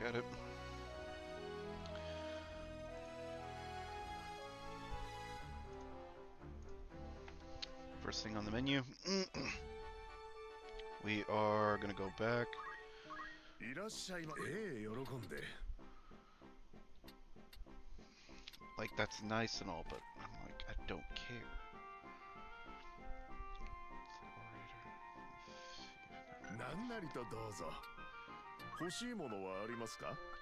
at it. First thing on the menu. We are gonna go back. Like, that's nice and all, but I'm like, I don't care.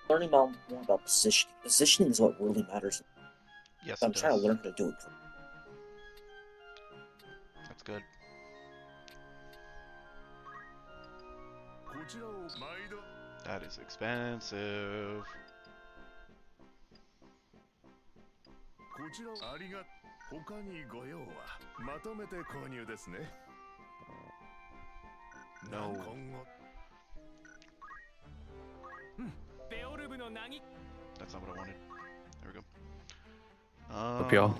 Learning more about positioning. Positioning is what really matters. Yes, I'm it trying does. to learn how to do it. That's good. That is expensive. No. That's not what I wanted. There we go. Up, y'all.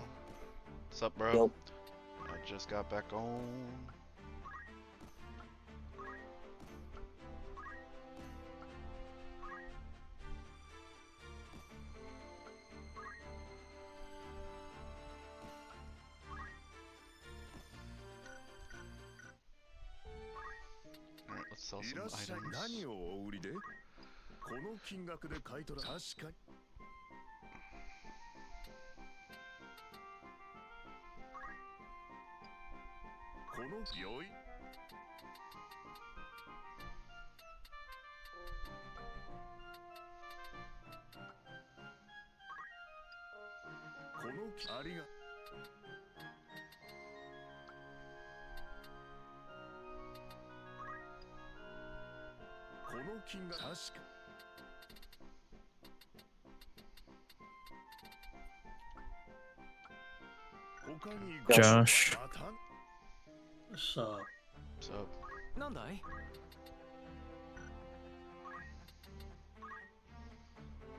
What's up, bro? Yo. I just got back on. Alright, let's sell some items. Josh. What's up? What's up?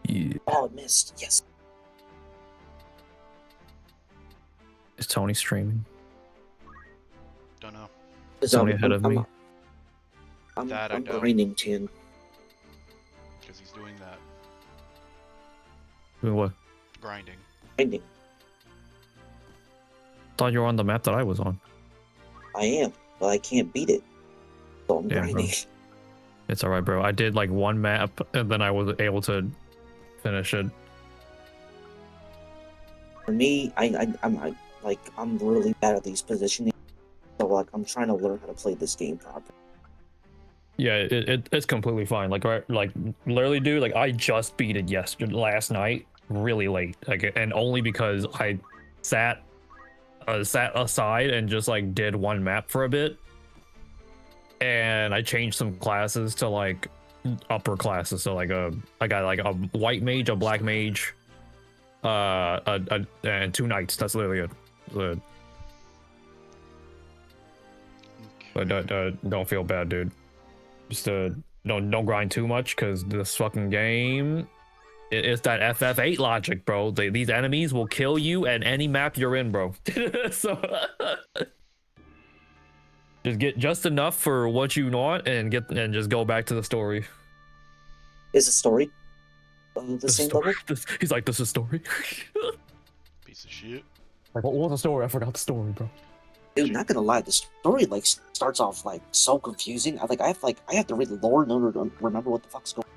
Yeah. Oh, I missed. Yes. Is Tony streaming? Don't know. Is Tony ahead of me? I'm That I don't. grinding 10. Because he's doing that. Doing what? Grinding. Grinding. Thought you were on the map that I was on. I am, but I can't beat it. So I'm Damn, grinding. bro. It's alright, bro. I did like one map and then I was able to finish it. For me, I'm really bad at these positioning. So like I'm trying to learn how to play this game properly. Yeah, it's completely fine. Like, right, like literally, dude. Like, I just beat it last night, really late. Like, and only because I sat aside and just like did one map for a bit, and I changed some classes to like upper classes. So like I got like a white mage, a black mage, and 2 knights. That's literally it. But don't feel bad, dude. Just don't grind too much, because this fucking game, it's that FF8 logic, bro. These enemies will kill you at any map you're in, bro. So just get just enough for what you want and just go back to the story. Is the story the same level? He's like, this is story. Piece of shit. Like, what was the story? I forgot the story, bro. Dude, not gonna lie, the story like starts off like so confusing. I have to read the lore in order to remember what the fuck's going on.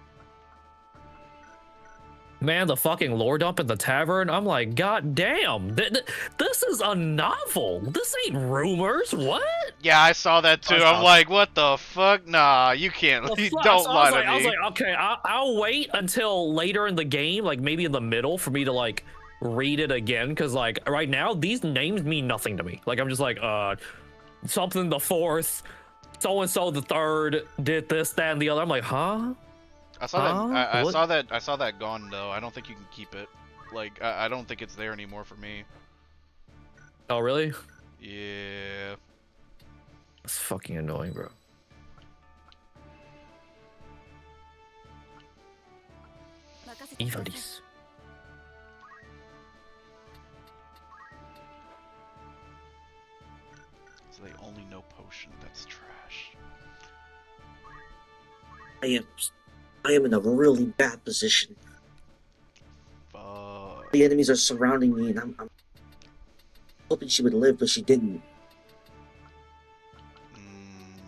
Man, the fucking lore dump in the tavern. I'm like, god damn, this is a novel. This ain't rumors. What? Yeah, I saw that too. I'm like, what the fuck? Nah, you can't. Don't lie to me. I was like, okay, I'll wait until later in the game, like maybe in the middle, for me to like read it again, because like right now these names mean nothing to me. Like, I'm just like, something the fourth, so and so the third did this, that, and the other. I'm like, huh? I saw that. I What? saw that. I saw that gone though. I don't think you can keep it. Like, I don't think it's there anymore for me. Oh, really? Yeah. It's fucking annoying, bro. Ivalice. So they only know potion. That's trash. I am I am in a really bad position. Fuck. The enemies are surrounding me, and I'm hoping she would live, but she didn't. Mm,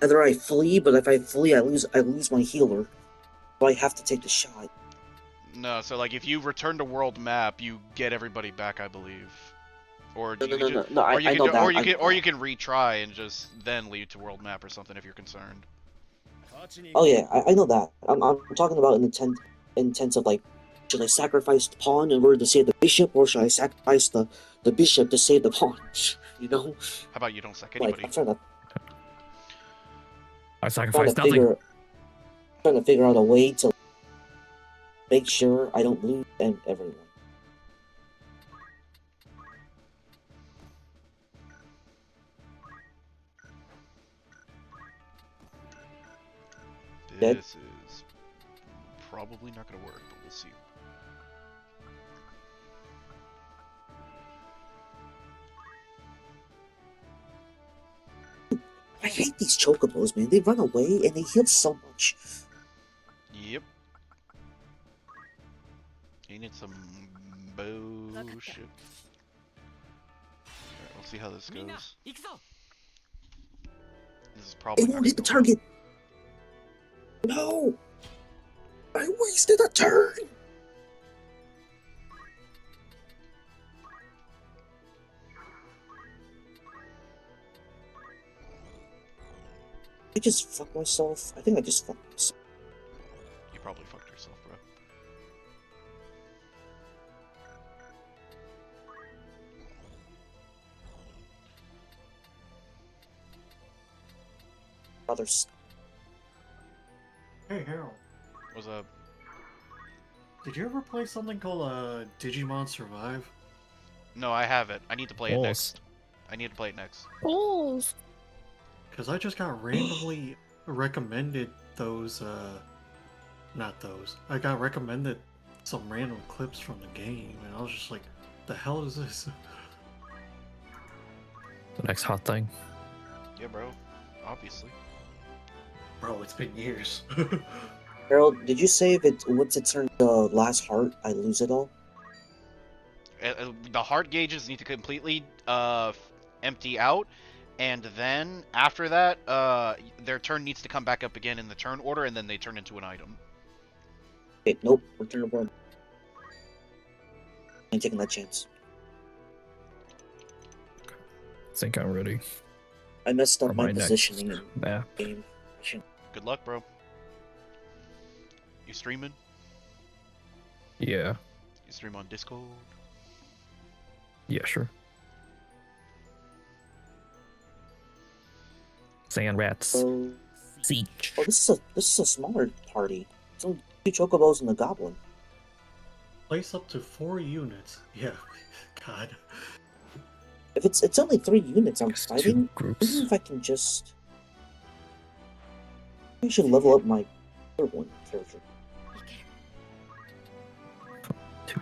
Either I flee, but if I flee, I lose my healer. So I have to take the shot. no, so like if you return to world map, you get everybody back, I believe. Or No, you no, can no, just, no, no. or you I can, know that. I know or that. you can retry and just then leave to world map or something if you're concerned. Oh yeah, I know that. I'm talking about in the intent of like, should I sacrifice the pawn in order to save the bishop, or should I sacrifice the bishop to save the pawn? You know, How about you don't sack like anybody? I trying sacrificed to nothing. figure out a way to make sure I don't lose everyone. Dead? This is probably not gonna work, but we'll see. I hate these chocobos, man. They run away and they heal so much. Yep. Ain't it some bullshit? Alright, we'll see how this goes. This is probably It not won't gonna hit the go well. target. No, I wasted a turn. I just fucked myself. I think I just fucked myself. You probably fucked yourself, bro. Others. Hey Harold, What's up? did you ever play something called Digimon Survive? No, I have it. I need to play it Balls. next. I need to play it next. Balls. Because I just got randomly recommended those, not those. I got recommended some random clips from the game, and I was just like, the hell is this? The next hot thing. Yeah, bro. Obviously. Bro, it's been years. Harold, did you say if it once it turns the last heart, I lose it all? The heart gauges need to completely empty out, and then after that, their turn needs to come back up again in the turn order, and then they turn into an item. Okay, nope. Return to world. I ain't taking that chance. I think I'm ready. I messed For up my my next positioning in map. the game. I shouldn't- Good luck, bro. You streaming? Yeah. You stream on Discord? Yeah, sure. Sand rats. Oh, Siege. oh, this is a smaller party. It's only 2 chocobos and a goblin. Place up to 4 units. Yeah, God. If it's only 3 units I'm It's two fighting, I don't groups. know if I can just. I should level up my third one character. Two.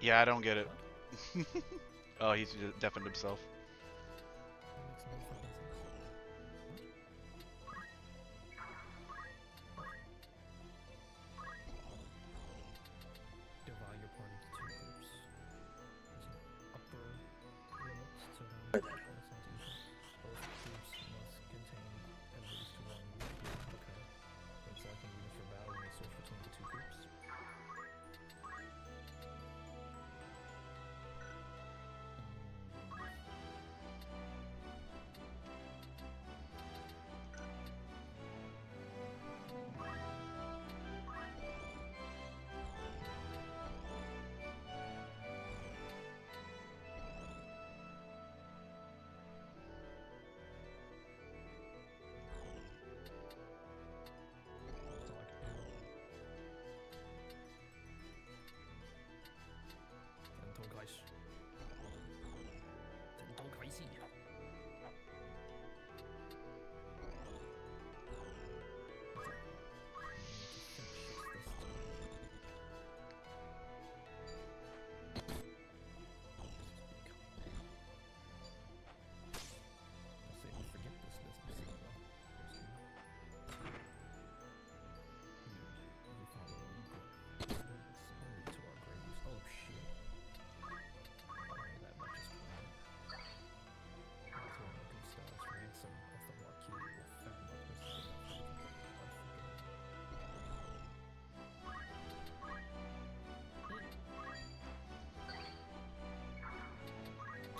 Yeah, I don't get it. Oh, he's deafened himself.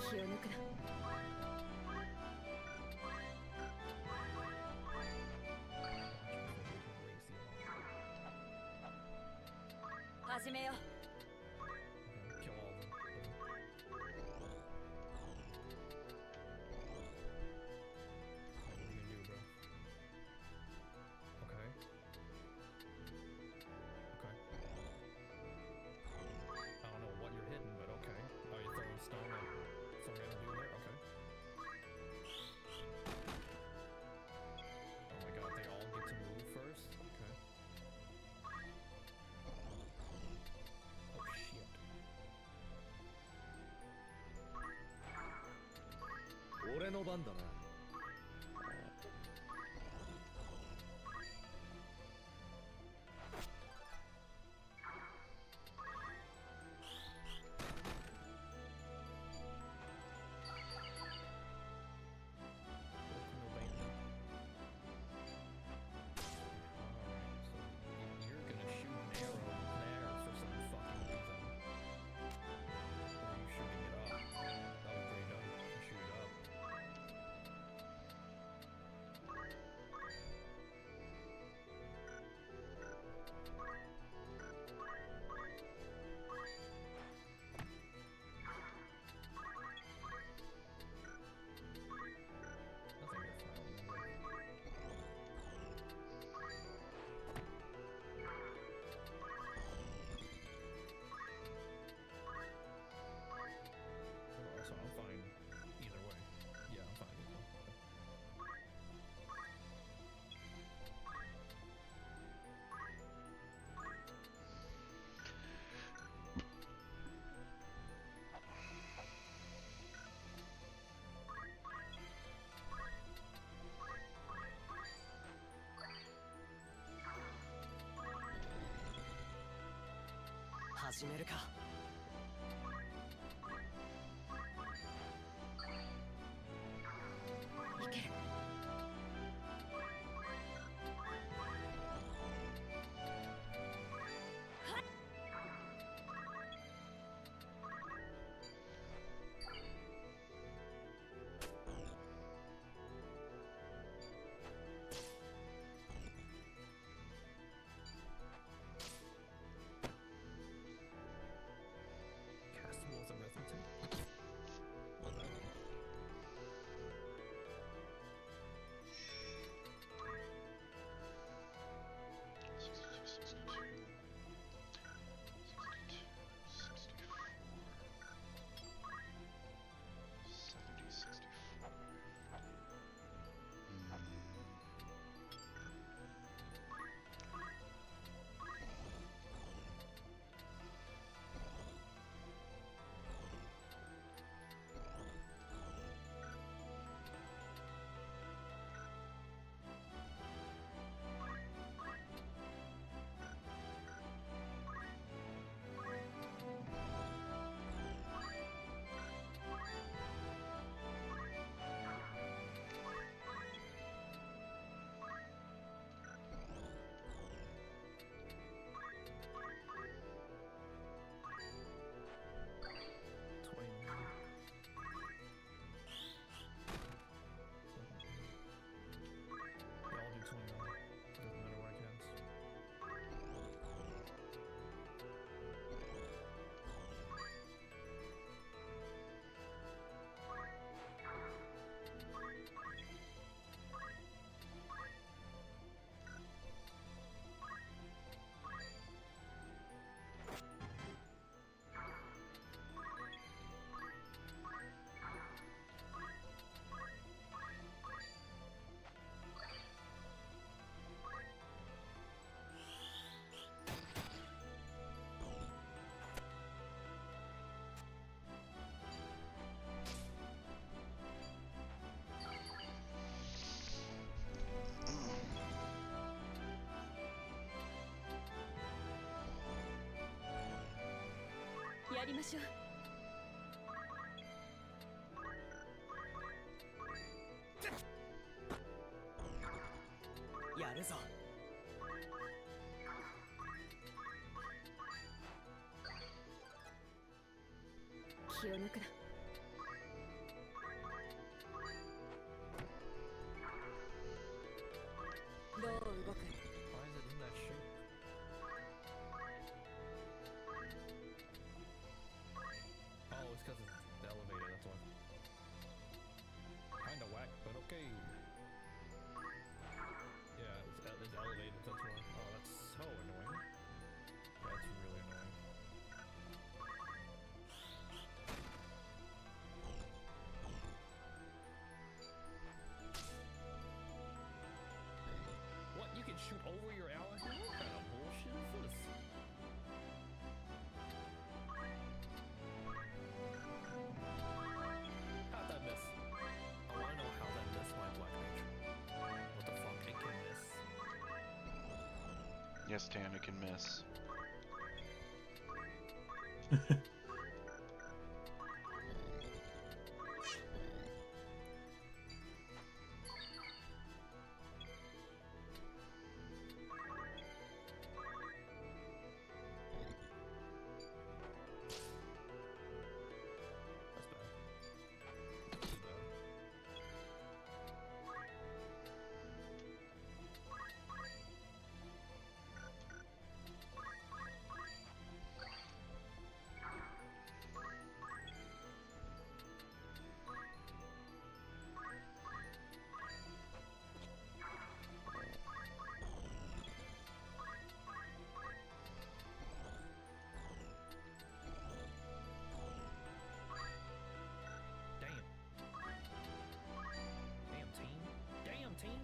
気を抜くな。始めよう。 Kill all of them. What are you gonna do, bro? Okay. Okay. I don't know what you're hitting, but okay. Oh, you're throwing stone at some random dude there? Okay. Oh my god, they all get to move first? Okay. Oh shit. 俺の番だな。Alright, so you're gonna shoot an arrow there for some fucking reason. Or are you shooting it up? That was pretty dumb. You shoot it up. Nothing to so I'm fine either way. Yeah, I'm fine either way. Castable as a resident. What does that mean? They all do 29. Doesn't matter what I cast. Yeah. やりましょう。やるぞ。気を抜くな。Yes, Tana can miss. That's bad. Damn. Damn team. Damn team.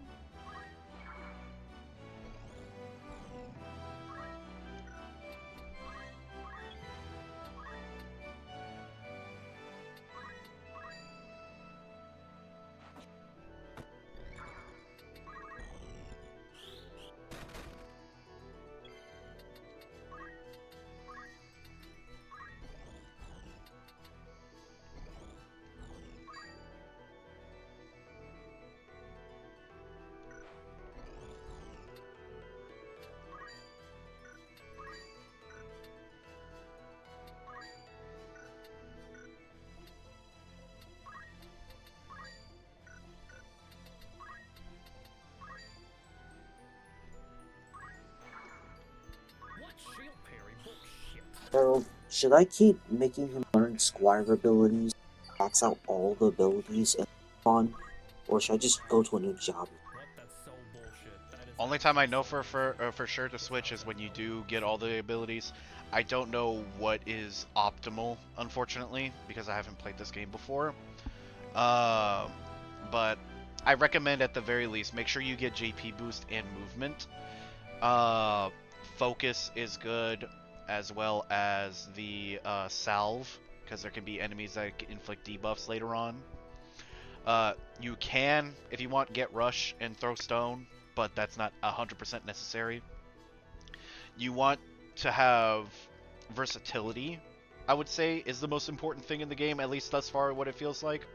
What shield parry? Bullshit. Harold, should I keep making him learn Squire abilities, max out all the abilities and on, or should I just go to a new job? What? That's so bullshit. That is Only time I know for sure to switch is when you do get all the abilities. I don't know what is optimal, unfortunately, because I haven't played this game before. But I recommend at the very least make sure you get JP boost and movement. Uh, Focus is good, as well as the salve, because there can be enemies that inflict debuffs later on. You can, if you want, get rush and throw stone, but that's not 100% necessary. You want to have versatility, I would say, is the most important thing in the game, at least thus far, what it feels like,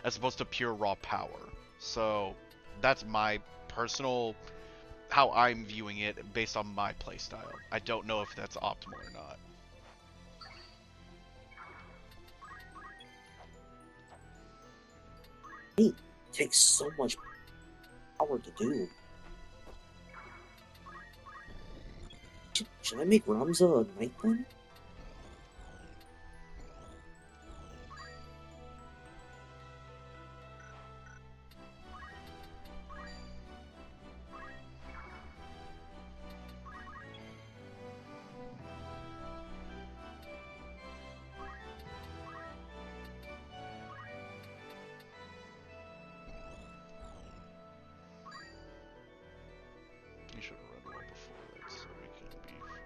as opposed to pure raw power. So that's my personal, how I'm viewing it based on my playstyle. I don't know if that's optimal or not. It takes so much power to do. Should I make Ramza a knight then? You should have run one before that, so we can be fine.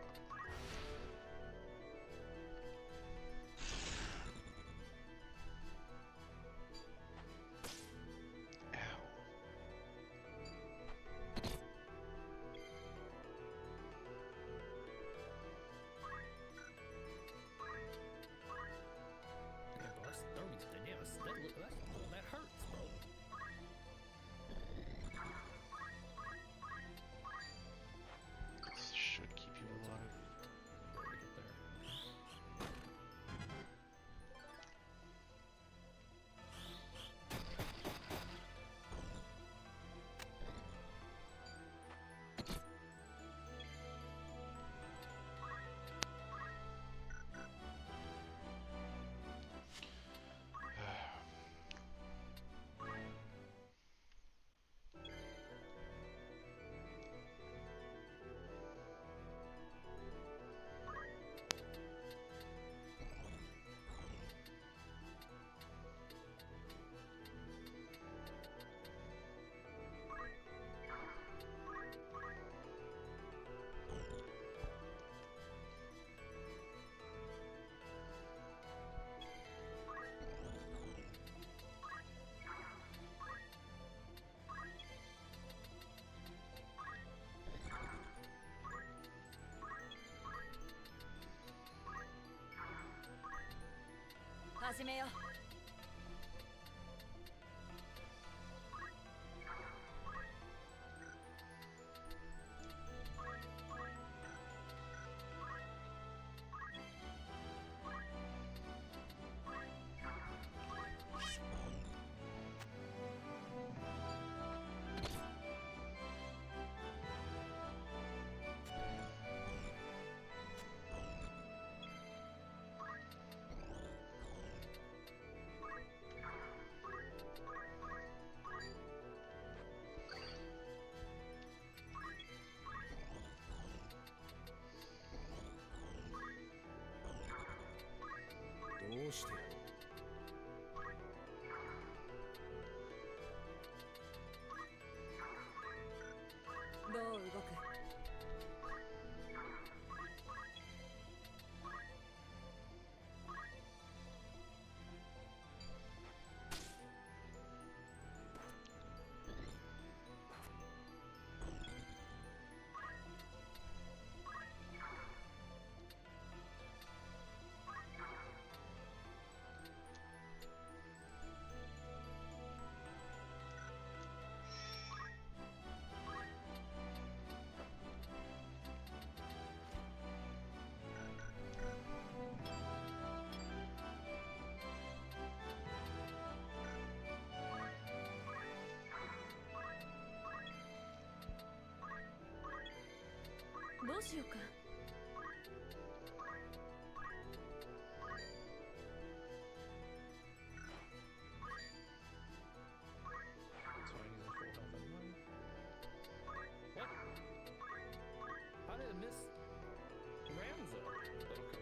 始めよう。どうしてやろう。どう動く？どうしようか。So I need a full health anyway. What? How did I miss Ramza? Okay.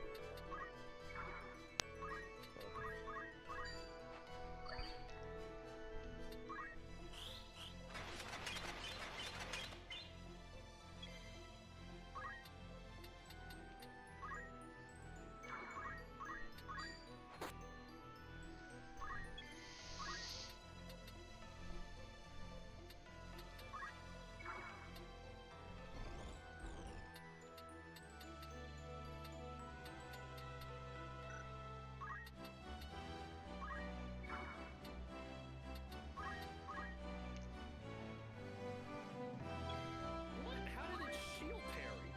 What? How did it shield parry?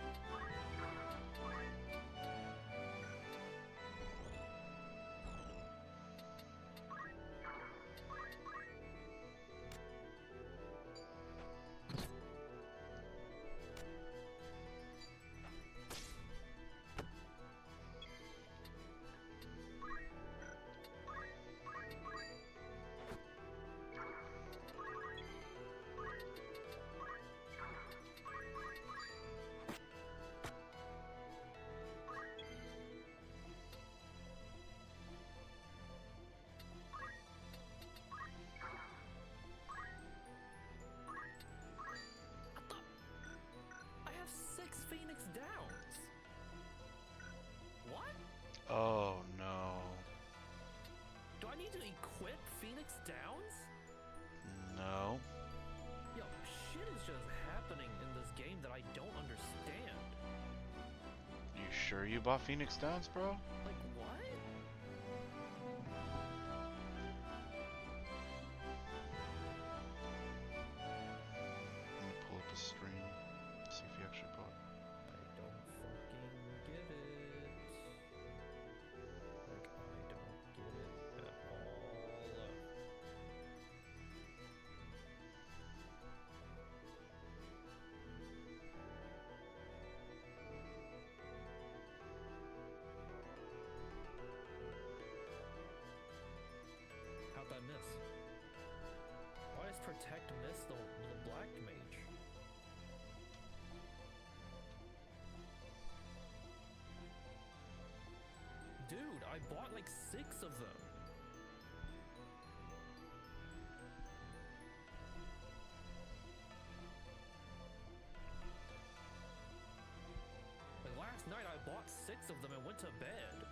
I have 6 Phoenix Downs. What? Oh no. Do I need to equip Phoenix Downs? No. Yo, shit is just happening in this game that I don't understand. You sure you bought Phoenix Downs, bro? Like, what? Let me pull up a stream. See if you actually bought. I don't fucking get it. Like, I don't get it at all. How'd that miss? Why does Protect miss the Black Mage? Dude, I bought like 6 of them. Like last night I bought 6 of them and went to bed.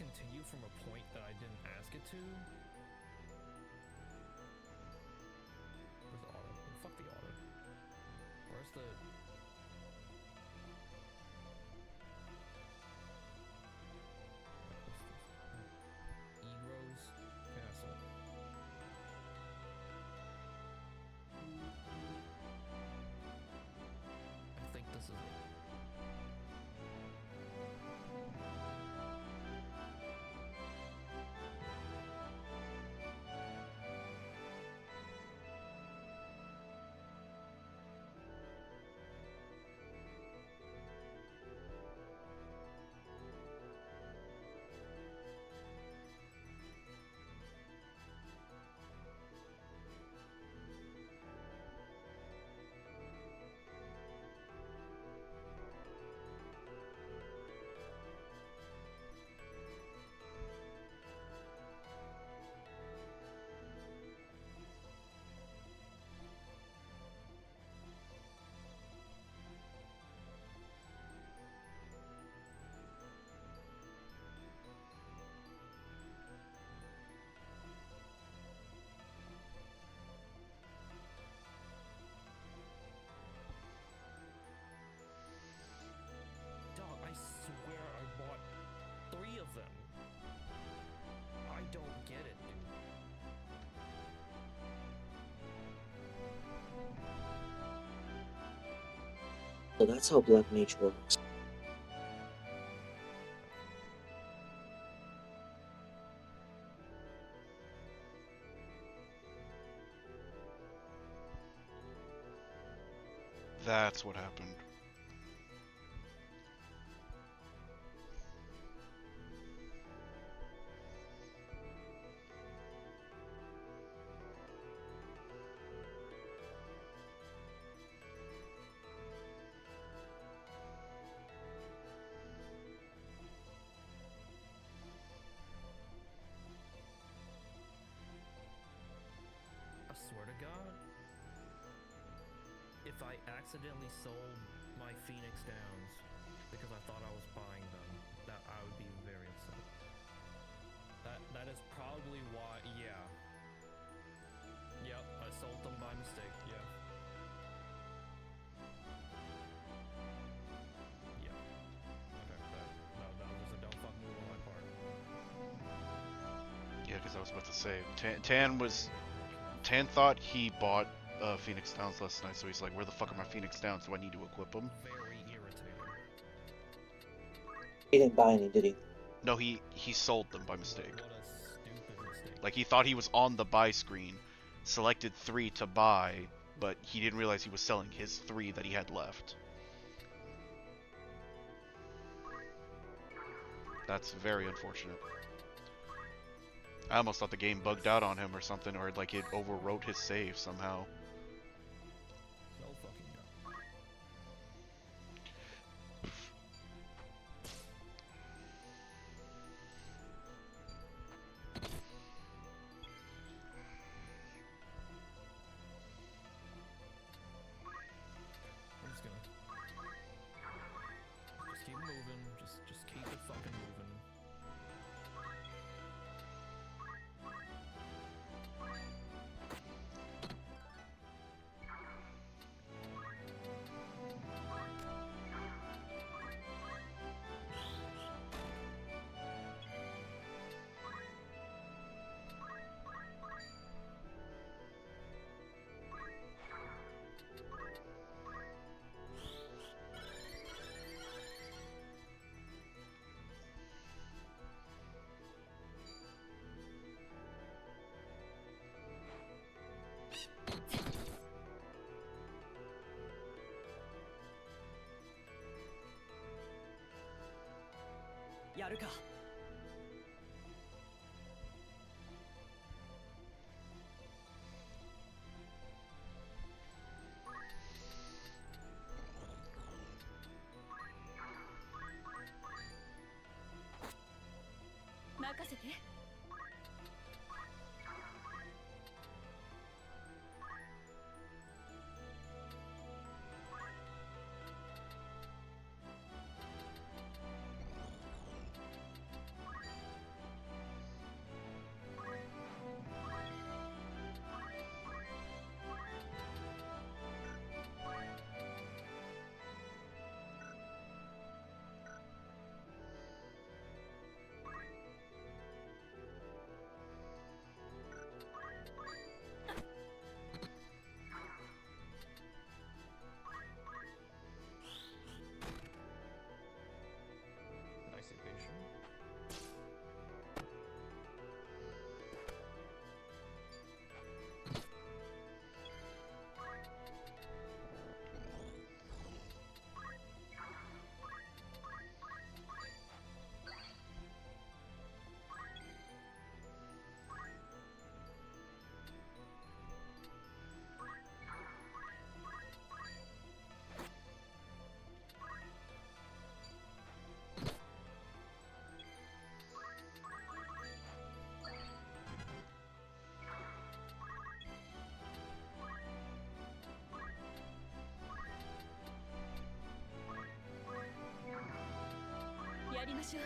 continue from a point that I didn't ask it to. Where's the auto? Oh, fuck the auto. Where's the... Egros Castle. I think this is it. Dog, I swear I bought 3 of them. I don't get it, dude. So that's how Black Mage works. That's what happened. I swear to God, if I accidentally sold my Phoenix Downs because I thought I was buying them, that I would be very upset. That is probably why. Yeah. Yep, I sold them by mistake. Yeah. Yeah. Okay. That was just a dumb fuck move on my part. Yeah, because I was about to say, Tan thought he bought Phoenix Downs last night, so he's like, where the fuck are my Phoenix Downs? Do I need to equip them? Very irritating. He didn't buy any, did he? No, he sold them by mistake. What a stupid mistake. Like, he thought he was on the buy screen, selected 3 to buy, but he didn't realize he was selling his 3 that he had left. That's very unfortunate. I almost thought the game bugged out on him or something, or like it overwrote his save somehow. So fucking dumb. I'm just gonna keep moving. Just keep it fucking moving. Yaruka. 任せて。やりましょう。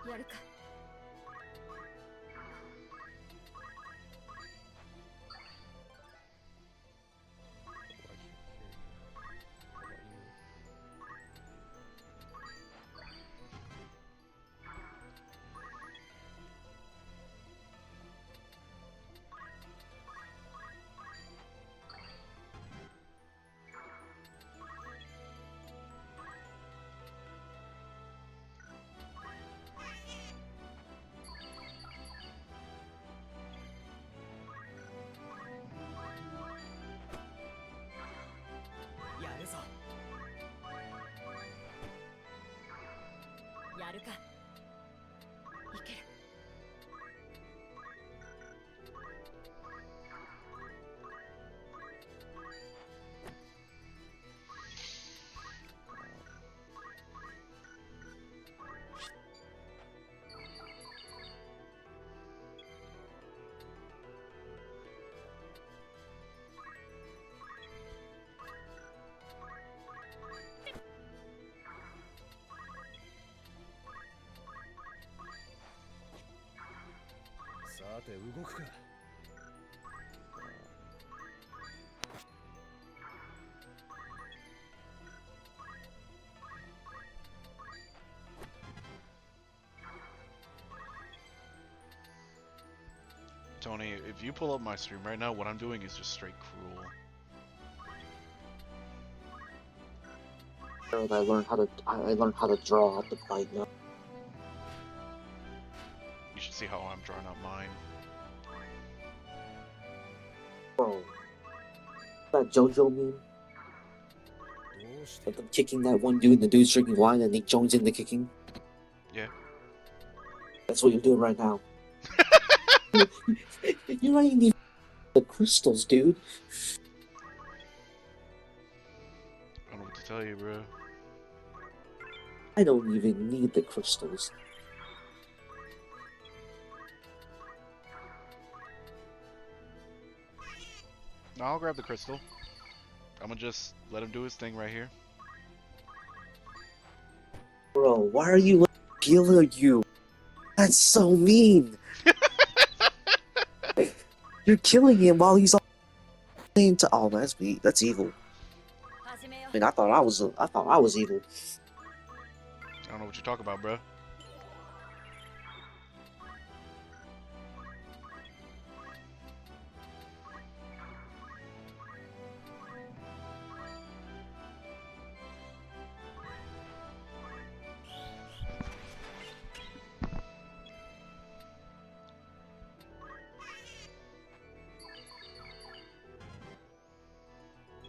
やるか。やるぞ。やるか。いける。さて動くか。Tony, if you pull up my stream right now, what I'm doing is just straight cruel. I learned how to draw out the fight now. You should see how I'm drawing out mine. Bro, that JoJo meme どうして of them kicking that one dude and the dude's drinking wine and he joins in the kicking. Yeah. That's what you're doing right now. You're not even the crystals, dude. I don't know what to tell you, bro. I don't even need the crystals. No, I'll grab the crystal. I'm gonna just let him do his thing right here. Bro, why are you letting him heal you? That's so mean. You're killing him while he's all into. Oh, that's me. That's evil. 始めよ I mean, I thought I was evil. I don't know what you're talking about, bro.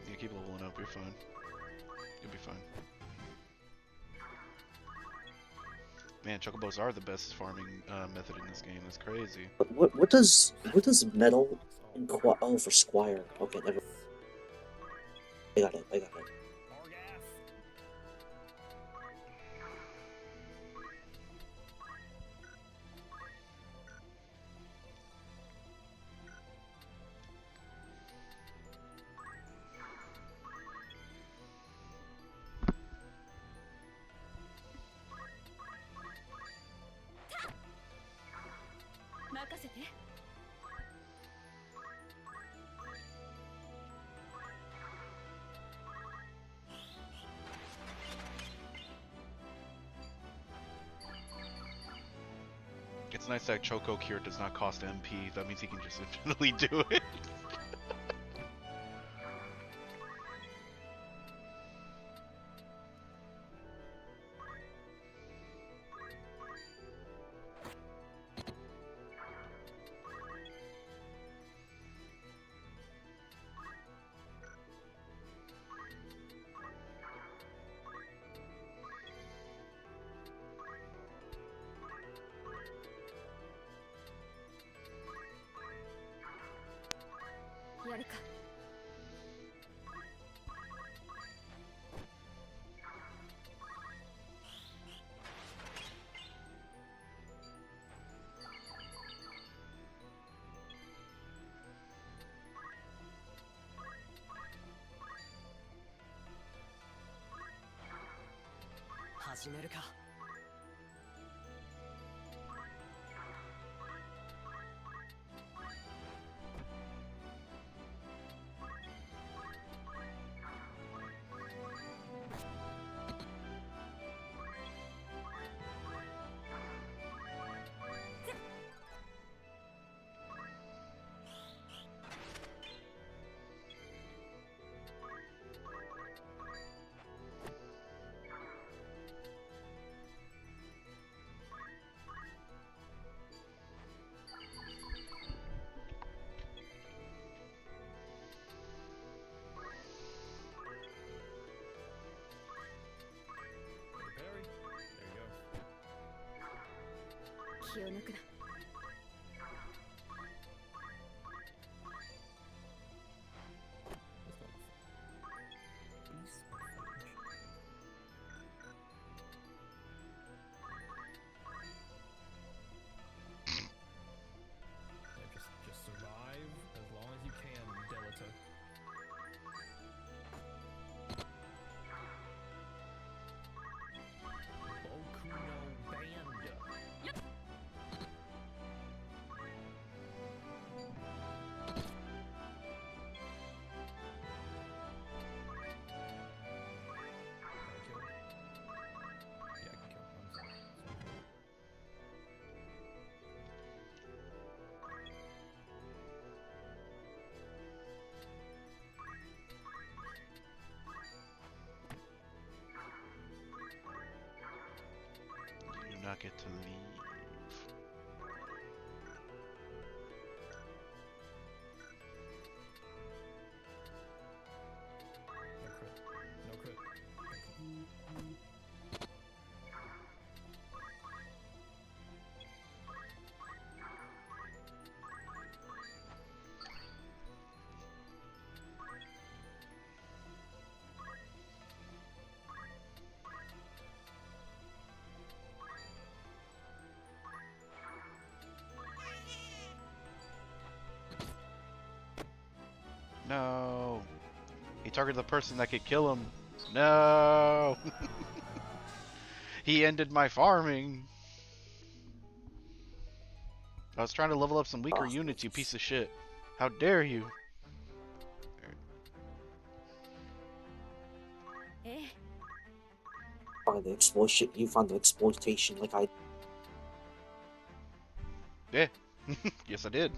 You keep leveling up, you're fine. You'll be fine. Man, chocobos are the best farming method in this game. That's crazy. What does metal oh for Squire? Okay, never. I got it. It's nice that Choco Cure does not cost MP. That means he can just infinitely do it. Parry. There you go. 気を抜くな Just survive as long as you can, Delita. Boku no Band. get to leave. No crit. No. He targeted the person that could kill him. No. He ended my farming. I was trying to level up some weaker units, you piece of shit. How dare you? ええ Find the exploitation. You found the exploitation like I. Yeah. Yes, I did.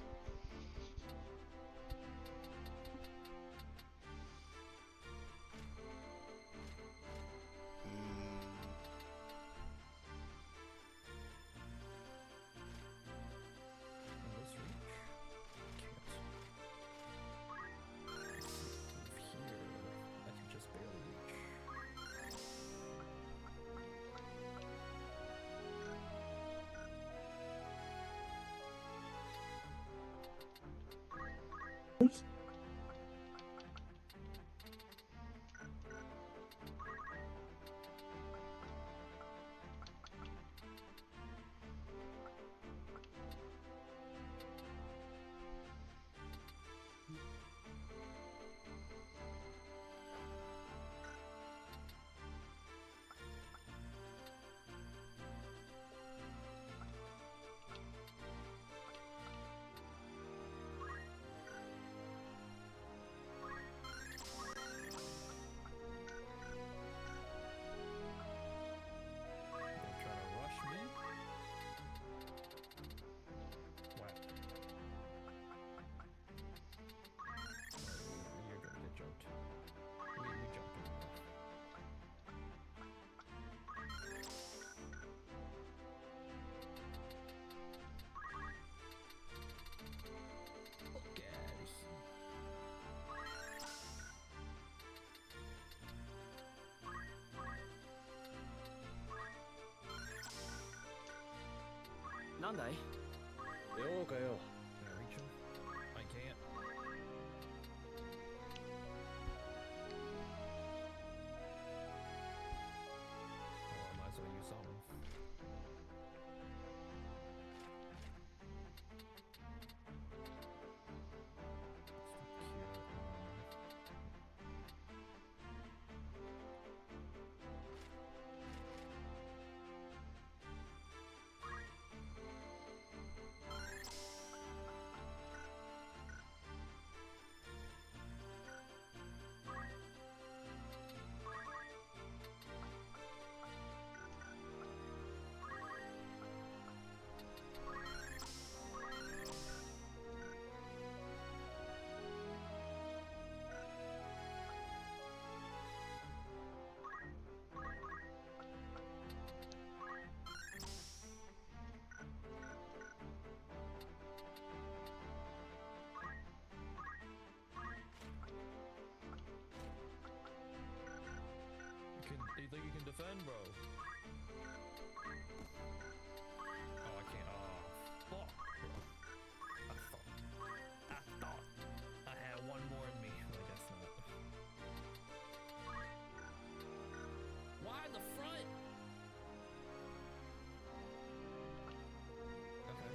Can this reach? Can't. Move here. I can just barely reach. They're trying to rush me. Whack. You're gonna get jumped. We jumped him. Get out of here. Nandai? Can I reach him? I can't. Well, I might as well use something. Do you think you can defend, bro? Oh, I can't. Oh, fuck, bro. I thought I had one more in me. I guess not. Why the front? Okay.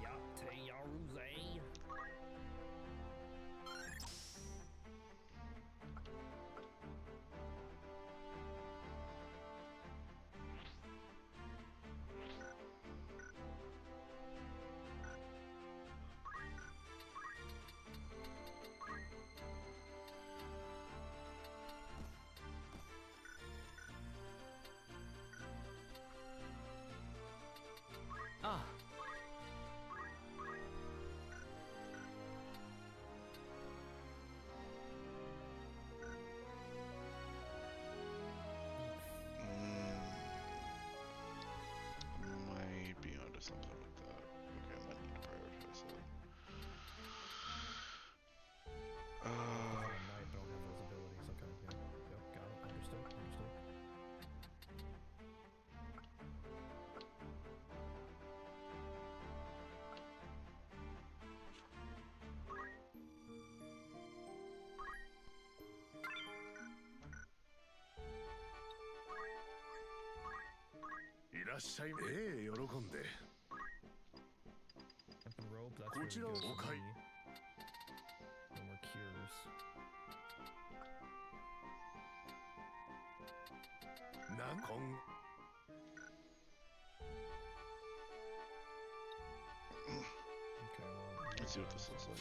Yate Yaruzane. らっしゃい。ええ、喜んで。 Weapon rope, that's こ really ちら good を for お買い。 me. No more cures. なんこん Okay, well, Let's see what this looks like.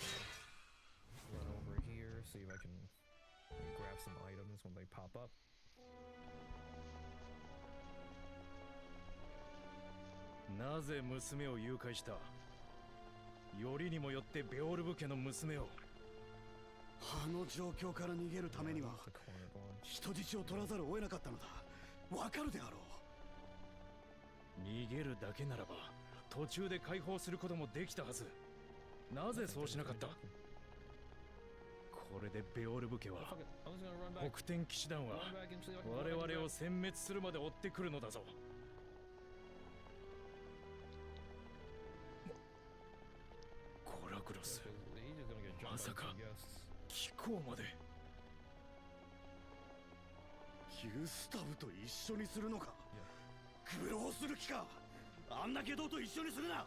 run over here, see if I can grab some items when they pop up. なぜ娘を誘拐した？よりにもよってベオルブ家の娘を。あの状況から逃げるためには The corner one. 人質を取らざるを得なかったのだ。わかるであろう。逃げるだけならば途中で解放することもできたはず。なぜそうしなかった？これでベオルブ家 Oh, は fuck it. I'm just gonna run back. 北天騎士団 Run は back and see if I can 我 run 々 back. を殲滅するまで追ってくるのだぞ。コラクロス、 He's just gonna get jumped on, Masaka. I guess. 気候まで。ギュスタブと一緒にするのか。苦労する気か。あんな下道と一緒にするな。よ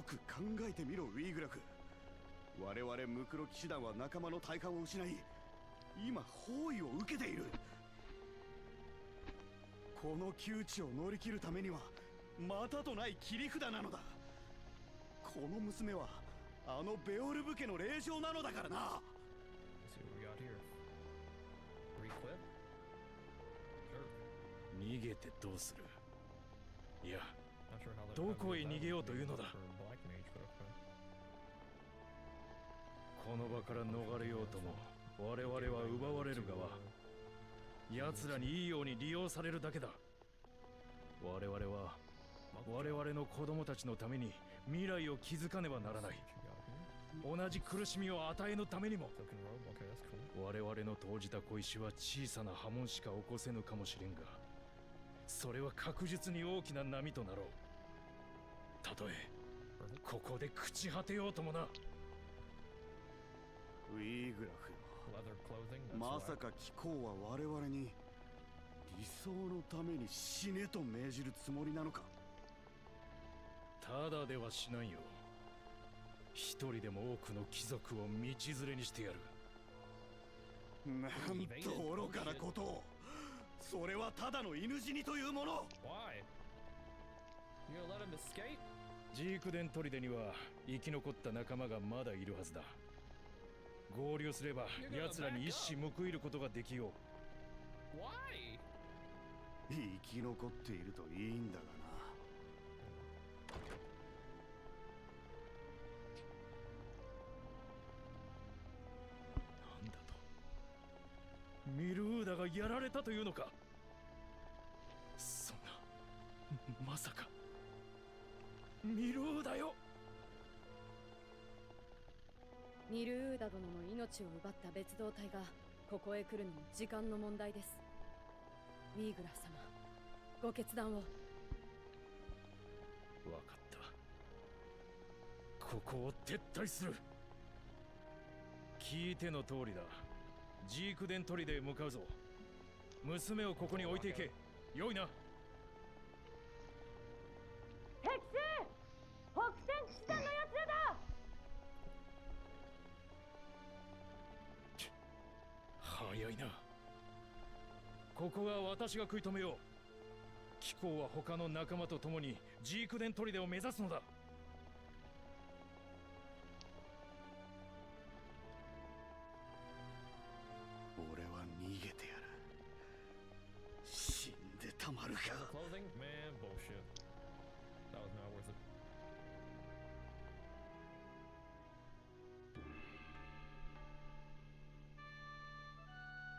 く考えてみろ、ウィーグラフ。我々ムクロ騎士団は仲間の大半を失い、今包囲を受けている。この窮地を乗り切るためにはまたとない切り札なのだ。この娘はあのベオルブ家の霊障なのだからな。 Let's see what we got here. Requip? Sure. 逃げてどうする？いや、 Not sure how that どこへ逃げようというのだ。 For a black mage, but okay. この場から逃れようとも我々は奪われる側。奴らにいいように利用されるだけだ。我々は我々の子供たちのために未来を築かねばならない。 同じ苦しみを与えぬためにも。 Token robe, okay, that's cool. 我々の投じた小石は小さな波紋しか起こせぬかもしれんが、それは確実に大きな波となろう。たとえここで朽ち果てようともな。ウィーグラフよ。 Leather clothing, that's ま why. さか貴公は我々に理想のために死ねと命じるつもりなのか。ただではしないよ。一人でも多くの貴族を道連れにしてやる。なんと愚かなことを。それはただの犬死にというもの。 Why? You gonna let him escape? ジークデン砦には生き残った仲間がまだいるはずだ。合流すれば奴らに一矢報いることができよう。 Why? 生き残っているといいんだがな。なんだと。ミルーダがやられたというのか。そんな、まさかミルーダよ。ミルーダ殿の命を奪った別動隊がここへ来るのも時間の問題です。ウィーグラフ様、ご決断を。わかった。ここを撤退する。聞いての通りだ。ジークデン砦へ向かうぞ。娘をここに置いていけ。よいな。敵襲！北天騎士団のやつらだ！早いな。ここは私が食い止めよう。貴公は他の仲間と共にジークデン砦を目指すのだ。俺は逃げてやる。死んでたまる Leather か。 clothing? Man, bullshit. That was not worth it.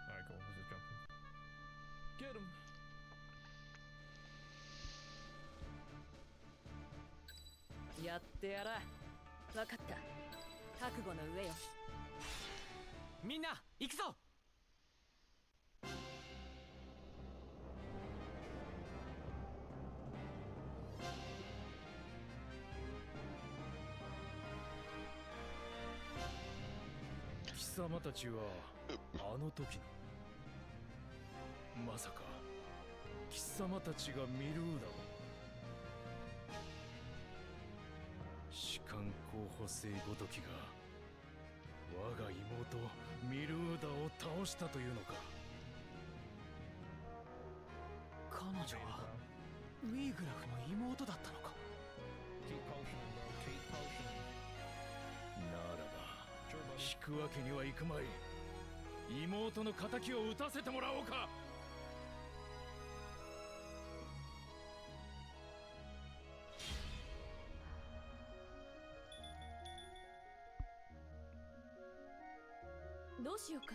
Alright, cool. Let's just jump in. Get him! やってやら。わかった。覚悟の上よ。みんな行くぞ。貴様たちはあの時のままさか貴様たちがミルーダを士官候補生ごときが我が妹ミルーダを倒したというのか。彼女はウィーグラフの妹だったのか。 Keep potioning, bro. Keep potioning. ならば Sure, buddy. 引くわけにはいくまい。妹の仇を討たせてもらおうか。どうしようか。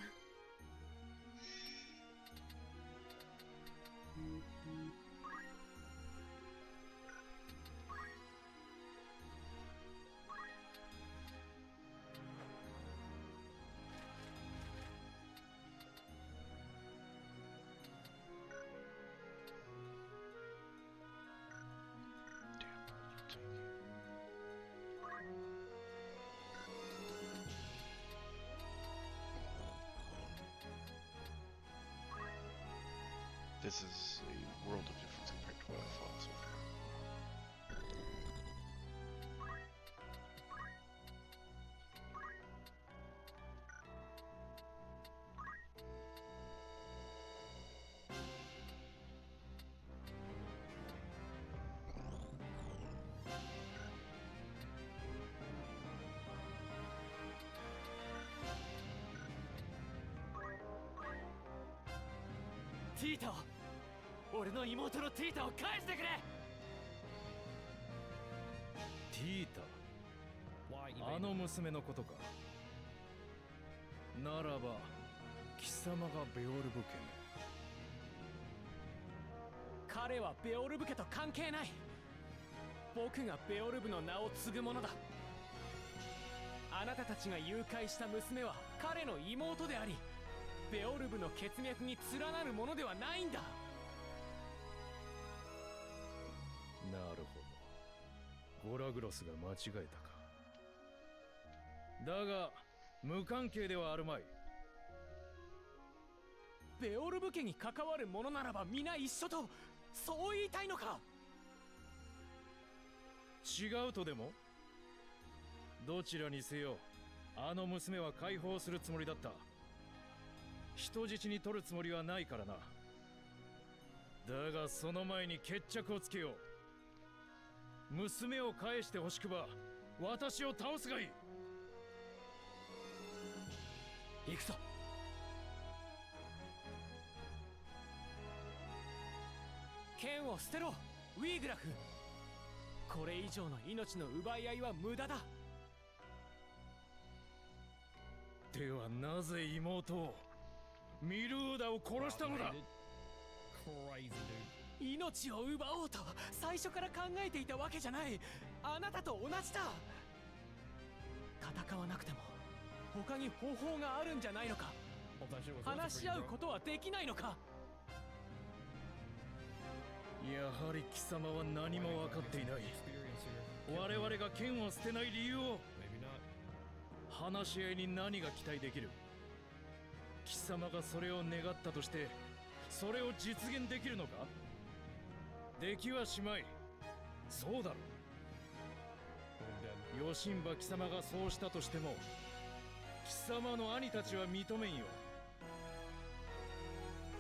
This is a world of difference compared to what I thought so far.ティータを、俺の妹のティータを返してくれ。ティータ、あの娘のことか。ならば貴様がベオルブ家の。彼はベオルブ家と関係ない。僕がベオルブの名を継ぐ者だ。あなたたちが誘拐した娘は彼の妹であり、ベオルブの血脈に連なるものではないんだ。なるほど、ゴラグロスが間違えたか。だが無関係ではあるまい。ベオルブ家に関わる者ならば皆一緒と、そう言いたいのか。違うとでも。どちらにせよあの娘は解放するつもりだった。人質に取るつもりはないからな。だがその前に決着をつけよう。娘を返してほしくば私を倒すがいい。行くぞ。剣を捨てろウィーグラフ。これ以上の命の奪い合いは無駄だ。ではなぜ妹をミルーダを殺したのだ。 Crazy, dude. 命を奪おうと最初から考えていたわけじゃない。あなたと同じだ。戦わなくても他に方法があるんじゃないのか。 Hope that shit was worth it 話 for し you, 合う bro. ことはできないのか。やはり貴様は何も分かっていない。 Experience here. 我々が剣を捨てない理由を。 Maybe not. 話し合いに何が期待できる。貴様がそれを願ったとしてそれを実現できるのか。できはしまい。そうだろ Boom, dead. う。吉ン貴様がそうしたとしても貴様の兄たちは認めんよ。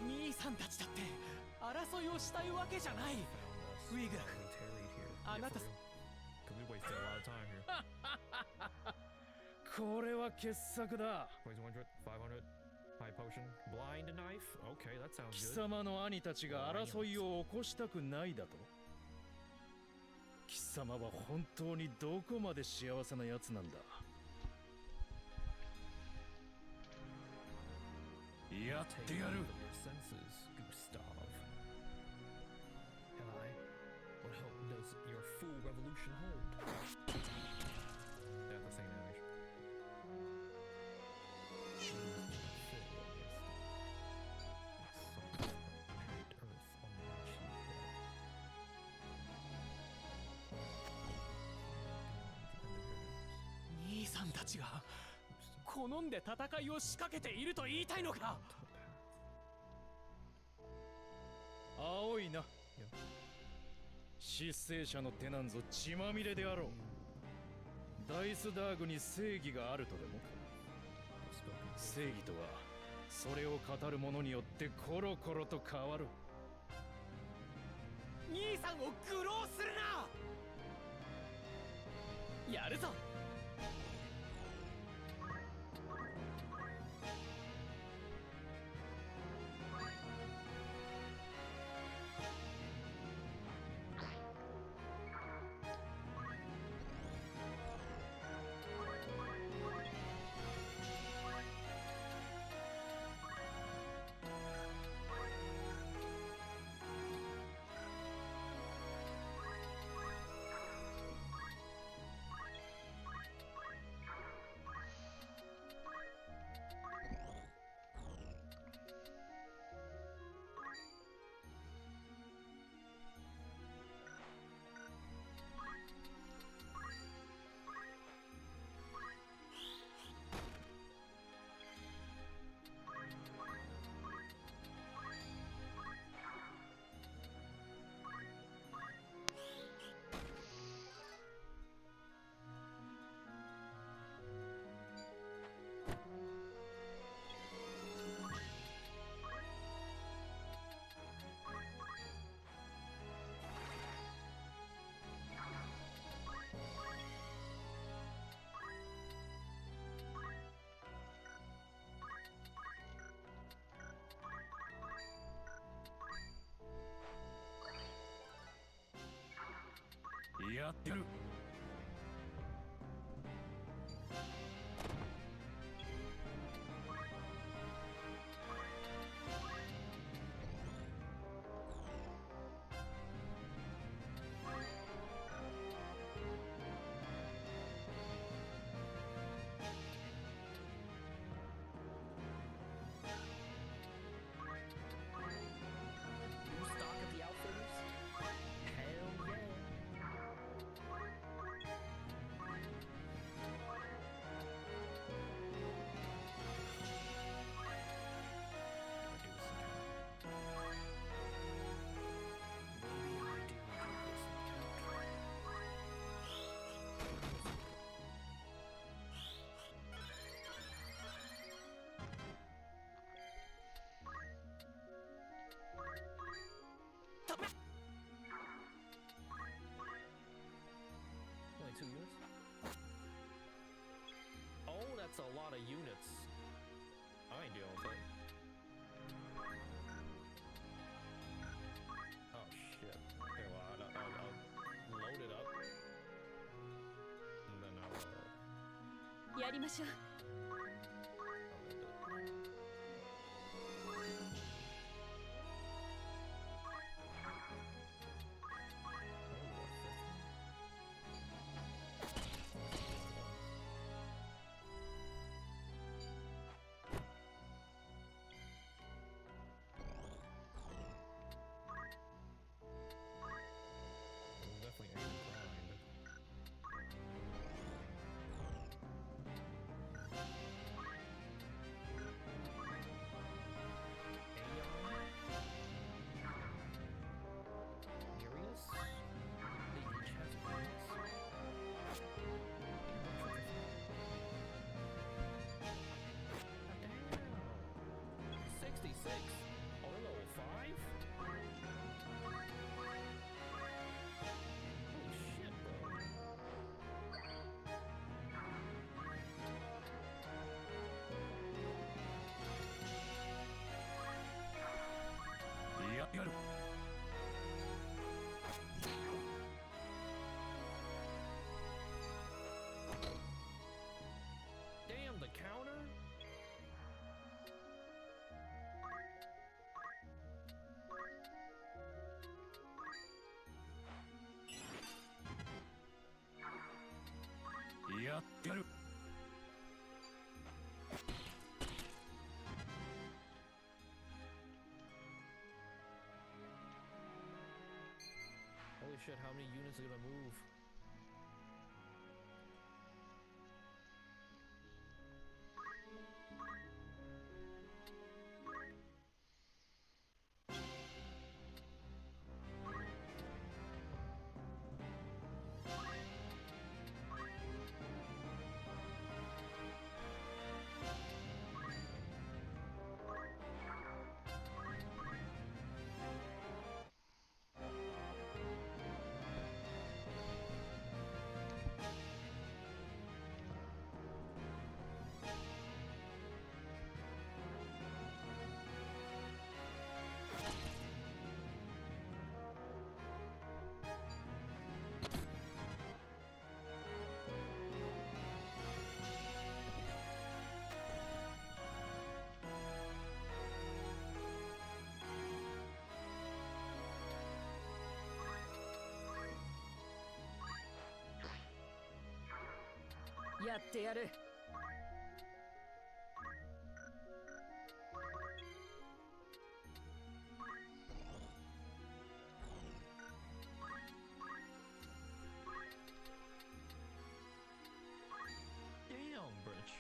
兄さんたちだって争いをしたいわけじゃない。 Found us. ウィーグラフ、 Been tarried here. Ah, Yeah, not for the- real. 'Cause we wasted a lot of time here. これは傑作だ。 Poison 100, 500, high potion, blind knife. Okay, that sounds 貴 good. 様の兄たちが争いを起こしたくないだと。貴様は本当にどこまで幸せなやつなんだ。やってや Take る。 hold of your senses, Gustav. Have I? What hope does your full revolution hold? They have the same animation. Choose to fill this. Like some planet Earth on the cheap bed. 兄さんたちが好んで戦いを仕掛けていると言いたいのか。な。失勢者の手なんぞ血まみれであろう。ダイスダーグに正義があるとでも？正義とはそれを語る者によってコロコロと変わる。兄さんを愚弄するな。やるぞ。やってる。New stock of the outfitters? Hell yeah. Only 2 units? Oh, that's a lot of units. I ain't dealing with that. Oh shit. Okay, well, I'll load it up. And then I'll... やりましょう。 definitely ain't grind. Nereus? They each have points. Damn! 66! Oh, they're level 5? Holy shit, bro.やる。Damn, the counter?やってやる。Holy shit, how many units are gonna move? やってやる。Damn, Bridge.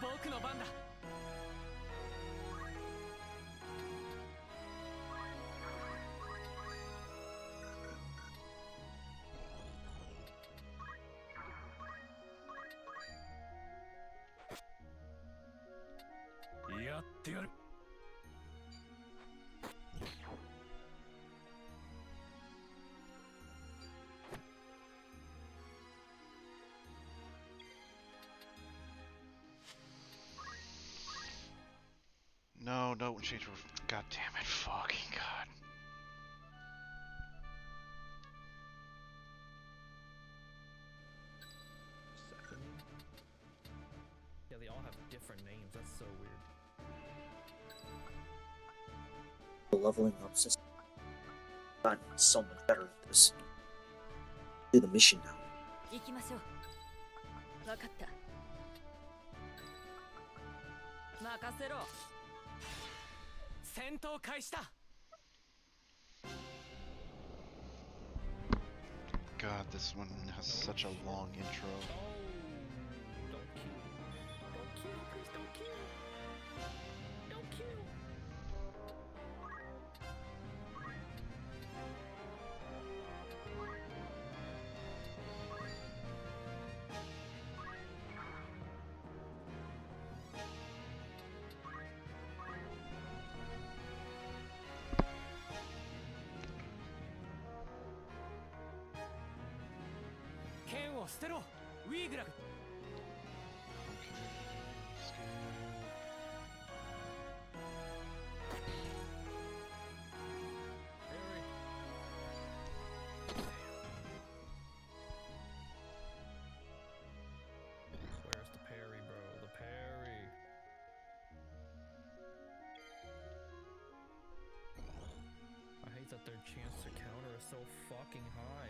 僕の番だ。やってやる。No, don't change. God damn it! Fucking god. Second. Yeah, they all have different names. That's so weird. The leveling up system. Gotten so much better at this. Do the mission now. 行きましょう。わかった。任せろ。戦闘開始だ。God, this one has such a long intro. Don't kill. Don't kill. Please don't kill. Don't kill. 捨てろウィーグラ。 Where's the parry, bro? The parry. I hate that their chance to counter is so fucking high.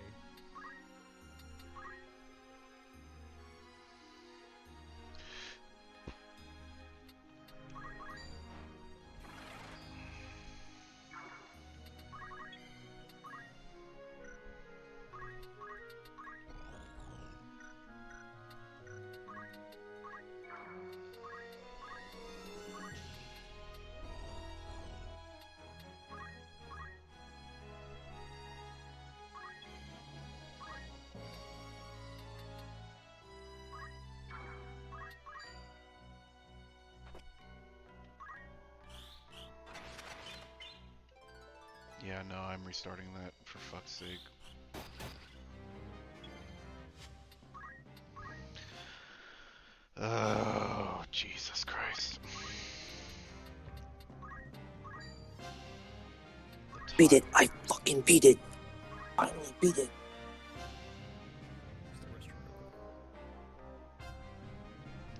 Yeah, no, I'm restarting that for fuck's sake. Oh, Jesus Christ. Beat it. I fucking beat it. I only beat it.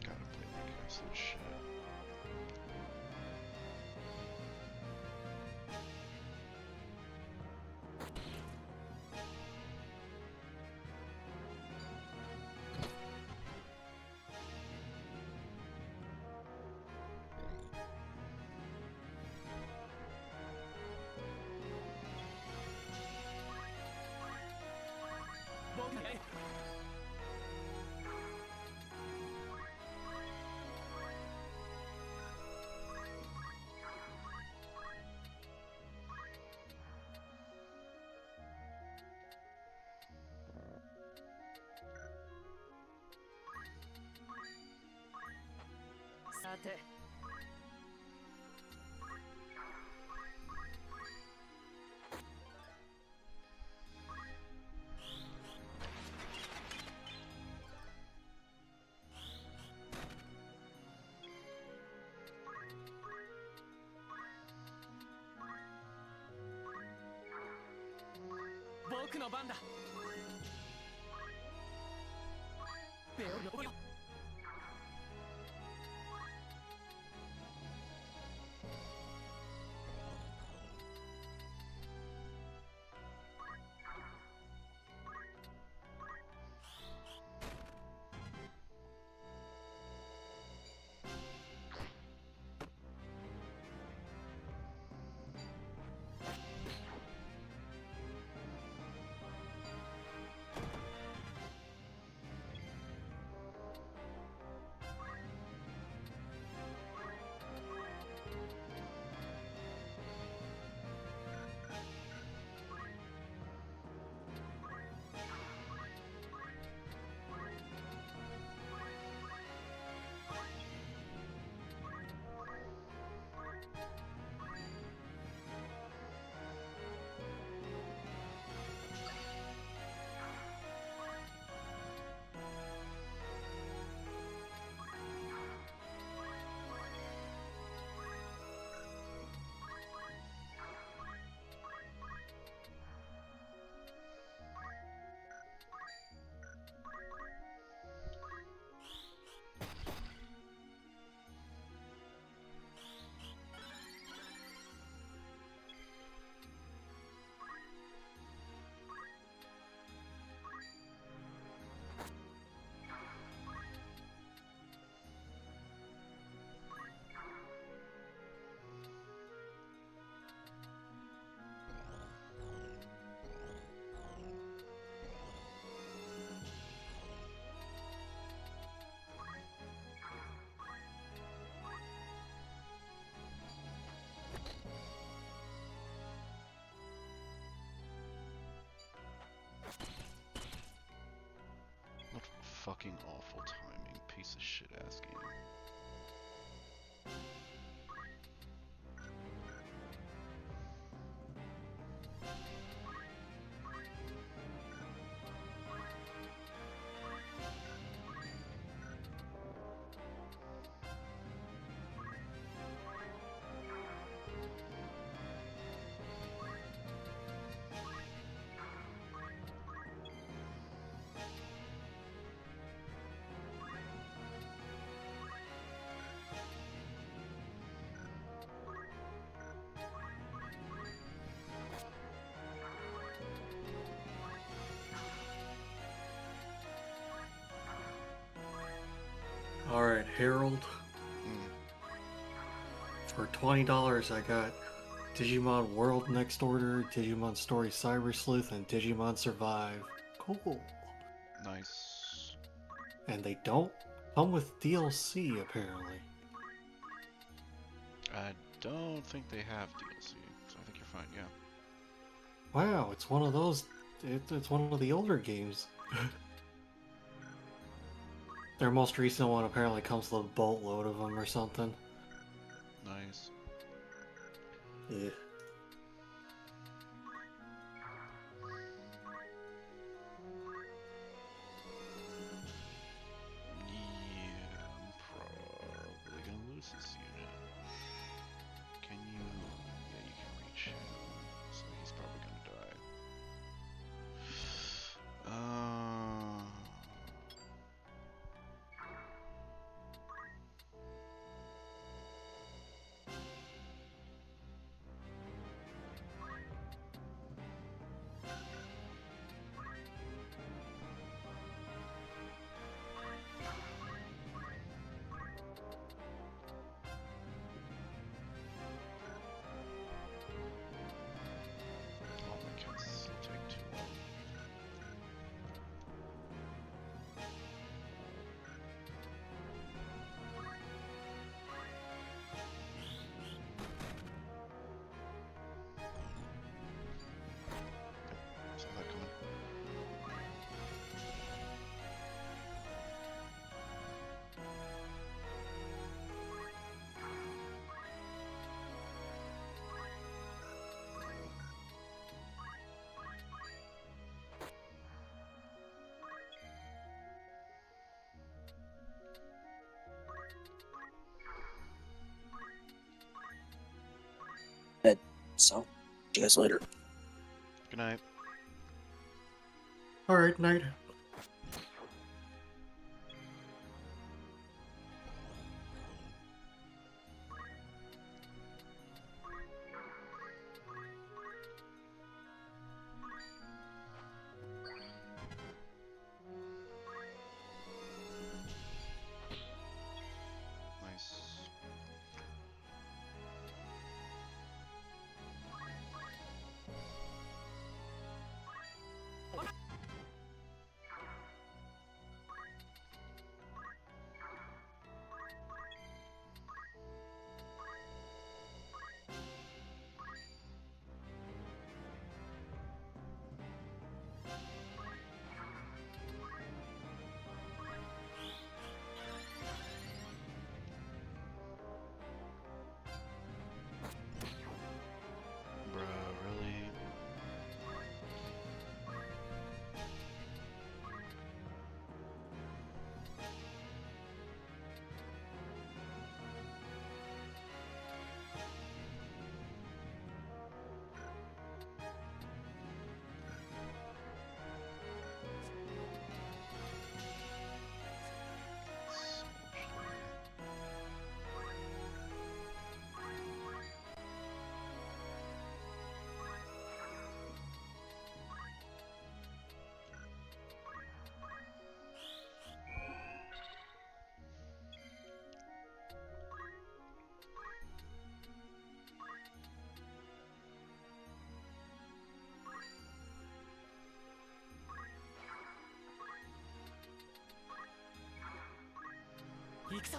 Gotta play like absolute shit. What fucking awful timing, piece of shit ass game. Herald. For $20, I got Digimon World Next Order, Digimon Story Cyber Sleuth, and Digimon Survive. Cool. Nice. And they don't come with DLC, apparently. I don't think they have DLC, so I think you're fine, yeah. Wow, it's one of those... It's one of the older games. Their most recent one apparently comes with a boatload of them or something. Nice. Yeah. Yeah, I'm probably gonna lose this unit. Can you... Yeah, you can reach him. So he's probably gonna die. Oh, my cats take too long. Saw that coming. So, see you guys later. Good night. Alright, night. Nice. Bruh, really? So much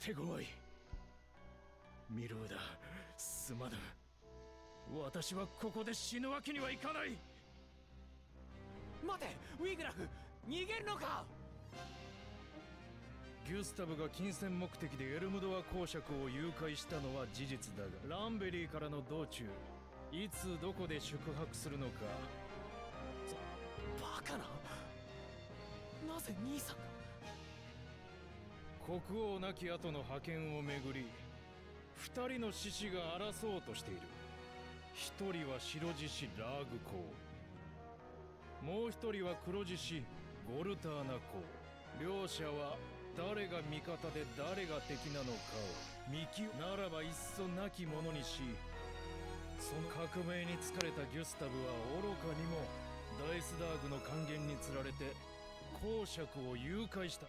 手強い。ミローだ、すまぬ。私はここで死ぬわけにはいかない。待て、ウィグラフ、逃げるのか。ギュスタブが金銭目的でエルムドア公爵を誘拐したのは事実だが、ランベリーからの道中、いつどこで宿泊するのか。バカな。なぜ兄さんが。国王亡き後の覇権をめぐり、二人の獅子が争おうとしている。一人は白獅子ラーグ公、もう一人は黒獅子ゴルターナ公。両者は誰が味方で誰が敵なのかを見極ならばいっそなき者にし、その革命に疲れたギュスタブは愚かにもダイスダーグの還元につられて公爵を誘拐した。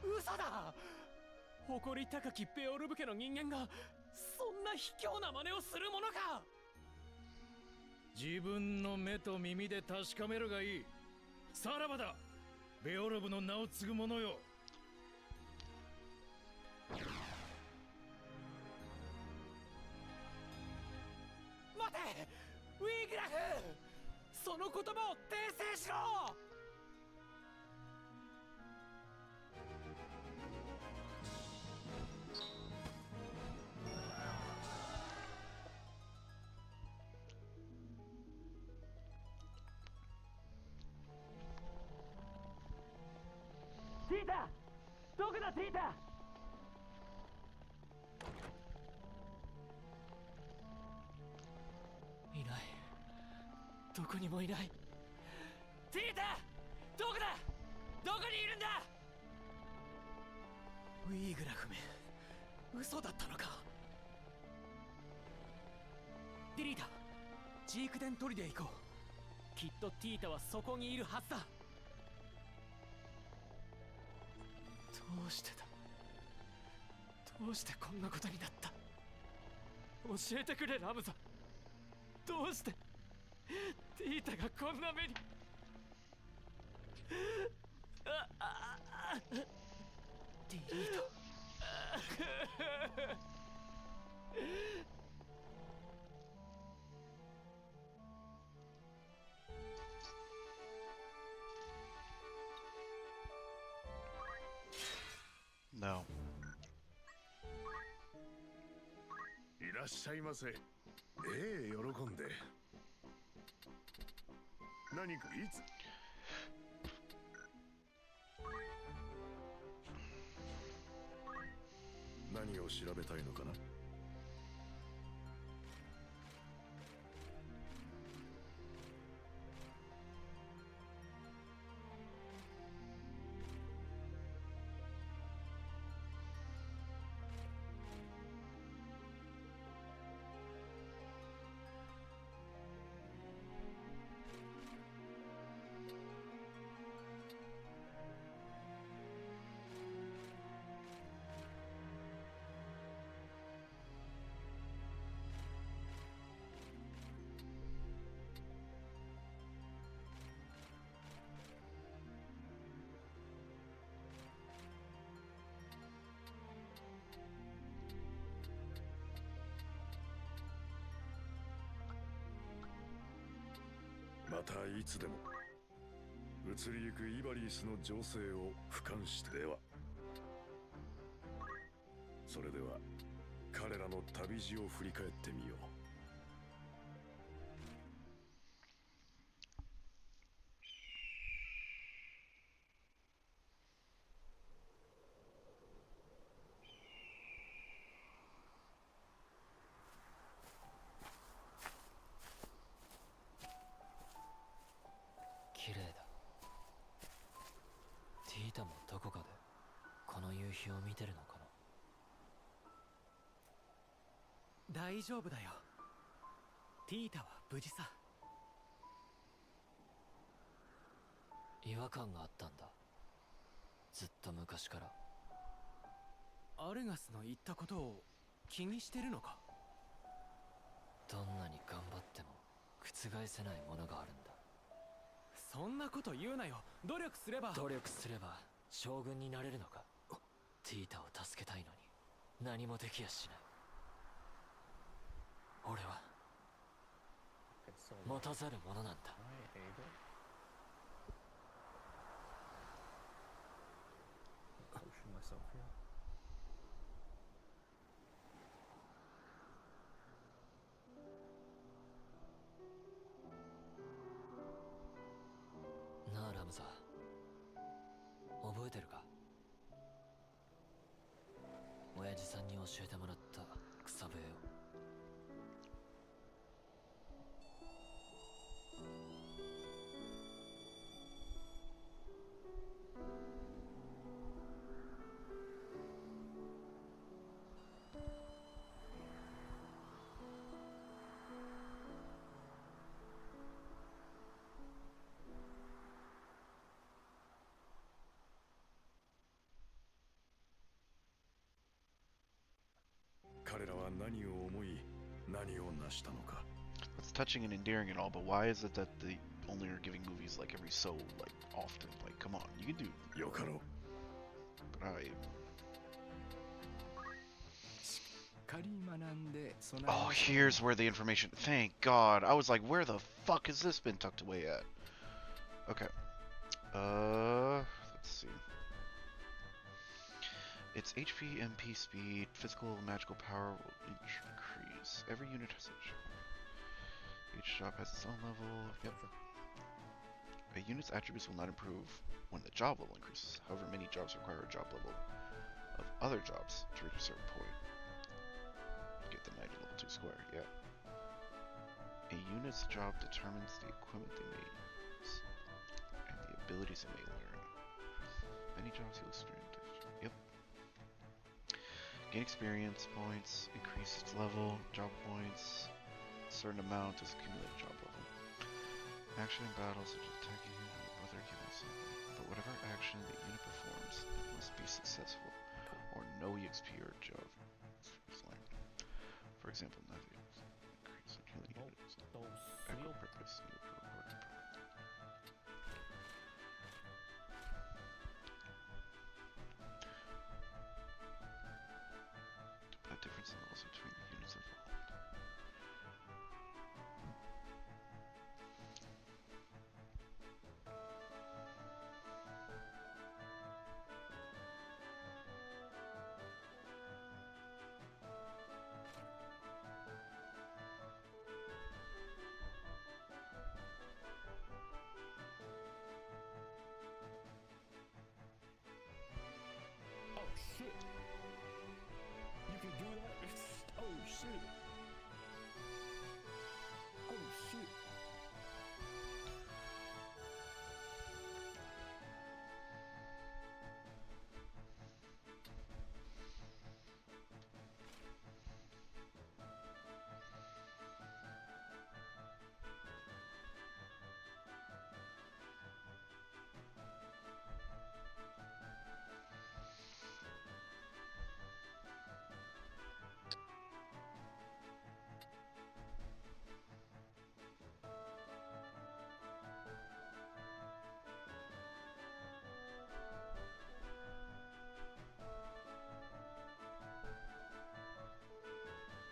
嘘だ。誇り高きベオルブ家の人間がそんな卑怯な真似をするものか。自分の目と耳で確かめるがいい。さらばだ、ベオルブの名を継ぐ者よ。待て、ウィーグラフ、その言葉を訂正しろ。ティータ、どこだティータ。いない、どこにもいない。ティータ、どこだ、どこにいるんだ。ウィーグラフめ、嘘だったのか。ディリータ、ジークデン砦へ行こう。きっとティータはそこにいるはずだ。どうしてだ、どうしてこんなことになった。教えてくれラムザ、どうしてティータがこんな目に。ディリート。No. いらっしゃいませ。ええ、喜んで。何かいつ何を調べたいのかな。またいつでも。移りゆくイバリースの情勢を俯瞰してでは。それでは彼らの旅路を振り返ってみよう。綺麗だ。ティータもどこかでこの夕日を見てるのかな。大丈夫だよ。ティータは無事さ。違和感があったんだ、ずっと昔から。アルガスの言ったことを気にしてるのか。どんなに頑張っても覆せないものがあるんだ。そんなこと言うなよ。努力すれば将軍になれるのか。ティータを助けたいのに何もできやしない。俺は持たざるものなんだ。なあラムザ、覚えてるか。親父さんに教えてもらった彼らは何を思い、何を成したのか。 It's touching and endearing and all, but why is it that they only are giving movies like every so like often? Like, come on, you can do. よかろう。 But I. Oh, here's where the information. Thank God. I was like, where the fuck has this been tucked away at? Okay. Let's see. Its HP, MP speed, physical, magical power will increase. Every unit has a job. Each job has its own level. Yep. A unit's attributes will not improve when the job level increases. However, many jobs require a job level of other jobs to reach a certain point. Get the knight at level 2 square, yeah. A unit's job determines the equipment they may use and the abilities they may learn. Many jobs heal strength. Yep. Gain experience points, increase its level, job points. A certain amount is accumulated job level. Action in battle such as attacking or other given something. But whatever action the unit performs, it must be successful, or no EXP or job is learned. For example, navigators increase in healing units. Echo purpose neutral reward. A difference in levels between the units involved. Oh shit! You can do that? Oh shit! Oh shit!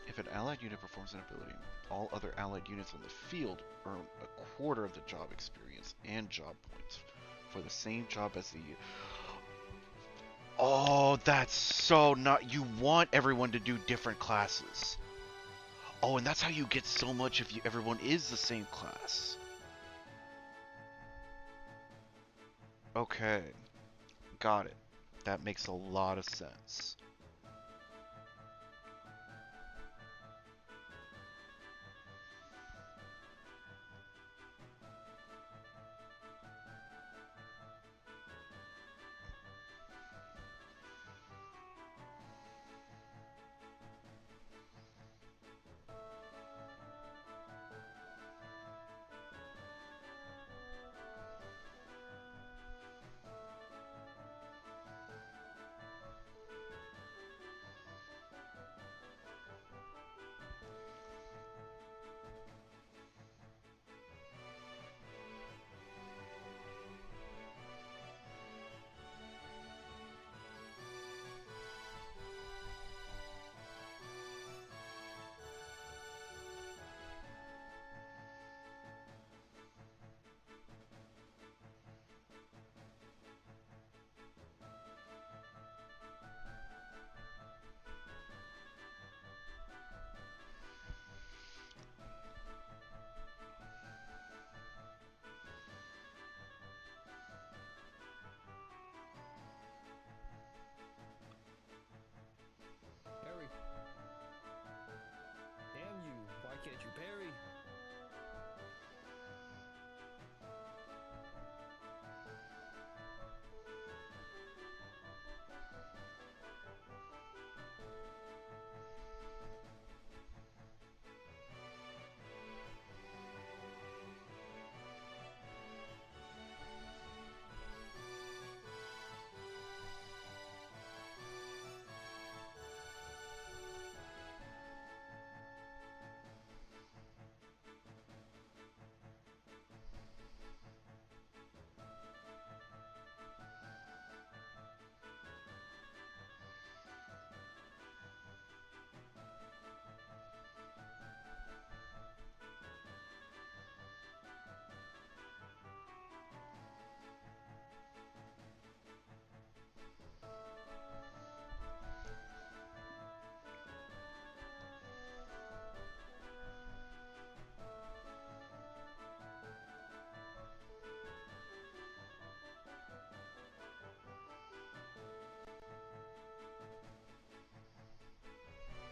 If an allied unit performs an ability, all other allied units on the field earn a quarter of the job experience and job points for the same job as the. Oh, that's so not. You want everyone to do different classes. Oh, and that's how you get so much if everyone is the same class. Okay, got it. That makes a lot of sense.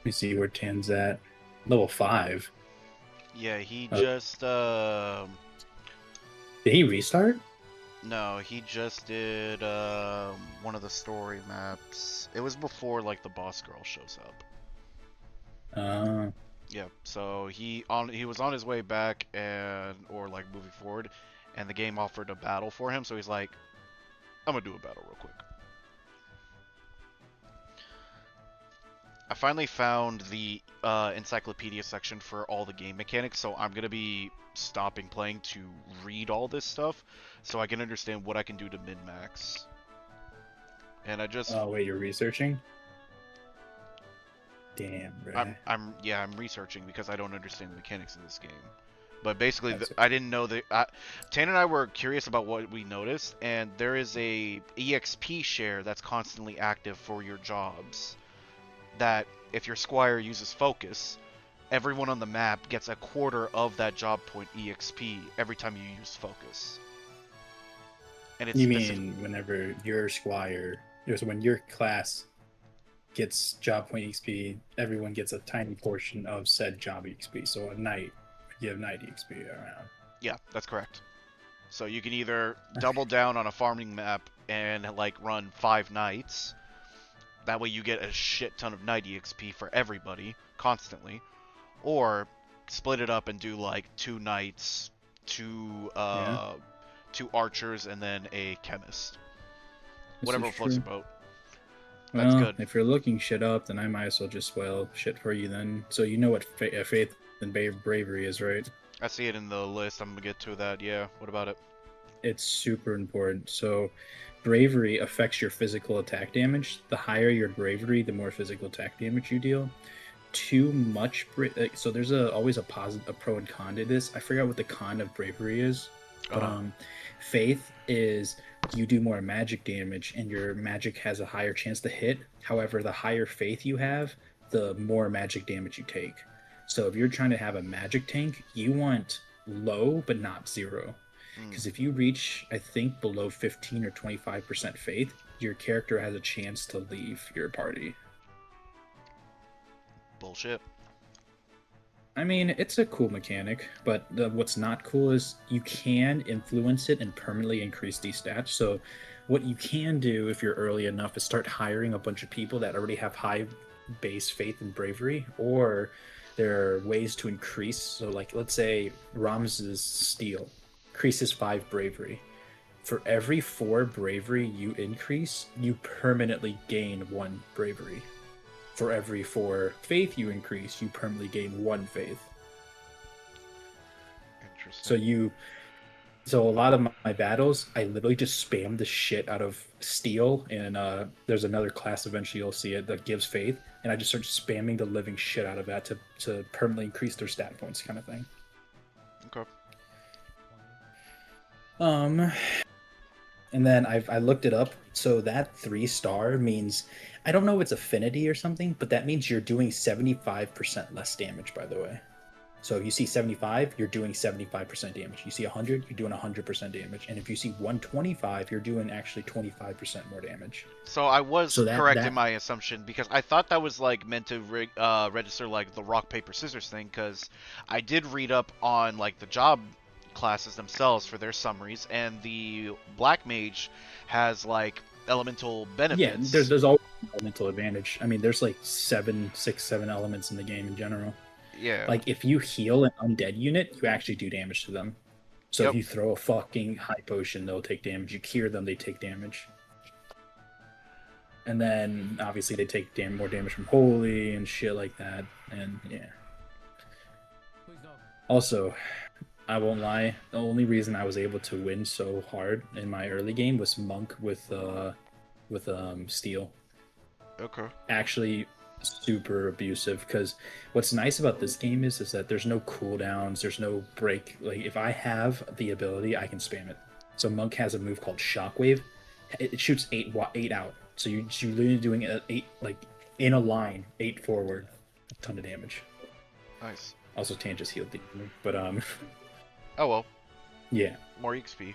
me see where Tan's at. Level 5. Yeah, he Oh. just Did he restart? no, he just did one of the story maps. It was before like the boss girl shows up. Yeah, so he was on his way back or like moving forward, and the game offered a battle for him, so he's like, I'm gonna do a battle real quick. I finally found the Encyclopedia section for all the game mechanics, so I'm gonna be stopping playing to read all this stuff, so I can understand what I can do to min-max. And I just Oh wait, you're researching? Damn, bro. I'm researching because I don't understand the mechanics of this game. But basically, That's I didn't know that. Tan and I were curious about what we noticed, and there is a EXP share that's constantly active for your jobs. That if your squire uses focus, everyone on the map gets a quarter of that job point EXP every time you use focus. And it's You mean whenever your squire, when your class gets job point XP, everyone gets a tiny portion of said job XP. So a knight, you have knight XP around. Yeah, that's correct. So you can either double down on a farming map and like run 5 knights. That way you get a shit ton of knight EXP for everybody constantly, or split it up and do like 2 knights, 2 archers, and then a chemist. Whatever floats your boat. That's Well, good. if you're looking shit up, then I might as well just spoil shit for you then. So you know what faith and bravery is, right? I see it in the list. I'm gonna get to that. Yeah. What about it? It's super important. So bravery affects your physical attack damage. The higher your bravery, the more physical attack damage you deal. Too much so there's always a pro and con to this. I forgot what the con of bravery is, but faith is you do more magic damage and your magic has a higher chance to hit. However, the higher faith you have, the more magic damage you take. So if you're trying to have a magic tank, you want low but not 0. Because if you reach, I think, below 15 or 25% faith, your character has a chance to leave your party. Bullshit. I mean, it's a cool mechanic, but what's not cool is you can influence it and permanently increase these stats. So what you can do if you're early enough is start hiring a bunch of people that already have high base faith and bravery, or there are ways to increase. So like, let's say Rams's steel increases 5 bravery. For every 4 bravery you increase, you permanently gain 1 bravery. For every 4 faith you increase, you permanently gain 1 faith. Interesting. So a lot of my battles, I literally just spam the shit out of steel, and there's another class eventually you'll see it that gives faith, and I just start spamming the living shit out of that to permanently increase their stat points, kind of thing. Okay. And then I looked it up. So that 3-star means, I don't know if it's affinity or something, but that means you're doing 75% less damage, by the way. So if you see 75, you're doing 75% damage. You see 100, you're doing 100% damage. And if you see 125, you're doing actually 25% more damage. So I was correct in my assumption, because I thought that was like meant to register like the rock paper scissors thing, because I did read up on like the job classes themselves for their summaries, and the black mage has like elemental benefits. Yeah, there's always an elemental advantage. I mean, there's like 7 elements in the game in general. Yeah. Like if you heal an undead unit, you actually do damage to them. So if you throw a fucking high potion, they'll take damage. You cure them, they take damage. And then obviously they take more damage from holy and shit like that. And yeah. Also, I won't lie, the only reason I was able to win so hard in my early game was Monk with Steel. Okay. Actually super abusive, because what's nice about this game is that there's no cooldowns, there's no break. Like if I have the ability, I can spam it. So Monk has a move called Shockwave. It shoots 8 out. So you're literally doing 8 like in a line, 8 forward, a ton of damage. Nice. Also, Tan just healed the enemy, but Oh well. Yeah. More XP.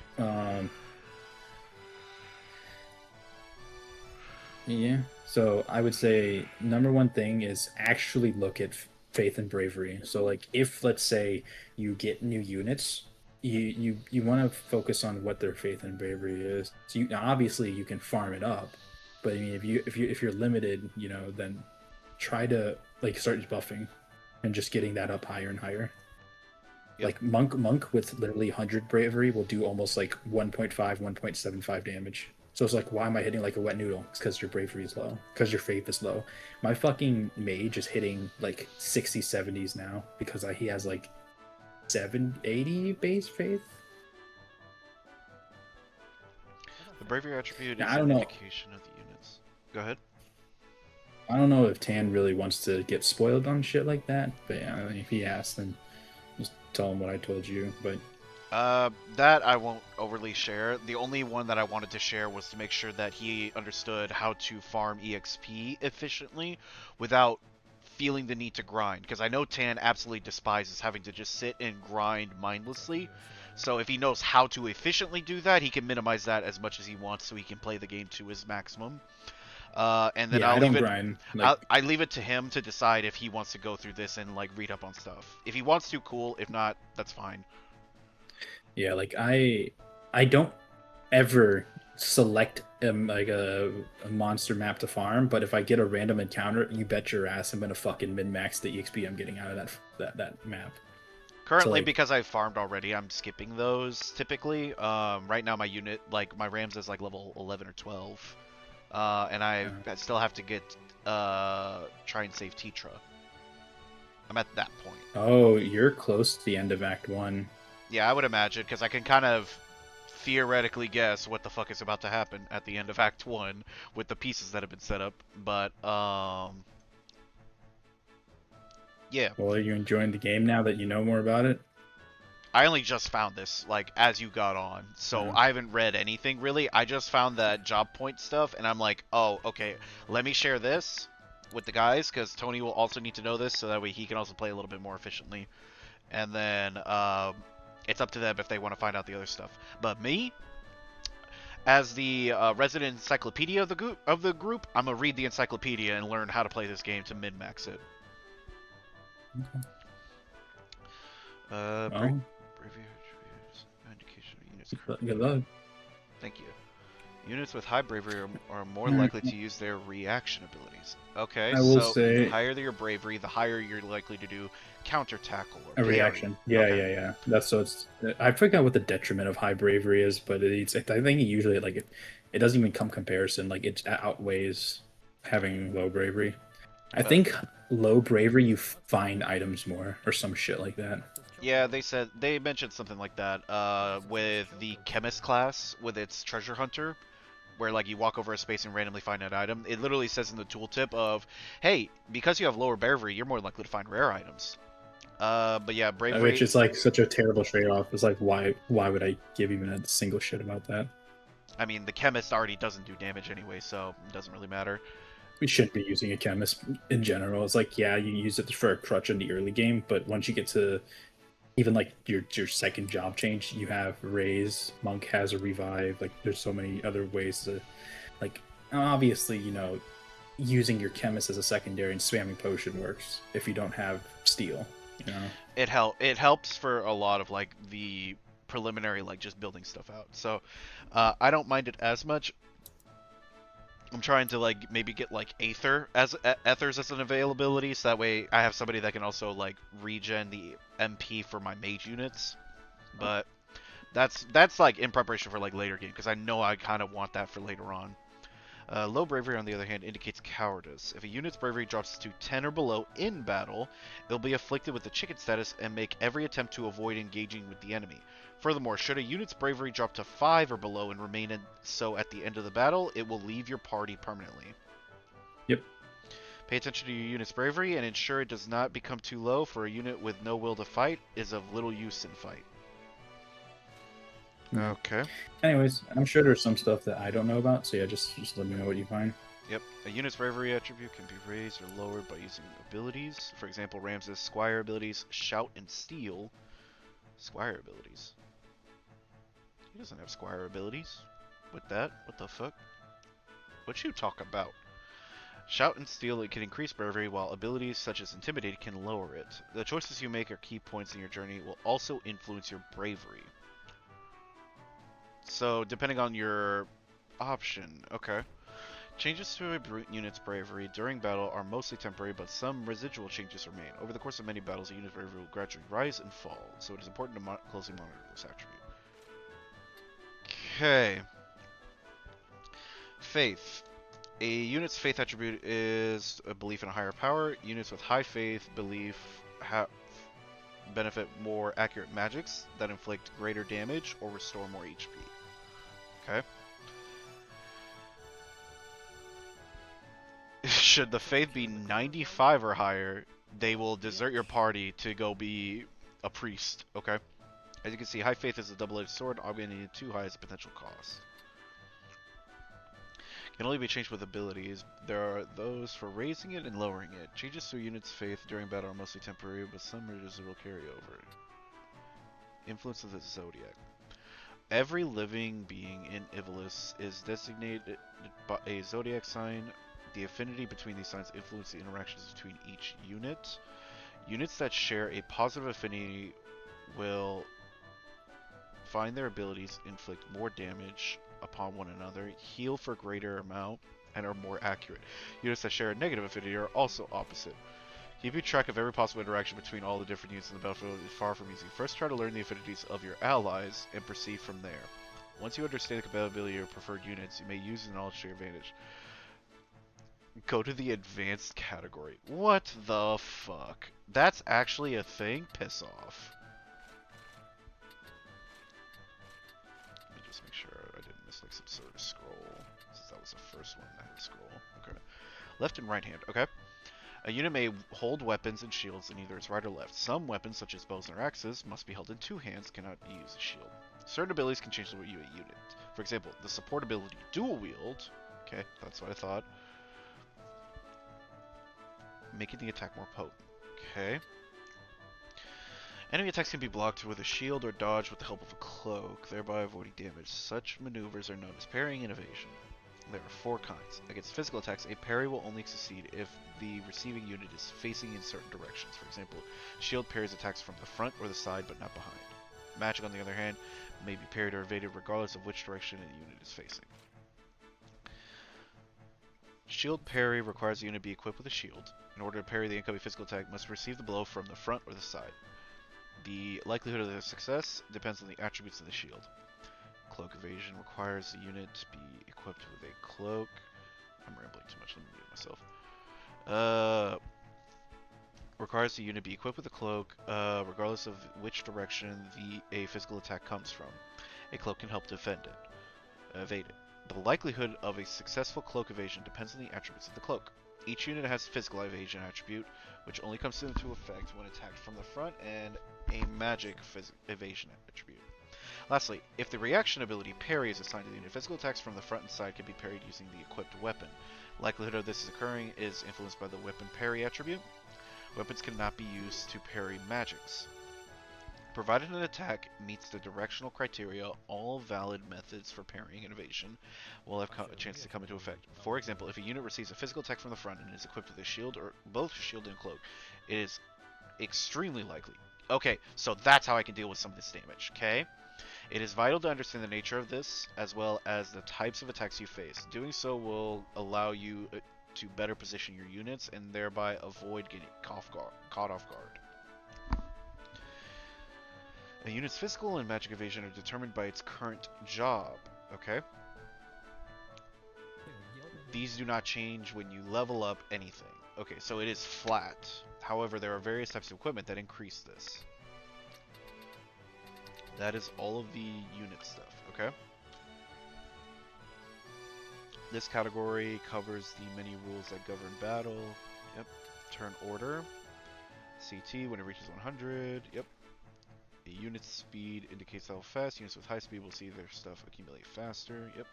Yeah. So I would say number one thing is actually look at faith and bravery. So like if let's say you get new units, you want to focus on what their faith and bravery is. So you, now obviously you can farm it up, but I mean if you're limited, then try to like start buffing and just getting that up higher and higher. Yep. Like monk with literally 100 bravery will do almost like 1.5 1.75 damage. So it's like, why am I hitting like a wet noodle? It's because your bravery is low, because your faith is low. My fucking mage is hitting like 60 70s now because he has like 780 base faith. The bravery attribute Now, is I don't an know. indication of the units. Go ahead. I don't know if Tan really wants to get spoiled on shit like that, but yeah, I mean, if he asks, then just tell him what I told you. But that I won't overly share. The only one that I wanted to share was to make sure that he understood how to farm EXP efficiently without feeling the need to grind. Because I know Tan absolutely despises having to just sit and grind mindlessly. So if he knows how to efficiently do that, he can minimize that as much as he wants so he can play the game to his maximum. And then yeah, I'll I don't leave it. grind. Like, I leave it to him to decide if he wants to go through this and like read up on stuff. If he wants to, cool. If not, that's fine. yeah, like I don't ever select like a monster map to farm, but if I get a random encounter, you bet your ass I'm gonna fucking min max the EXP I'm getting out of that map. Currently, like- because I've farmed already, I'm skipping those typically. Right now my unit, like my Rams is like level 11 or 12. And I still have to get try and save Tetra. I'm at that point. Oh, you're close to the end of Act 1. Yeah, I would imagine, because I can kind of theoretically guess what the fuck is about to happen at the end of Act 1 with the pieces that have been set up. But, yeah. Well, are you enjoying the game now that you know more about it? I only just found this, like, as you got on, so I haven't read anything, really. I just found that job point stuff, and I'm like, oh, okay, let me share this with the guys, because Tony will also need to know this, so that way he can also play a little bit more efficiently. And then, it's up to them if they want to find out the other stuff. But me, as the resident encyclopedia of the group, I'm going to read the encyclopedia and learn how to play this game to min-max it. Okay. Indication of units. Good luck. Thank you. Units with high bravery are more likely to use their reaction abilities. Okay, I will so say- the higher your bravery, the higher you're likely to do counter tackle or A parry. reaction. Yeah, Okay. yeah. That's so it's. I forgot what the detriment of high bravery is, but it's. I think it usually like it doesn't even come comparison. Like it outweighs having low bravery. I think low bravery you find items more or some shit like that. Yeah, they mentioned something like that. With the chemist class with its treasure hunter, where like you walk over a space and randomly find an item. It literally says in the tooltip of, hey, because you have lower bravery, you're more likely to find rare items. But yeah, bravery. Which is like such a terrible trade-off. It's like why would I give even a single shit about that? I mean, the chemist already doesn't do damage anyway, so it doesn't really matter. We shouldn't be using a chemist in general. It's like, yeah, you use it for a crutch in the early game, but once you get to even like your second job change, you have raise, monk has a revive. Like there's so many other ways to, like, obviously, using your chemist as a secondary and spamming potion works if you don't have steel. It helps for a lot of like the preliminary, like just building stuff out. So I don't mind it as much. I'm trying to like maybe get like ethers as an availability, so that way I have somebody that can also like regen the MP for my mage units. But that's like in preparation for like later game, because I know I kind of want that for later on. Low bravery, on the other hand, indicates cowardice. If a unit's bravery drops to 10 or below in battle, it'll be afflicted with the chicken status and make every attempt to avoid engaging with the enemy. Furthermore, should a unit's bravery drop to 5 or below and remain so at the end of the battle, it will leave your party permanently. Yep. Pay attention to your unit's bravery and ensure it does not become too low, for a unit with no will to fight is of little use in fight. Okay. Anyways, I'm sure there's some stuff that I don't know about, so yeah, just let me know what you find. Yep. A unit's bravery attribute can be raised or lowered by using abilities. For example, Ramses' Squire abilities, Shout and Steal. Squire abilities. He doesn't have Squire abilities. With that? What the fuck? What you talk about? Shout and Steal it can increase bravery, while abilities such as Intimidate can lower it. The choices you make are key points in your journey will also influence your bravery. So, depending on your option, okay. Changes to a unit's bravery during battle are mostly temporary, but some residual changes remain. Over the course of many battles, a unit's bravery will gradually rise and fall, so it is important to closely monitor this attribute. Okay. Faith. A unit's faith attribute is a belief in a higher power. Units with high faith belief benefit more accurate magics that inflict greater damage or restore more HP. Okay. Should the faith be 95 or higher, they will desert your party to go be a priest. Okay. As you can see, high faith is a double-edged sword. Augmenting it too high is a potential cost. Can only be changed with abilities. There are those for raising it and lowering it. Changes to a unit's faith during battle are mostly temporary, but some ranges will carry over. Influence of the Zodiac. Every living being in Ivalice is designated by a Zodiac sign. The affinity between these signs influence the interactions between each unit. Units that share a positive affinity will find their abilities inflict more damage upon one another, heal for greater amount, and are more accurate. Units that share a negative affinity are also opposite. Keeping track of every possible interaction between all the different units in the battlefield is far from easy. First, try to learn the affinities of your allies and proceed from there. Once you understand the compatibility of your preferred units, you may use the knowledge to your advantage. Go to the advanced category. What the fuck? That's actually a thing? Piss off. Let me just make sure I didn't miss like some sort of scroll, since that was the first one that had a scroll. Okay. Left and right hand. Okay. A unit may hold weapons and shields in either its right or left. Some weapons, such as bows and axes, must be held in two hands, cannot use a shield. Certain abilities can change the way you unit. For example, the support ability dual wield. Okay, that's what I thought. Making the attack more potent. Okay. Enemy attacks can be blocked with a shield or dodged with the help of a cloak, thereby avoiding damage. Such maneuvers are known as parrying and evasion. There are 4 kinds. Against physical attacks, a parry will only succeed if the receiving unit is facing in certain directions. For example, shield parries attacks from the front or the side, but not behind. Magic, on the other hand, may be parried or evaded regardless of which direction a unit is facing. Shield parry requires the unit to be equipped with a shield. In order to parry the incoming physical attack, must receive the blow from the front or the side. The likelihood of their success depends on the attributes of the shield. Cloak evasion requires the unit to be equipped with a cloak. I'm rambling too much, let me mute myself. Requires the unit be equipped with a cloak, regardless of which direction a physical attack comes from. A cloak can help evade it. The likelihood of a successful cloak evasion depends on the attributes of the cloak. Each unit has a physical evasion attribute, which only comes into effect when attacked from the front, and a magic evasion attribute. Lastly, if the reaction ability parry is assigned to the unit, physical attacks from the front and side can be parried using the equipped weapon. Likelihood of this occurring is influenced by the weapon parry attribute. Weapons cannot be used to parry magics. Provided an attack meets the directional criteria, all valid methods for parrying and evasion will have a chance to come into effect. For example, if a unit receives a physical attack from the front and is equipped with a shield or both shield and cloak, it is extremely likely. Okay, so that's how I can deal with some of this damage, okay? It is vital to understand the nature of this, as well as the types of attacks you face. Doing so will allow you to better position your units and thereby avoid getting caught off guard. A unit's physical and magic evasion are determined by its current job, okay? These do not change when you level up anything. Okay, so it is flat. However, there are various types of equipment that increase this. That is all of the unit stuff, okay? This category covers the many rules that govern battle. Yep. Turn order. CT when it reaches 100. Yep. A unit's speed indicates how fast. Units with high speed will see their stuff accumulate faster. Yep.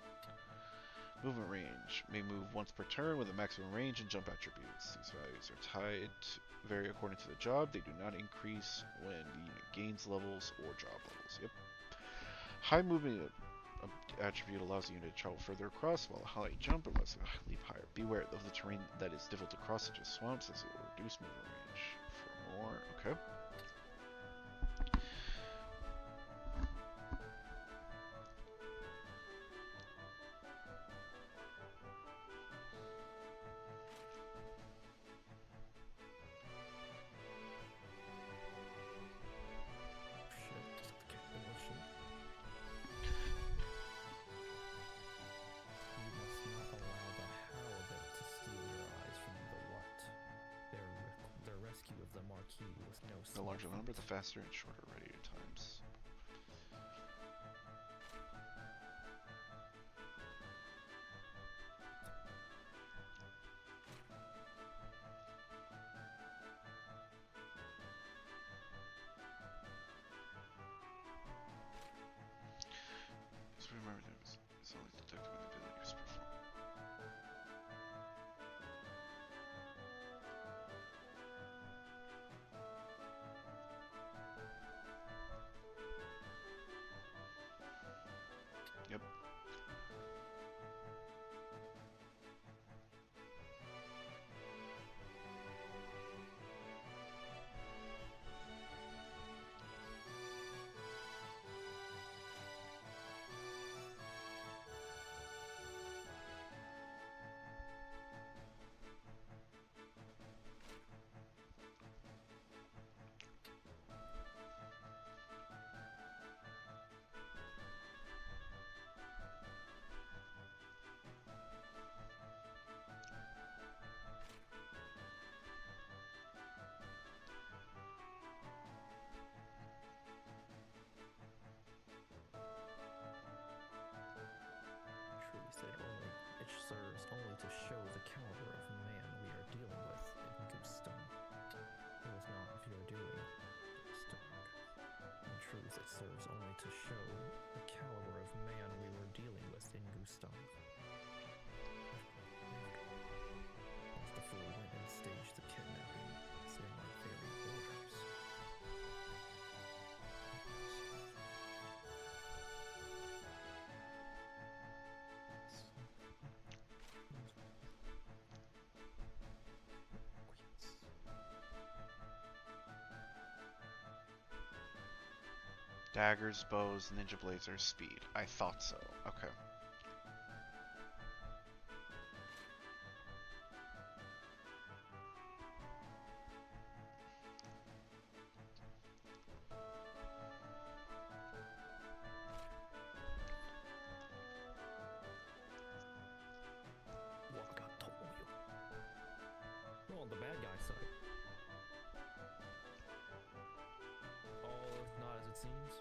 Movement range. May move once per turn with a maximum range and jump attributes. These values are tied vary according to the job. They do not increase when the unit gains levels or job levels. Yep. High movement attribute allows you to travel further across while high jump and must leap higher. Beware of the terrain that is difficult to cross, such as swamps, as it will reduce movement range. For more, okay. The larger the number, the faster and shorter ready times. Just remember that it's only detected when the ability is performed. Yep. It serves only to show the caliber of man we are dealing with in Goosestone. It was not if you are doing Stone. In truth, it serves only to show the caliber of man we were dealing with in Goosestone. Once the fool went and staged the kidnapping, it's in my very orders. Daggers, bows, ninja blades are speed. I thought so. Okay. We're on the bad guy's side. All is not as it seems.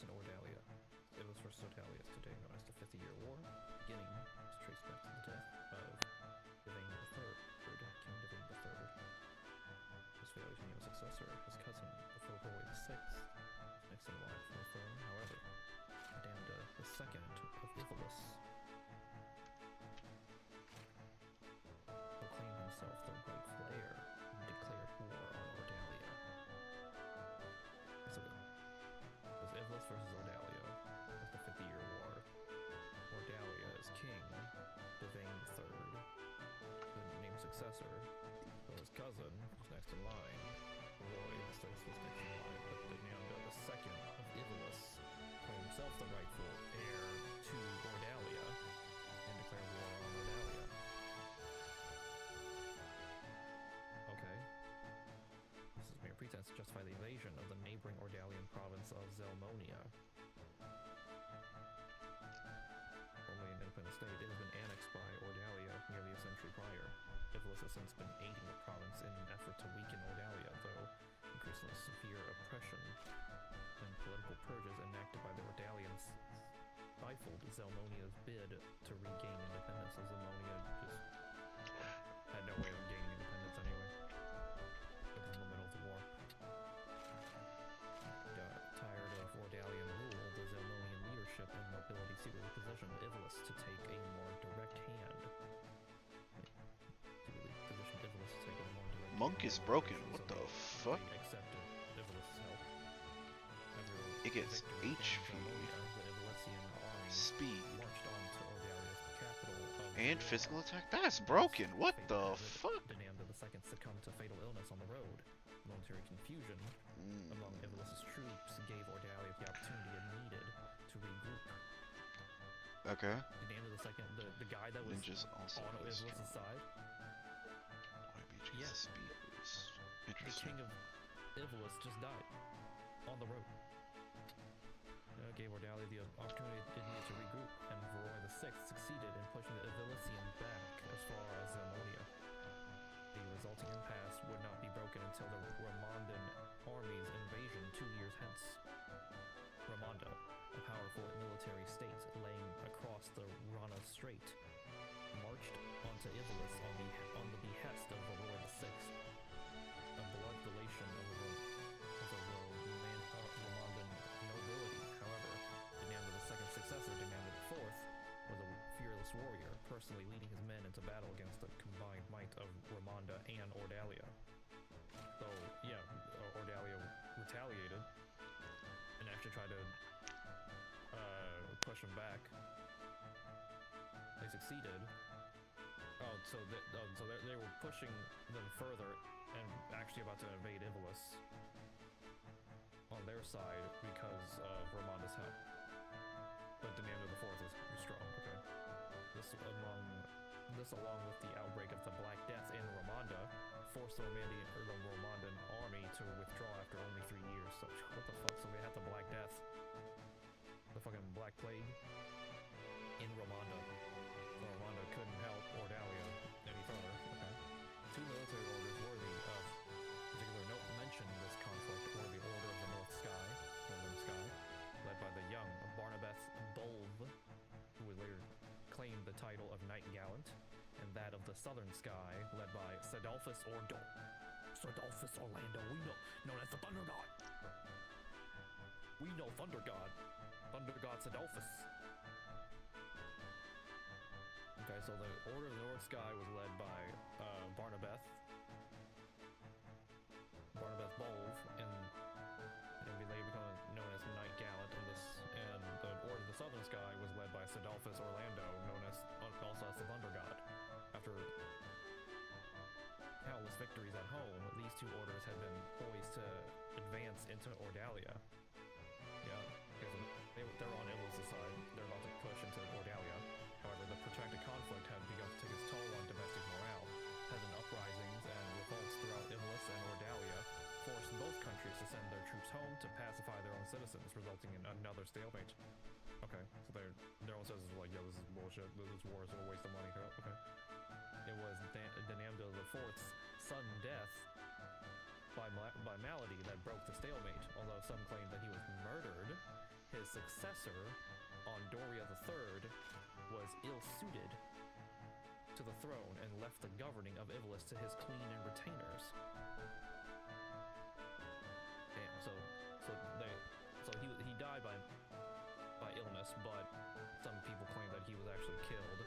and Ordalia. Ivalice versus Ordalia is today known as the 50 Year War, beginning to trace back to the death of Devane III, King Devane III. His failure to name a successor, his cousin, before Roy VI, was next in line for the throne. However, Damda II of Ivalice proclaimed himself the rightful heir and declared war on Ordalia. So it was Ivalice versus Ordalia with the 50 Year War. Ordalia is king, Devane III, the named successor, so his cousin was next in line. Roy VI was next in line, but Damda II of Ivalice claimed himself the rightful heir to Ordalia and declared war on Ordalia. Okay. This is mere pretense to justify the invasion of the neighboring Ordalian province of Zelmonia. Formerly an independent state, it has been annexed by Ordalia nearly a century prior. Ivalice has since been aiding the province in an effort to weaken Ordalia, though increasingly severe oppression and political purges enacted by the Ordalians stifled Zelmonia's bid to regain independence, as Zelmonia just had no way of gaining independence anyway. It was in the middle of the war. Tired of Ordalian rule, the Zelmonian leadership and nobility secretly positioned Ivalice to take a more direct hand. Monk is broken. What the fuck? Accepted Ivalice's help. It gets HP, speed, and physical attack. That's broken. What the fuck? Damda II succumbed to fatal illness on the road. Momentary confusion among Ivalice's troops gave Ordalia the opportunity it needed to regroup. Okay. Damda II, the guy that was Ninjas also on Ivalice's side. Yes. Speed boost. Interesting. The king of Ivalice just died on the road. Gave Ordalia the opportunity it needed to regroup, and Roy VI succeeded in pushing the Ivalician back as far as Zelmonia. The resulting impasse would not be broken until the Ramondan army's invasion 2 years hence. Ramonda, a powerful military state laying across the Rana Strait, marched onto Ivalice on the behest of Roy VI, a blood relation of the Ramondan nobility. However, Damda II's successor, Damda IV, was a fearless warrior, personally leading his men into battle against the combined might of Ramonda and Ordalia. So, yeah, Ordalia retaliated and actually tried to push him back. They succeeded. So they were pushing them further and actually about to invade Ivalice on their side because of Ramonda's help. But Damda IV was strong. Okay. This along with the outbreak of the Black Death in Ramonda forced the Ramondan army to withdraw after only 3 years. So what the fuck? So they had the Black Death, the fucking Black Plague in Ramonda. So Ramonda couldn't help Ordalia any further. Okay. 2 military orders worthy of particular note mention this conflict were the Order of the Northern Sky, led by the young Barnabas Bolv, who would later claim the title of Knight Gallant, and that of the Southern Sky, led by Sadolphus Orlando, known as the Thunder God. We know Thunder God Sadolphus. Okay, so the Order of the North Sky was led by Barnabas Bolv, and he later became known as Knight Gallant, and the Order of the Southern Sky was led by Sadolphus Orlando, known as also as the Thunder God. After countless victories at home, these 2 orders had been poised to advance into Ordalia. Yeah, because they're on Ivalice's side. They're about to push into Ordalia. However, the protracted conflict had begun to take its toll on domestic morale. Peasant uprisings and revolts throughout Ivalice and Ordalia forced both countries to send their troops home to pacify their own citizens, resulting in another stalemate. Okay, so their own citizens were like, yo, this is bullshit, this war is a waste of money. Okay. It was Damda IV's sudden death by malady that broke the stalemate. Although some claimed that he was murdered, his successor, Ondoria III, was ill-suited to the throne and left the governing of Ivalice to his queen and retainers. Damn. So he died by illness, but some people claim that he was actually killed.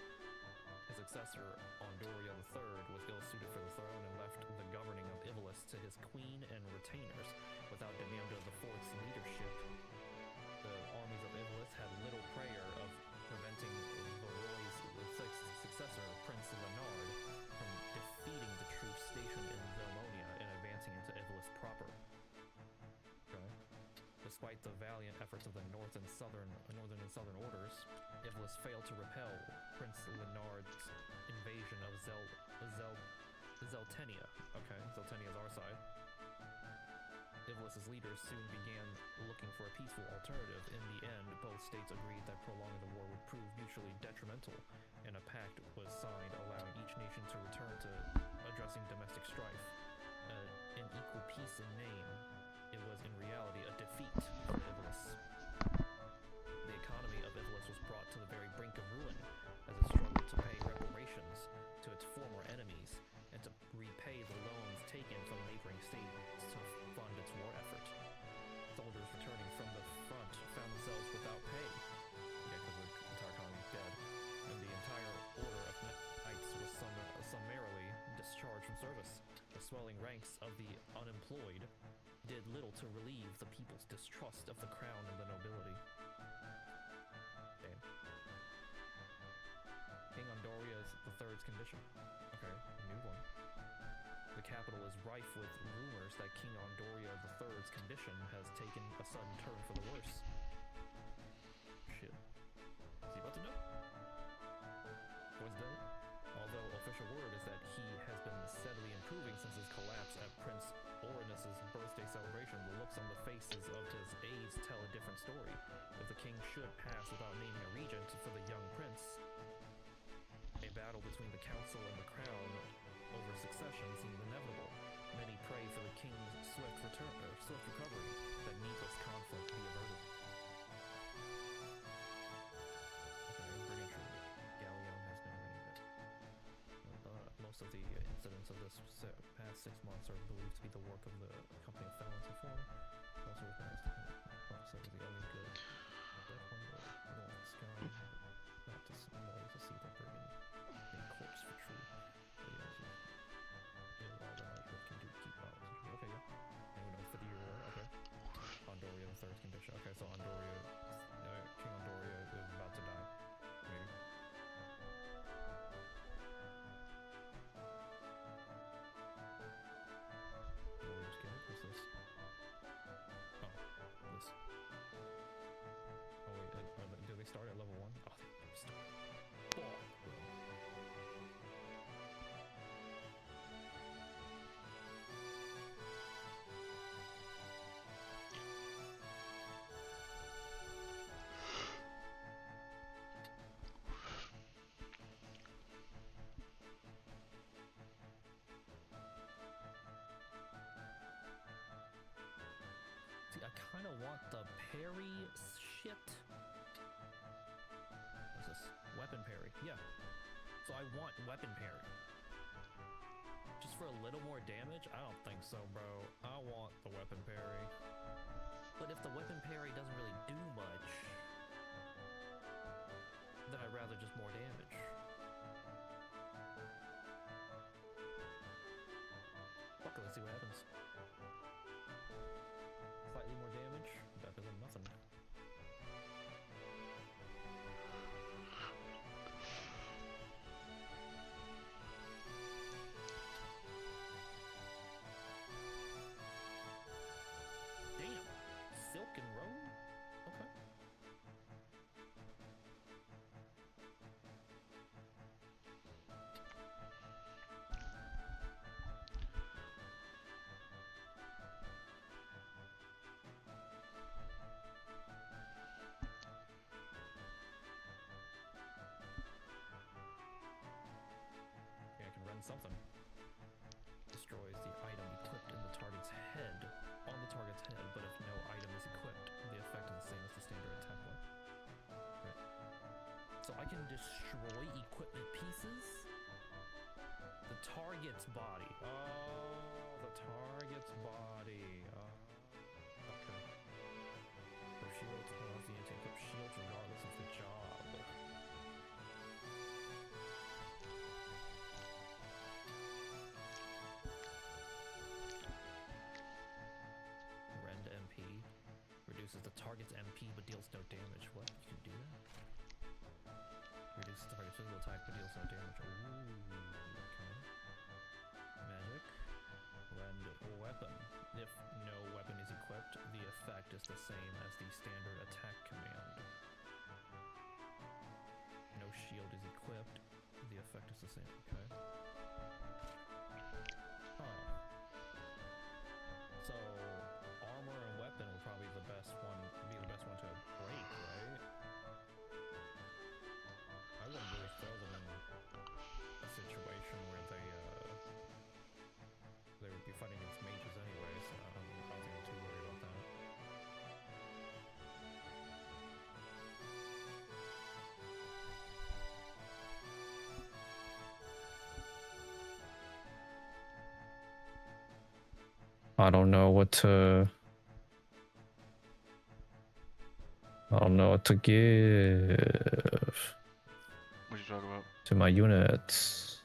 His successor, Ondoria III, was ill-suited for the throne and left the governing of Ivalice to his queen and retainers without Demeter IV's leadership. The armies of Ivalice had little prayer of preventing Voroy's successor, Prince Leonard, from defeating the troops stationed in Zelmonia and advancing into Ivalice proper. Okay. Despite the valiant efforts of the northern and southern orders, Ivalice failed to repel Prince Leonard's invasion of Zeltenia. Okay, Zeltenia is our side. Ivalice's leaders soon began looking for a peaceful alternative. In the end, both states agreed that prolonging the war would prove mutually detrimental, and a pact was signed allowing each nation to return to addressing domestic strife. An equal peace in name, it was in reality a defeat for Ivalice. The economy of Ivalice was brought to the very brink of ruin as it struggled to pay reparations to its former enemies and to repay the loans taken from neighboring states to fund its war effort. Soldiers returning from the front found themselves without pay, because the entire economy is dead, and the entire order of knights was summarily discharged from service. The swelling ranks of the unemployed did little to relieve the people's distrust of the crown and the nobility. Damn. King Ondoria III's condition. Okay, new one. The capital is rife with rumors that King Ondoria III's condition has taken a sudden turn for the worse. Shit. Is he about to know? Coincidentally? Although official word is that he has been steadily improving since his collapse at Prince Orinus's birthday celebration, the looks on the faces of his aides tell a different story. If the king should pass without naming a regent for the young prince, a battle between the council and the crown over succession seemed inevitable. Many pray for the king's swift recovery, that needless conflict be averted. Okay, brigantry. Galleon has no name. Most of the incidents of this past 6 months are believed to be the work of the company of felons and form. Also recognized the only good. Death one the sky, not to see the brigand. A corpse for true. All that I can do to keep out. Okay, yeah. For the year, okay. Ondoria III's condition. Okay, so King Ondoria is about to die. Maybe. Warrior's Guild, what's this? Oh, this. Oh wait, do they start at level 1? Oh, they start. See, I kind of want the parry shit. What's this? Weapon parry. Yeah. So I want weapon parry. Just for a little more damage? I don't think so, bro. I want the weapon parry. But if the weapon parry doesn't really do much, then I'd rather just more damage. Fuck it, let's see what happens. Slightly more damage, better than nothing. Damn! Silk and Rome? Okay. Something destroys the item equipped on the target's head, but if no item is equipped, the effect is the same as the standard So I can destroy equipment pieces? The target's body. Oh, the target's body. Okay. For shields, allows the intake of shields regardless of the job. Rend MP reduces the target's MP but deals no damage. What? You can do that? Reduces the target's physical attack but deals no damage. Ooh, okay. Magic. Rend weapon. If no weapon is equipped, the effect is the same as the standard attack command. No shield is equipped, the effect is the same. Okay. Huh. So armor and weapon will probably be the best one to break, right? I wouldn't really throw them in a situation where they would be fighting against mages anyway, so I don't think I'm too worried about that. I don't know what to give What are you talking about? to my units.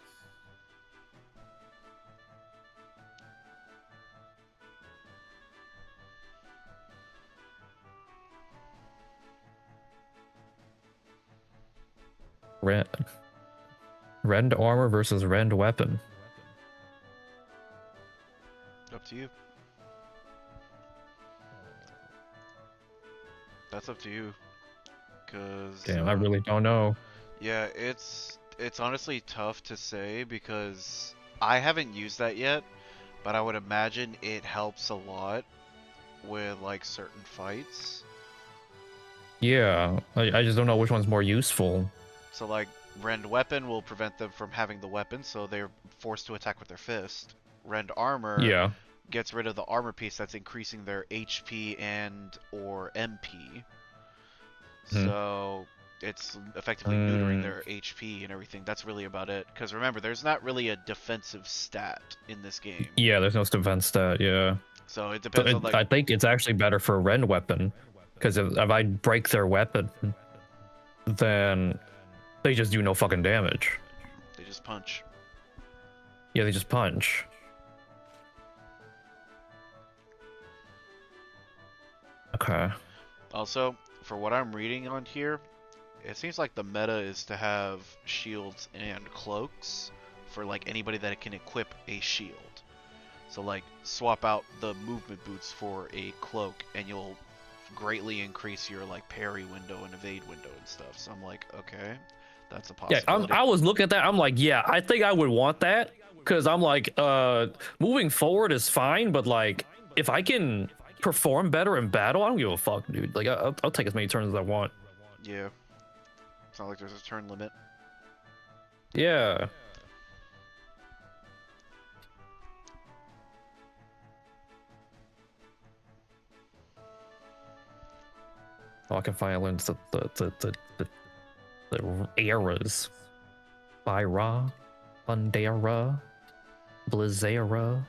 Rend armor versus rend weapon. Up to you. That's up to you. Cause Damn, I really don't know. yeah, it's honestly tough to say because I haven't used that yet, but I would imagine it helps a lot with like certain fights. Yeah, I just don't know which one's more useful. So like rend weapon will prevent them from having the weapon, so they're forced to attack with their fist. Rend armor Yeah. gets rid of the armor piece that's increasing their HP and or MP. So it's effectively neutering their HP and everything. That's really about it. Because remember, there's not really a defensive stat in this game. Yeah, there's no defense stat, yeah. So it depends on like... I think it's actually better for a rend weapon. Because if I break their weapon, then they just do no fucking damage. They just punch. Yeah, they just punch. Okay. Also, for what I'm reading on here, it seems like the meta is to have shields and cloaks for like anybody that can equip a shield. So like swap out the movement boots for a cloak and you'll greatly increase your like parry window and evade window and stuff. So I'm like, okay, that's a possibility. Yeah, I was looking at that. I'm like, yeah, I think I would want that. Because I'm like, moving forward is fine, but like, if I can perform better in battle, I don't give a fuck, dude. Like, I'll take as many turns as I want. Yeah. It's not like there's a turn limit. Yeah. Oh, I can finally learn the eras. Byra, Fundera, Blizzera.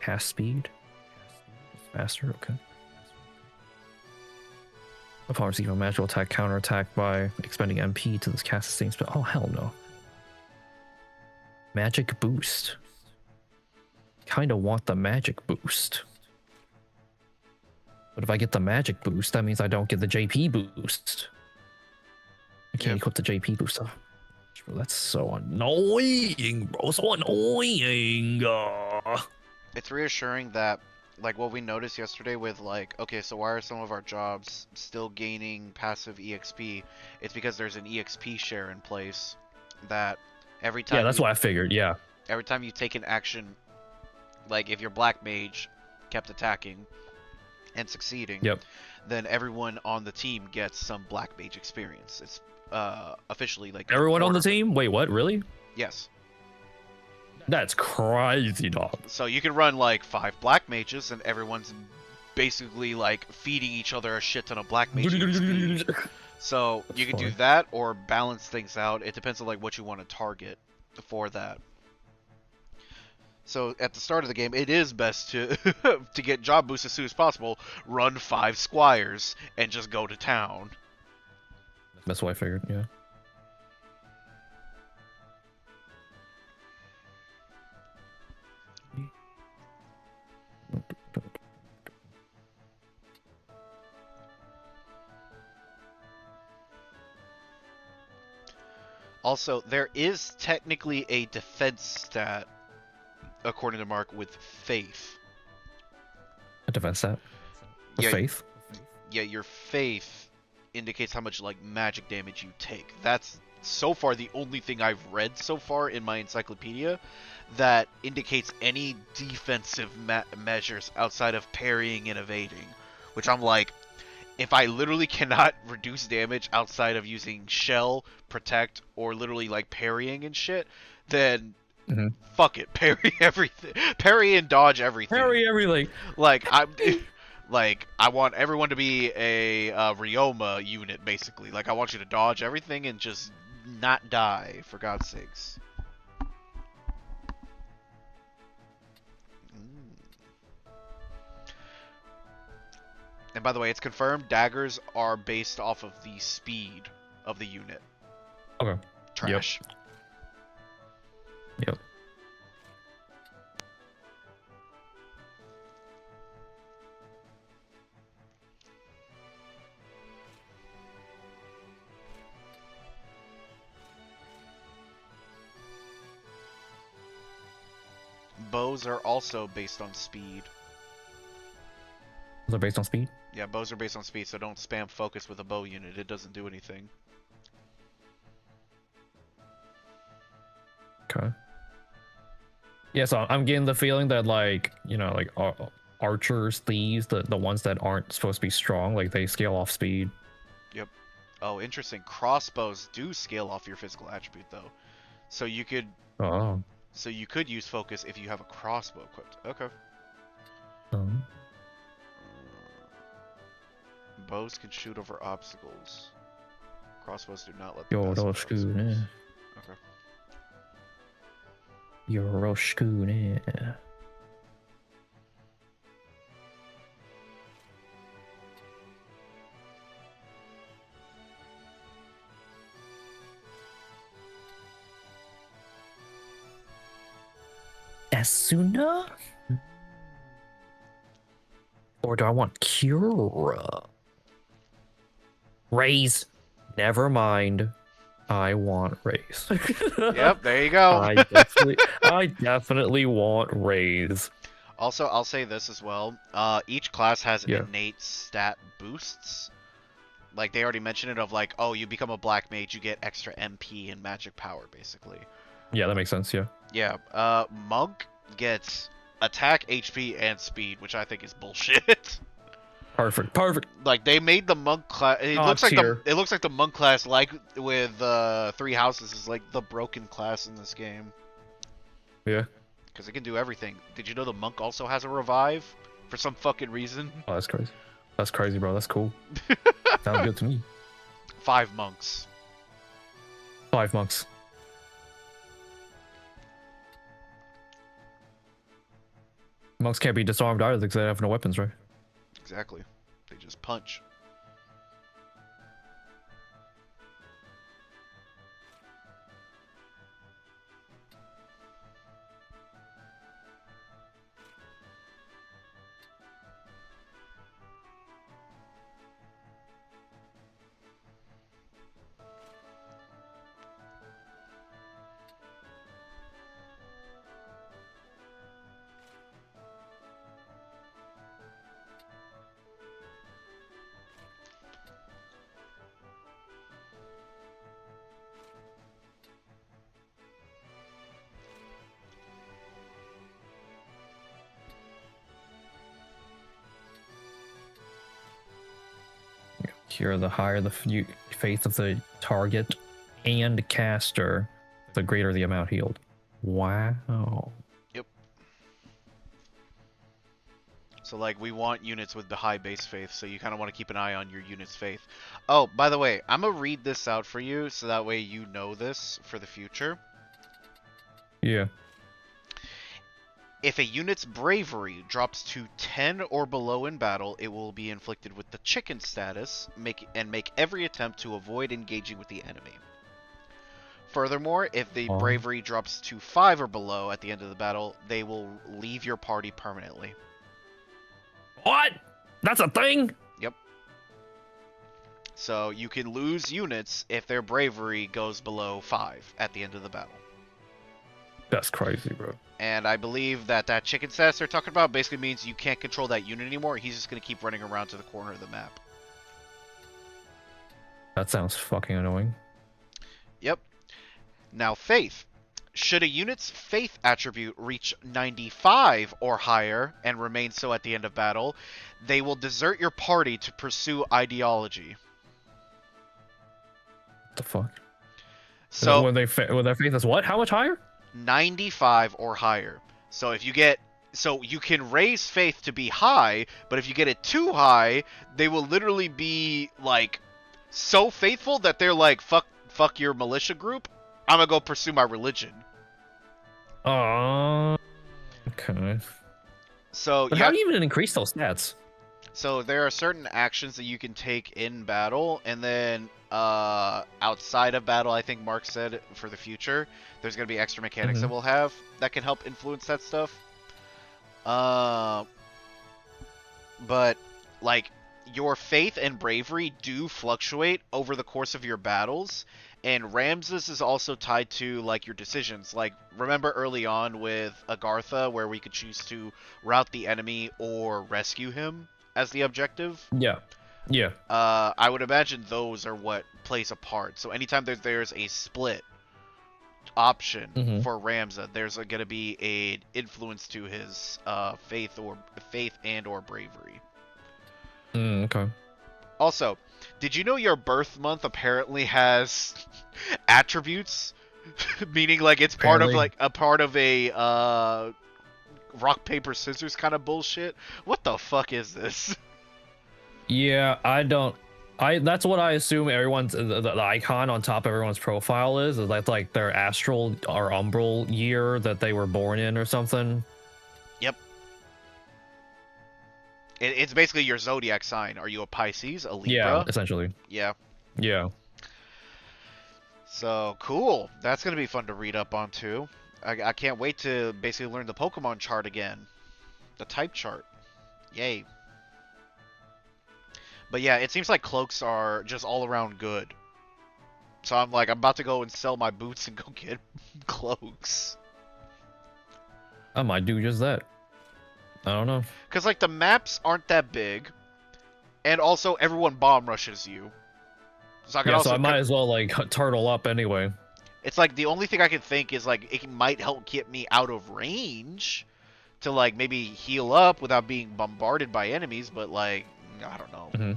Cast speed. Faster, okay. Upon receiving a magical attack, counterattack by expending MP to this cast sustained spell. Oh, hell no. Magic boost. Kinda want the magic boost. But if I get the magic boost, that means I don't get the JP boost. I can't equip the JP boost. Oh, bro, that's so annoying, bro. So annoying. It's reassuring that, like, what we noticed yesterday with, like, okay, so why are some of our jobs still gaining passive EXP? It's because there's an EXP share in place that every time... Yeah, that's what I figured, yeah. Every time you take an action, like, if your Black Mage kept attacking and succeeding, then everyone on the team gets some Black Mage experience. It's officially, like... Everyone on the team? Wait, what? Really? Yes. That's crazy, dog. So you can run like 5 black mages, and everyone's basically like feeding each other a shit ton of black mage XP. So you can do that or balance things out. It depends on like what you want to target for that. So at the start of the game, it is best to to get job boosts as soon as possible. Run 5 squires and just go to town. That's what I figured. Yeah. Also, there is technically a defense stat, according to Mark, with faith. A defense stat? Yeah, Faith? Yeah, your faith indicates how much like magic damage you take. That's so far the only thing I've read so far in my encyclopedia that indicates any defensive measures outside of parrying and evading. Which I'm like, if I literally cannot reduce damage outside of using shell, protect, or literally like parrying and shit, then fuck it, parry everything, parry and dodge everything. Parry everything. Like I want everyone to be a Ryoma unit basically. Like I want you to dodge everything and just not die, for God's sakes. And by the way, it's confirmed daggers are based off of the speed of the unit. Okay. Trash. Yep. Bows are also based on speed. They're based on speed? Yeah, bows are based on speed, so don't spam focus with a bow unit. It doesn't do anything. Okay. Yeah, so I'm getting the feeling that, like, you know, like archers, thieves, the ones that aren't supposed to be strong, like they scale off speed. Yep. Oh, interesting. Crossbows do scale off your physical attribute, though. So you could... Oh. So you could use focus if you have a crossbow equipped. Okay. Bows can shoot over obstacles. Crossbows do not let them pass over obstacles. Okay. Yoroshkune. Asuna? Or do I want Cura? Raise. Never mind. I want Raise. Yep, there you go. I definitely want Raise. Also, I'll say this as well. Each class has innate stat boosts. Like, they already mentioned it of like, oh, you become a black mage, you get extra MP and magic power, basically. Yeah, that makes sense, yeah. Yeah, Monk gets attack, HP, and speed, which I think is bullshit. Perfect. Like they made the monk class. It looks like the monk class, like with 3 houses, is like the broken class in this game. Yeah. Because it can do everything. Did you know the monk also has a revive for some fucking reason? Oh, that's crazy. That's crazy, bro. That's cool. Sounds good to me. 5 monks. 5 monks. Monks can't be disarmed either because they have no weapons, right? Exactly. They just punch. Here, the higher the faith of the target and caster, the greater the amount healed. Wow. Yep. So like we want units with the high base faith, so you kind of want to keep an eye on your unit's faith. Oh, by the way, I'm gonna read this out for you so that way you know this for the future. Yeah. If a unit's bravery drops to 10 or below in battle, it will be inflicted with the chicken status, make every attempt to avoid engaging with the enemy. Furthermore, if the bravery drops to 5 or below at the end of the battle, they will leave your party permanently. What? That's a thing? Yep. So you can lose units if their bravery goes below 5 at the end of the battle. That's crazy, bro. And I believe that chicken status they're talking about basically means you can't control that unit anymore. He's just going to keep running around to the corner of the map. That sounds fucking annoying. Yep. Now, faith. Should a unit's faith attribute reach 95 or higher and remain so at the end of battle, they will desert your party to pursue ideology. What the fuck? So when their faith is what? How much higher? 95 or higher. So if you get, so you can raise faith to be high, but if you get it too high, they will literally be like so faithful that they're like, fuck your militia group. I'm gonna go pursue my religion. Okay. So but how do you even increase those stats? So there are certain actions that you can take in battle, and then outside of battle, I think Mark said for the future, there's going to be extra mechanics that we'll have that can help influence that stuff. But like your faith and bravery do fluctuate over the course of your battles, and Ramses is also tied to like your decisions. Like remember early on with Agartha where we could choose to rout the enemy or rescue him as the objective? Yeah. Yeah. I would imagine those are what plays a part. So anytime there's a split option for Ramza, there's going to be an influence to his faith and or bravery. Okay. Also, did you know your birth month apparently has attributes? Meaning like it's part of like a part of a rock paper scissors kind of bullshit. What the fuck is this? Yeah, that's what I assume everyone's the icon on top of everyone's profile is that's like their astral or umbral year that they were born in or something. Yep. It's basically your zodiac sign. Are you a Pisces, a Libra? Yeah, essentially. Yeah. Yeah. So cool. That's gonna be fun to read up on too. I can't wait to basically learn the Pokemon chart again. The type chart. Yay. But yeah, it seems like cloaks are just all around good. So I'm about to go and sell my boots and go get cloaks. I might do just that. I don't know. Because like the maps aren't that big. And also everyone bomb rushes you. So I might as well like turtle up anyway. It's like the only thing I can think is like it might help get me out of range to like maybe heal up without being bombarded by enemies, but like I don't know.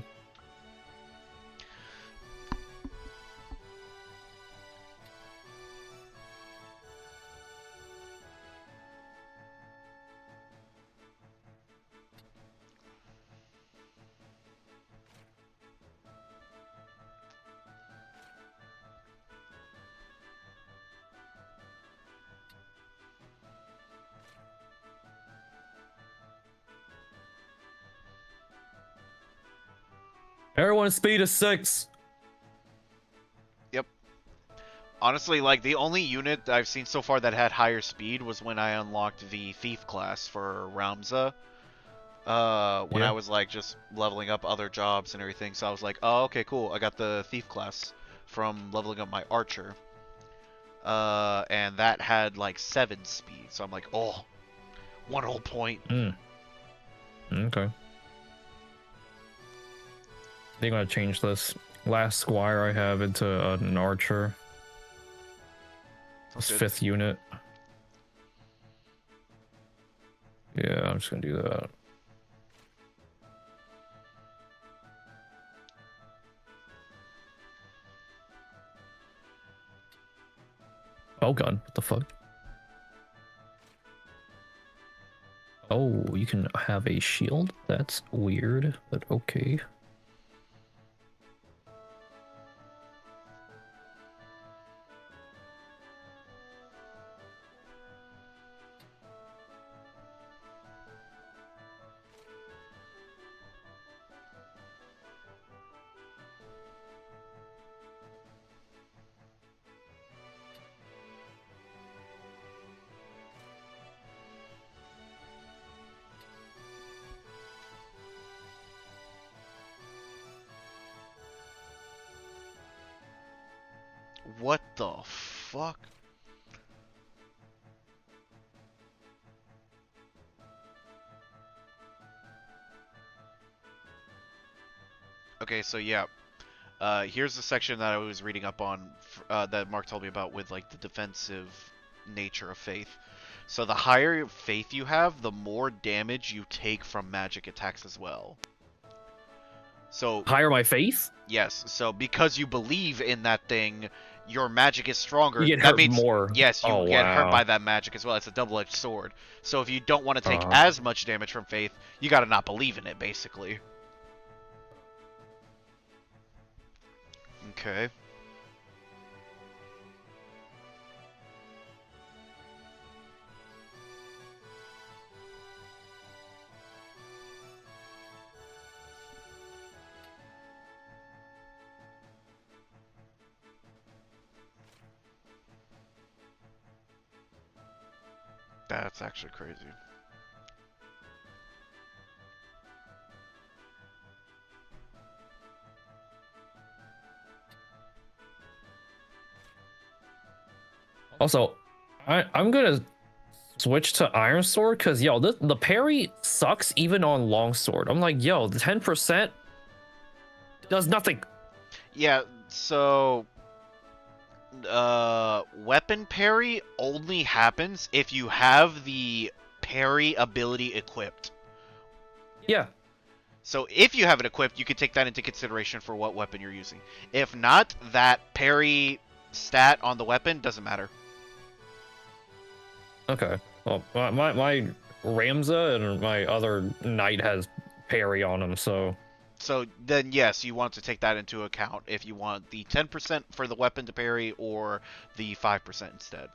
Everyone's speed is 6. Yep. Honestly, like the only unit that I've seen so far that had higher speed was when I unlocked the Thief class for Ramza. When I was like just leveling up other jobs and everything, so I was like, oh, okay, cool. I got the Thief class from leveling up my Archer. And that had like 7 speed, so I'm like, oh, 1 whole point. Okay. I think I'm gonna change this last squire I have into an archer. This 5th unit. Yeah, I'm just gonna do that. Bow gun, what the fuck? Oh, you can have a shield? That's weird, but okay. What the fuck? Okay, so yeah. Here's the section that I was reading up on that Mark told me about with like the defensive nature of faith. So the higher faith you have, the more damage you take from magic attacks as well. So Higher my faith? yes, so because you believe in that thing, your magic is stronger. You get That hurt means more. yes, you Oh, get hurt wow. by that magic as well. It's a double-edged sword. So if you don't want to take Uh-huh. as much damage from faith, you gotta not believe in it, basically. Okay. That's actually crazy. Also, I'm gonna switch to Iron Sword because yo, the parry sucks even on Longsword. I'm like, yo, the 10% does nothing. Yeah, so weapon parry only happens if you have the parry ability equipped. Yeah. So if you have it equipped, you can take that into consideration for what weapon you're using. If not, that parry stat on the weapon doesn't matter. Okay. Well, my Ramza and my other knight has parry on him, so. So then, yes, you want to take that into account if you want the 10% for the weapon to parry or the 5% instead.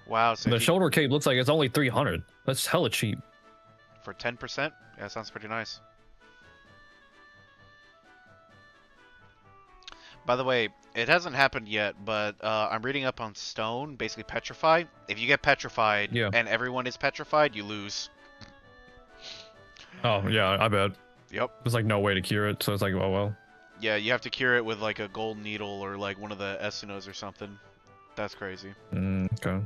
Wow, so The if you, shoulder cape looks like it's only 300. That's hella cheap. for 10%? Yeah, sounds pretty nice. By the way, it hasn't happened yet, but I'm reading up on stone, basically petrify. If you get petrified Yeah. and everyone is petrified, you lose. Oh, yeah, I bet. Yep. There's like no way to cure it, so it's like, oh well. Yeah, you have to cure it with like a gold needle or like one of the Esunos or something. That's crazy. Okay.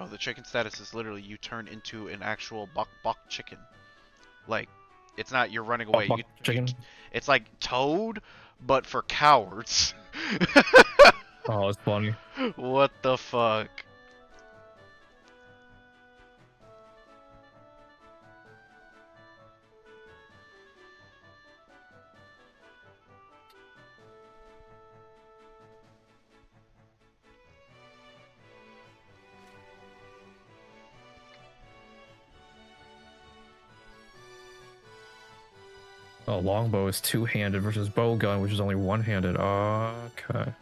Oh, the chicken status is literally you turn into an actual bok bok chicken. Like, it's not you're running away. Bok chicken. It's like Toad, but for cowards. Oh, it's funny. What the fuck? Oh, longbow is two-handed versus bowgun, which is only one-handed. Okay.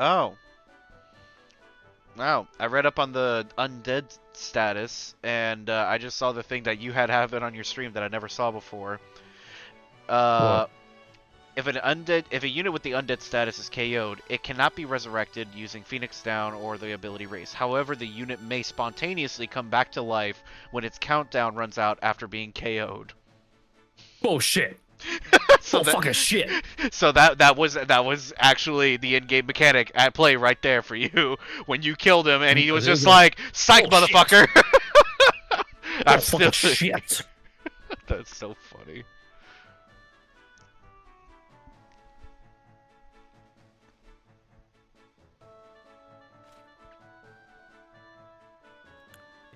Oh. Wow. I read up on the undead status, and I just saw the thing that you had have it on your stream that I never saw before. What? If a unit with the undead status is KO'd, it cannot be resurrected using Phoenix Down or the ability race. However, the unit may spontaneously come back to life when its countdown runs out after being KO'd. Bullshit. So fucking shit. So that was actually the in-game mechanic at play right there for you when you killed him, and he was just like, "Psych, motherfucker." I'm still shit. That's so funny.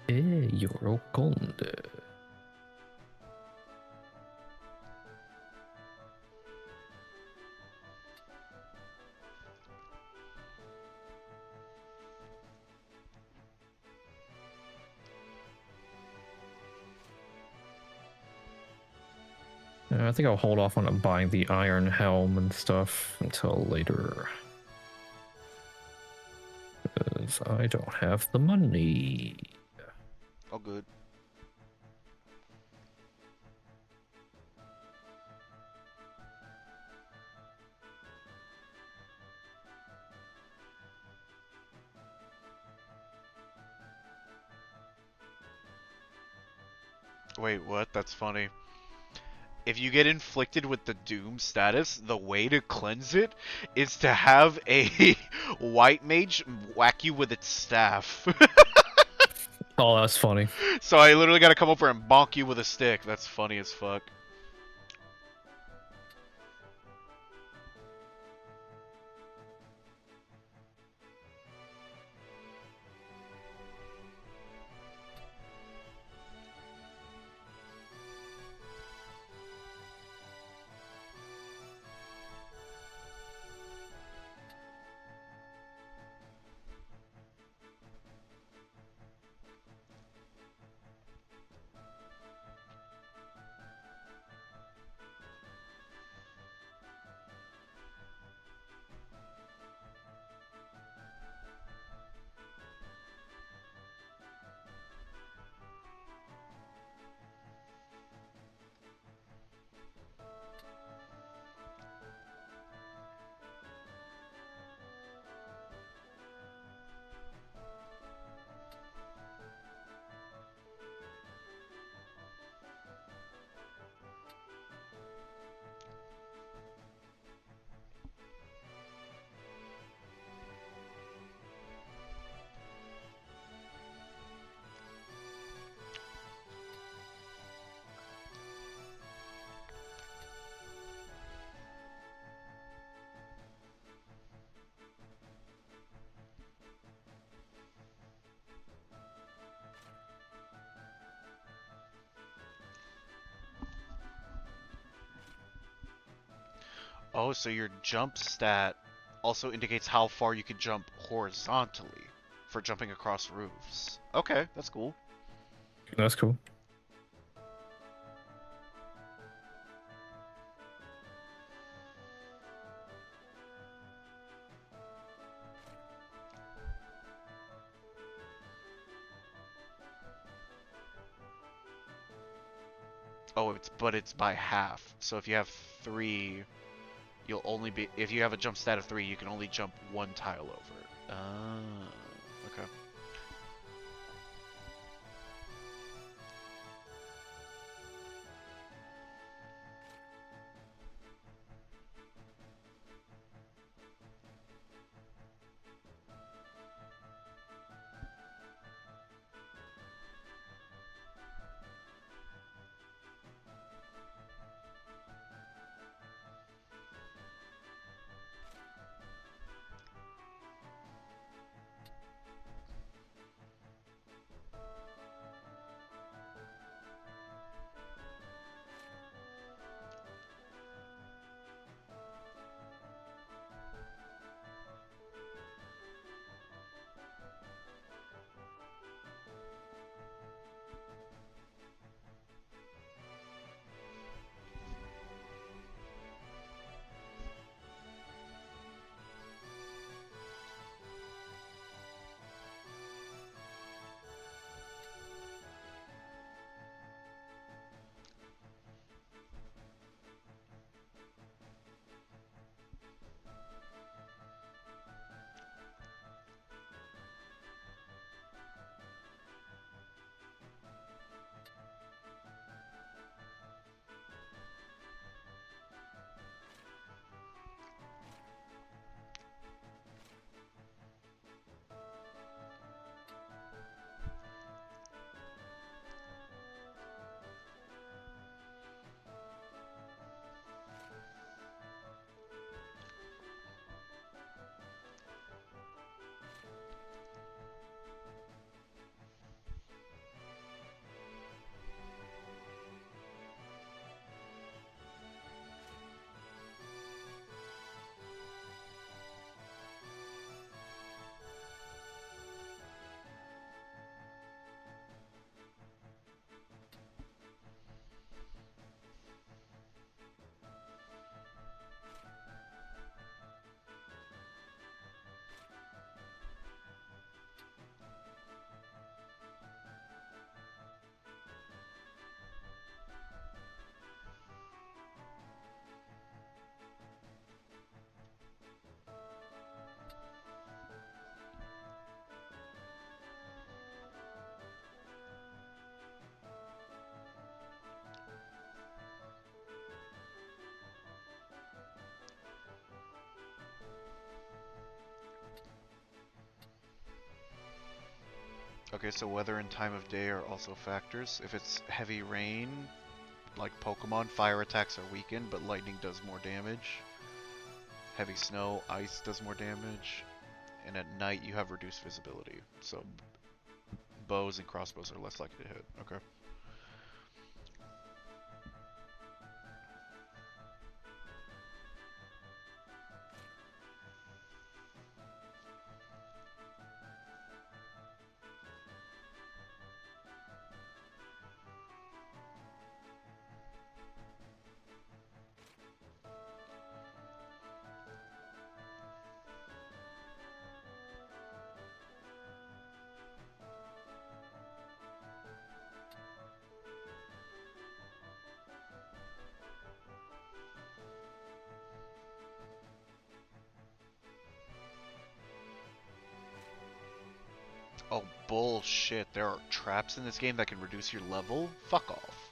Yorokonde. I think I'll hold off on buying the iron helm and stuff until later. Because I don't have the money. All good. Wait, what? That's funny. If you get inflicted with the Doom status, the way to cleanse it is to have a white mage whack you with its staff. Oh, that's funny. So I literally gotta come over and bonk you with a stick. That's funny as fuck. Oh, so your jump stat also indicates how far you can jump horizontally for jumping across roofs. Okay, that's cool. That's cool. Oh, it's by half. So if you have 3, you'll only be if you have a jump stat of 3, you can only jump 1 tile over. Ah, okay. Okay, so weather and time of day are also factors. If it's heavy rain, like Pokemon, fire attacks are weakened, but lightning does more damage. Heavy snow, ice does more damage. And at night, you have reduced visibility. So bows and crossbows are less likely to hit. Okay. Oh, bullshit. There are traps in this game that can reduce your level? Fuck off.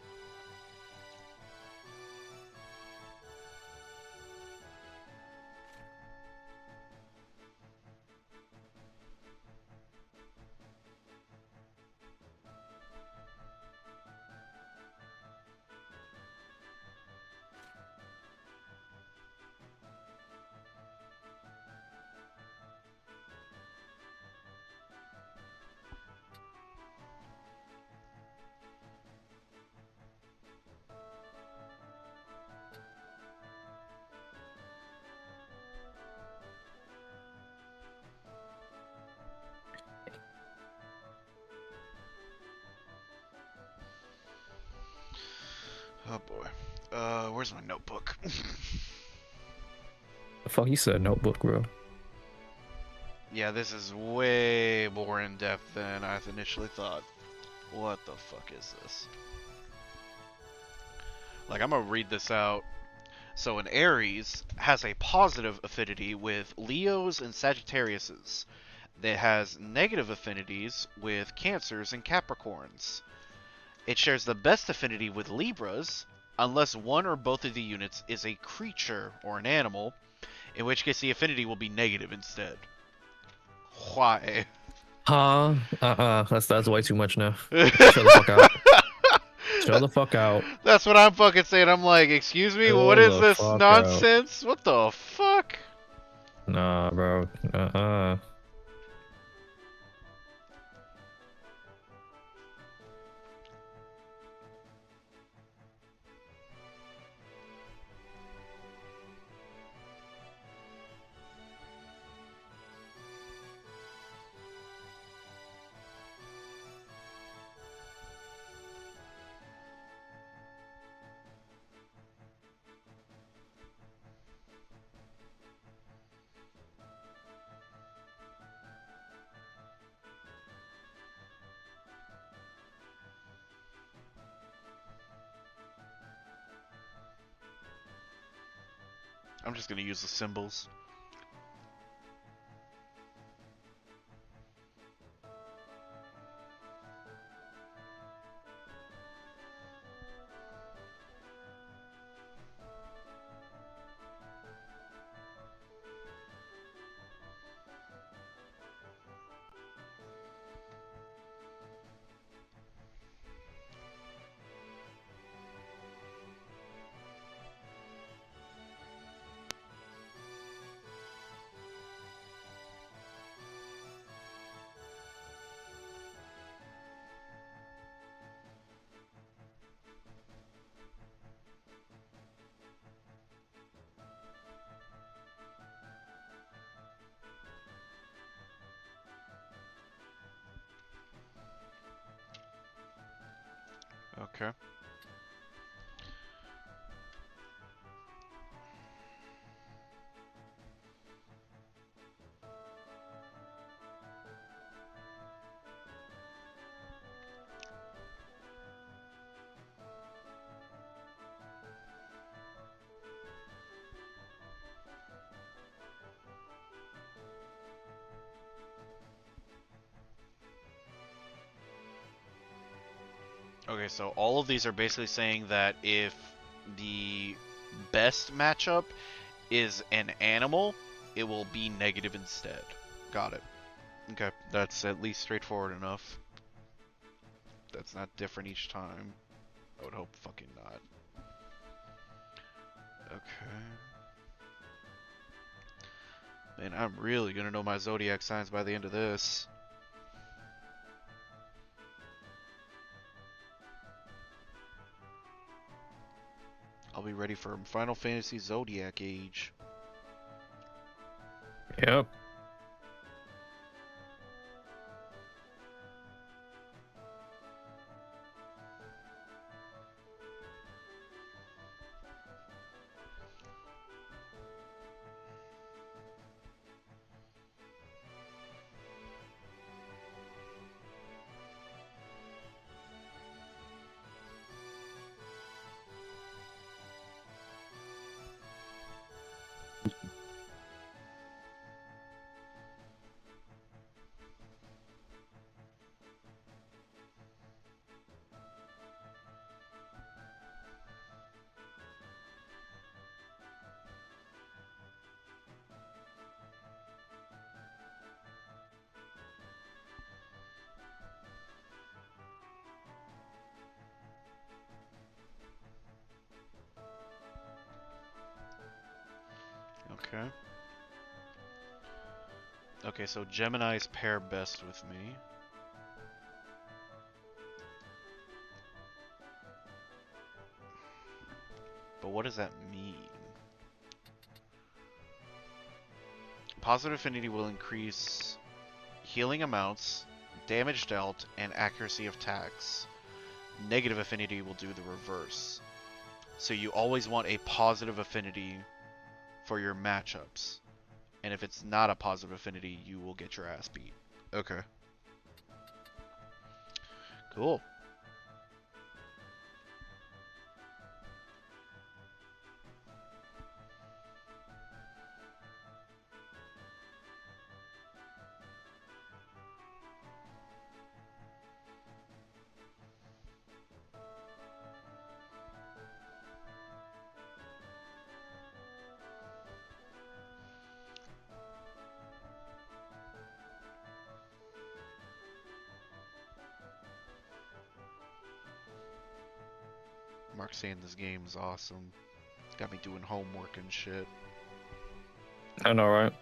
Oh boy. Where's my notebook? The fuck you said notebook, bro? Yeah, this is way more in-depth than I initially thought. What the fuck is this? Like, I'm gonna read this out. So an Aries has a positive affinity with Leos and Sagittariuses. That has negative affinities with Cancers and Capricorns. It shares the best affinity with Libras, unless one or both of the units is a creature or an animal, in which case the affinity will be negative instead. Why? Huh? That's way too much now. Chill the fuck out. Chill the fuck out. That's what I'm fucking saying. I'm like, excuse me, what Chill is the this fuck out. nonsense? What the fuck? Nah, bro. I'm just gonna use the symbols. Okay. Okay, so all of these are basically saying that if the best matchup is an animal, it will be negative instead. Got it. Okay, that's at least straightforward enough. That's not different each time. I would hope fucking not. Okay. Man, I'm really gonna know my zodiac signs by the end of this. I'll be ready for Final Fantasy Zodiac Age. Yep. Okay. Okay, so Geminis pair best with me. But what does that mean? Positive affinity will increase healing amounts, damage dealt, and accuracy of attacks. Negative affinity will do the reverse. So you always want a positive affinity for your matchups. And if it's not a positive affinity, you will get your ass beat. Okay. Cool. Mark saying this game's awesome. It's got me doing homework and shit. I know, right?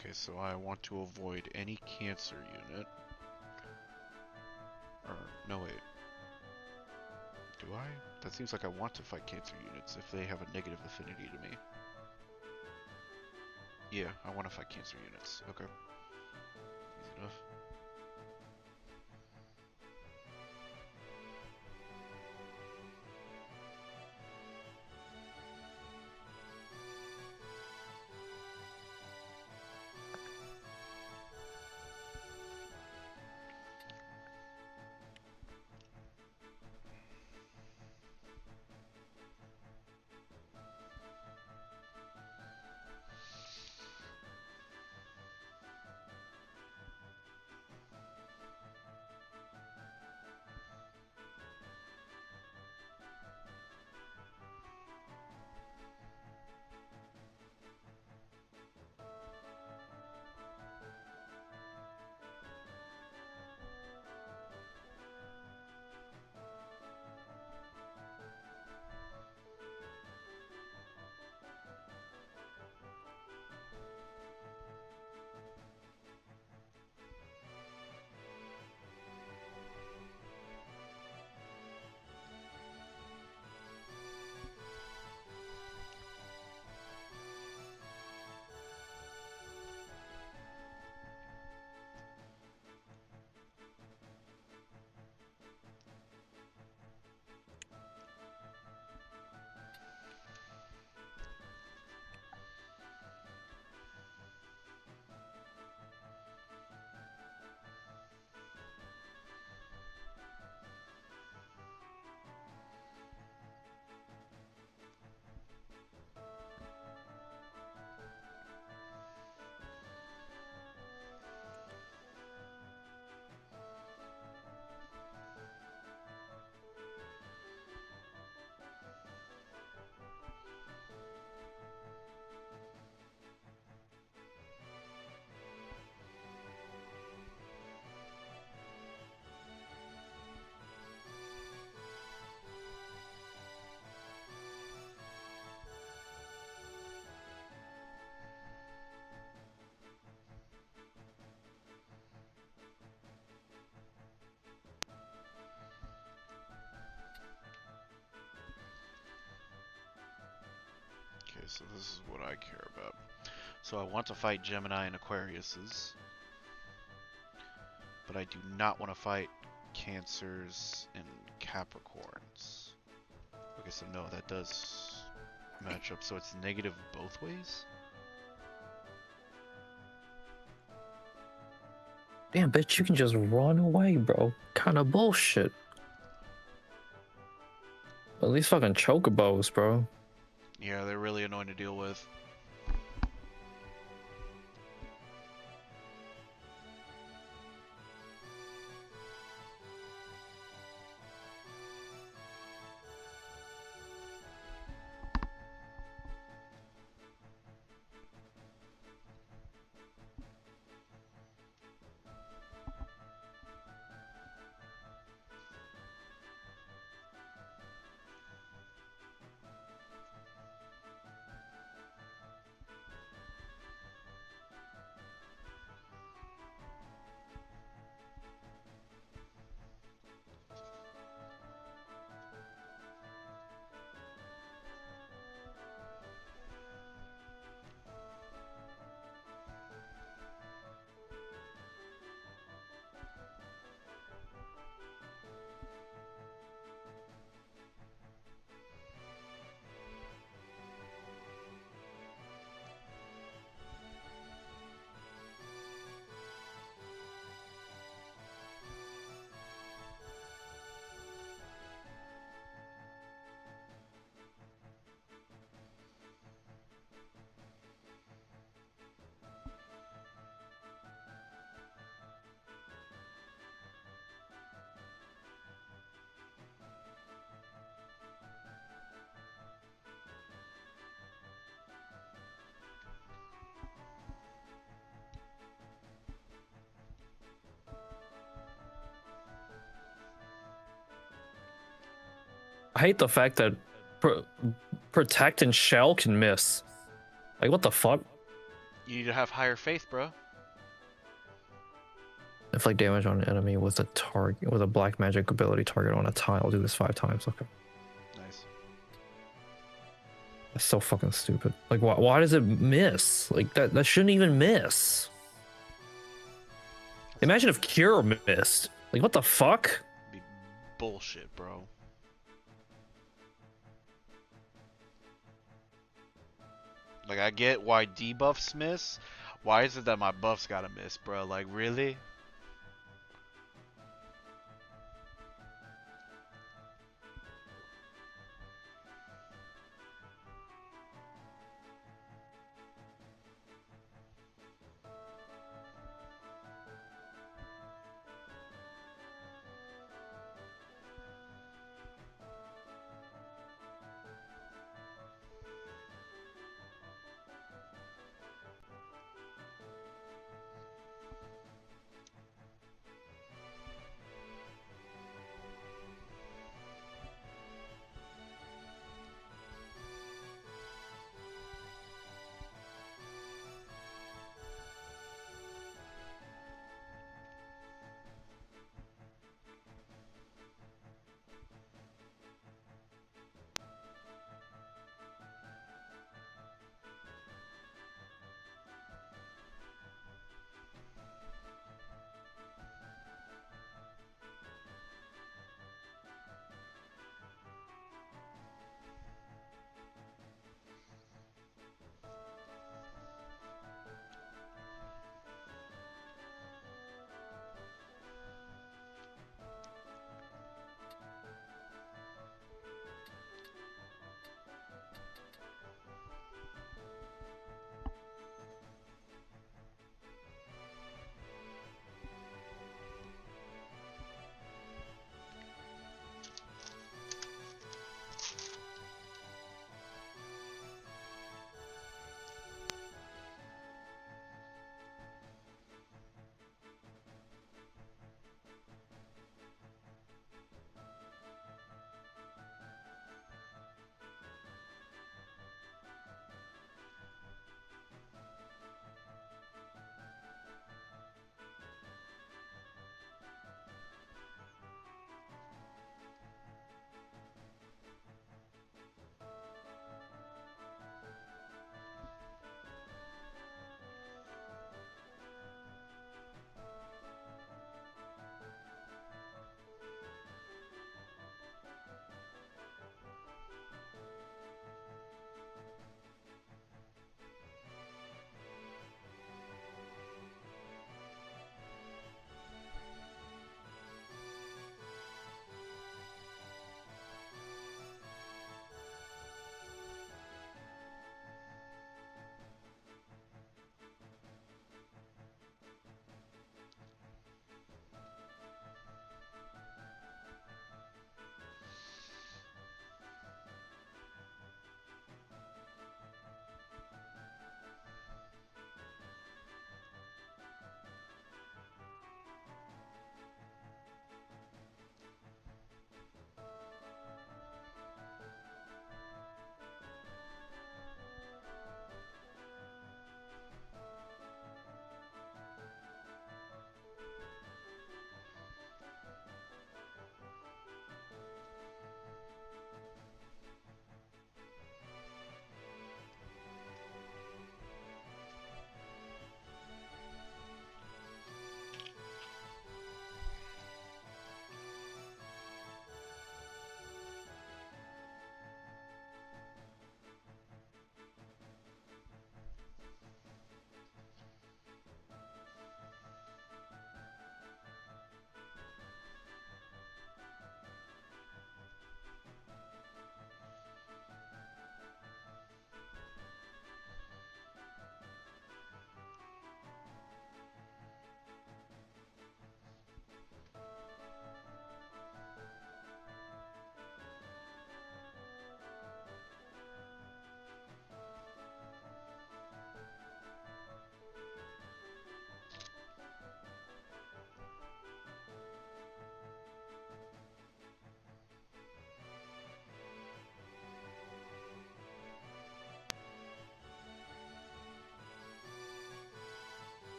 Okay, so I want to avoid any cancer unit. Or, no wait. Do I? That seems like I want to fight cancer units if they have a negative affinity to me. Yeah, I want to fight cancer units. Okay. Easy enough. so this is what I care about. So I want to fight Gemini and Aquariuses, but I do not want to fight Cancers and Capricorns. Okay, so no, that does match up. So it's negative both ways? Damn, bitch, you can just run away, bro. Kinda bullshit. At least fucking chocobos, bro. Yeah, they're really annoying to deal with. I hate the fact that Protect and Shell can miss. Like, what the fuck? You need to have higher faith, bro. Inflict damage on an enemy with a black magic ability target on a tile. Do this 5 times. Okay. Nice. That's so fucking stupid. Like, why does it miss? Like, that shouldn't even miss. Imagine if Cure missed. Like, what the fuck? Be bullshit, bro. Like, I get why debuffs miss. Why is it that my buffs gotta miss, bro? Like, really?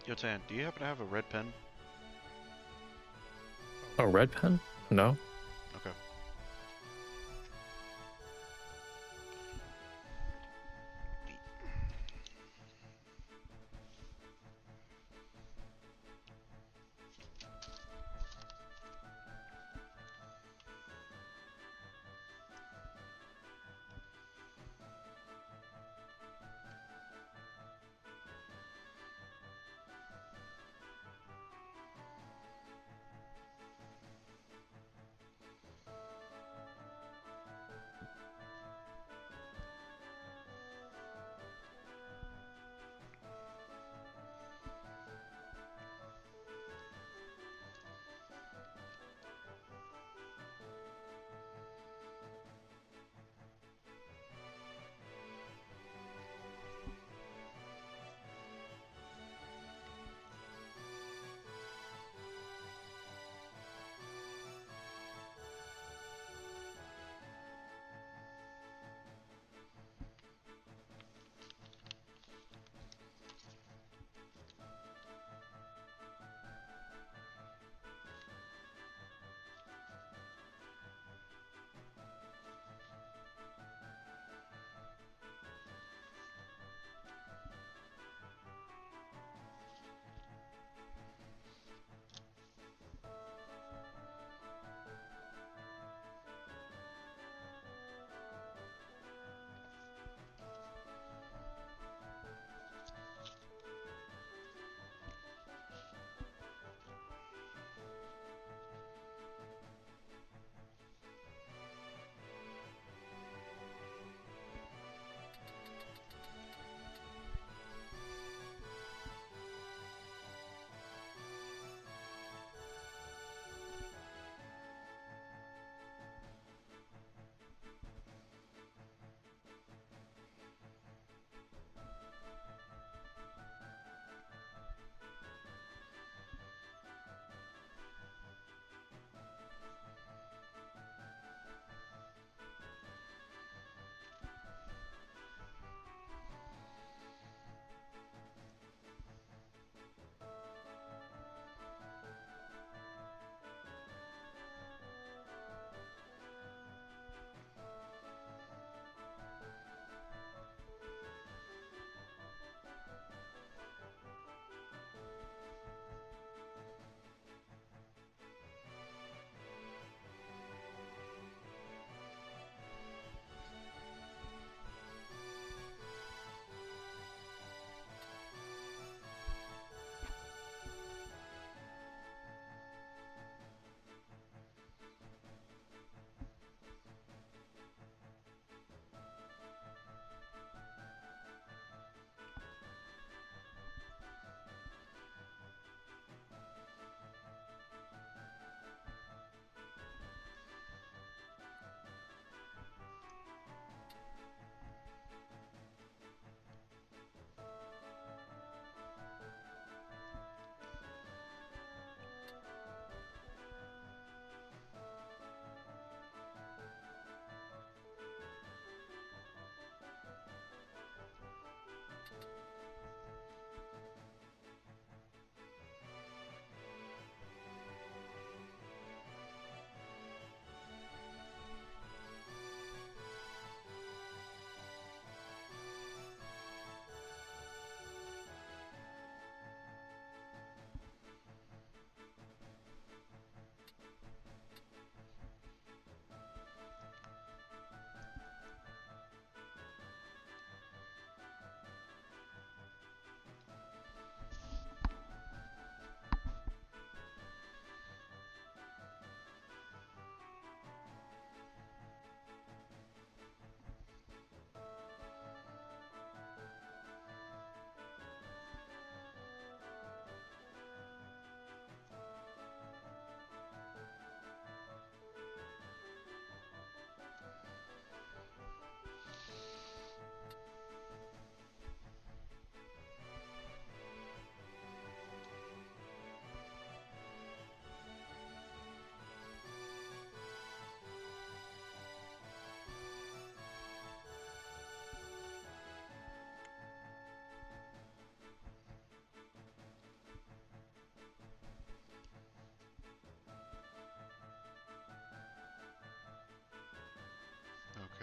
Yo, Tan, do you happen to have a red pen? A red pen? No. Okay.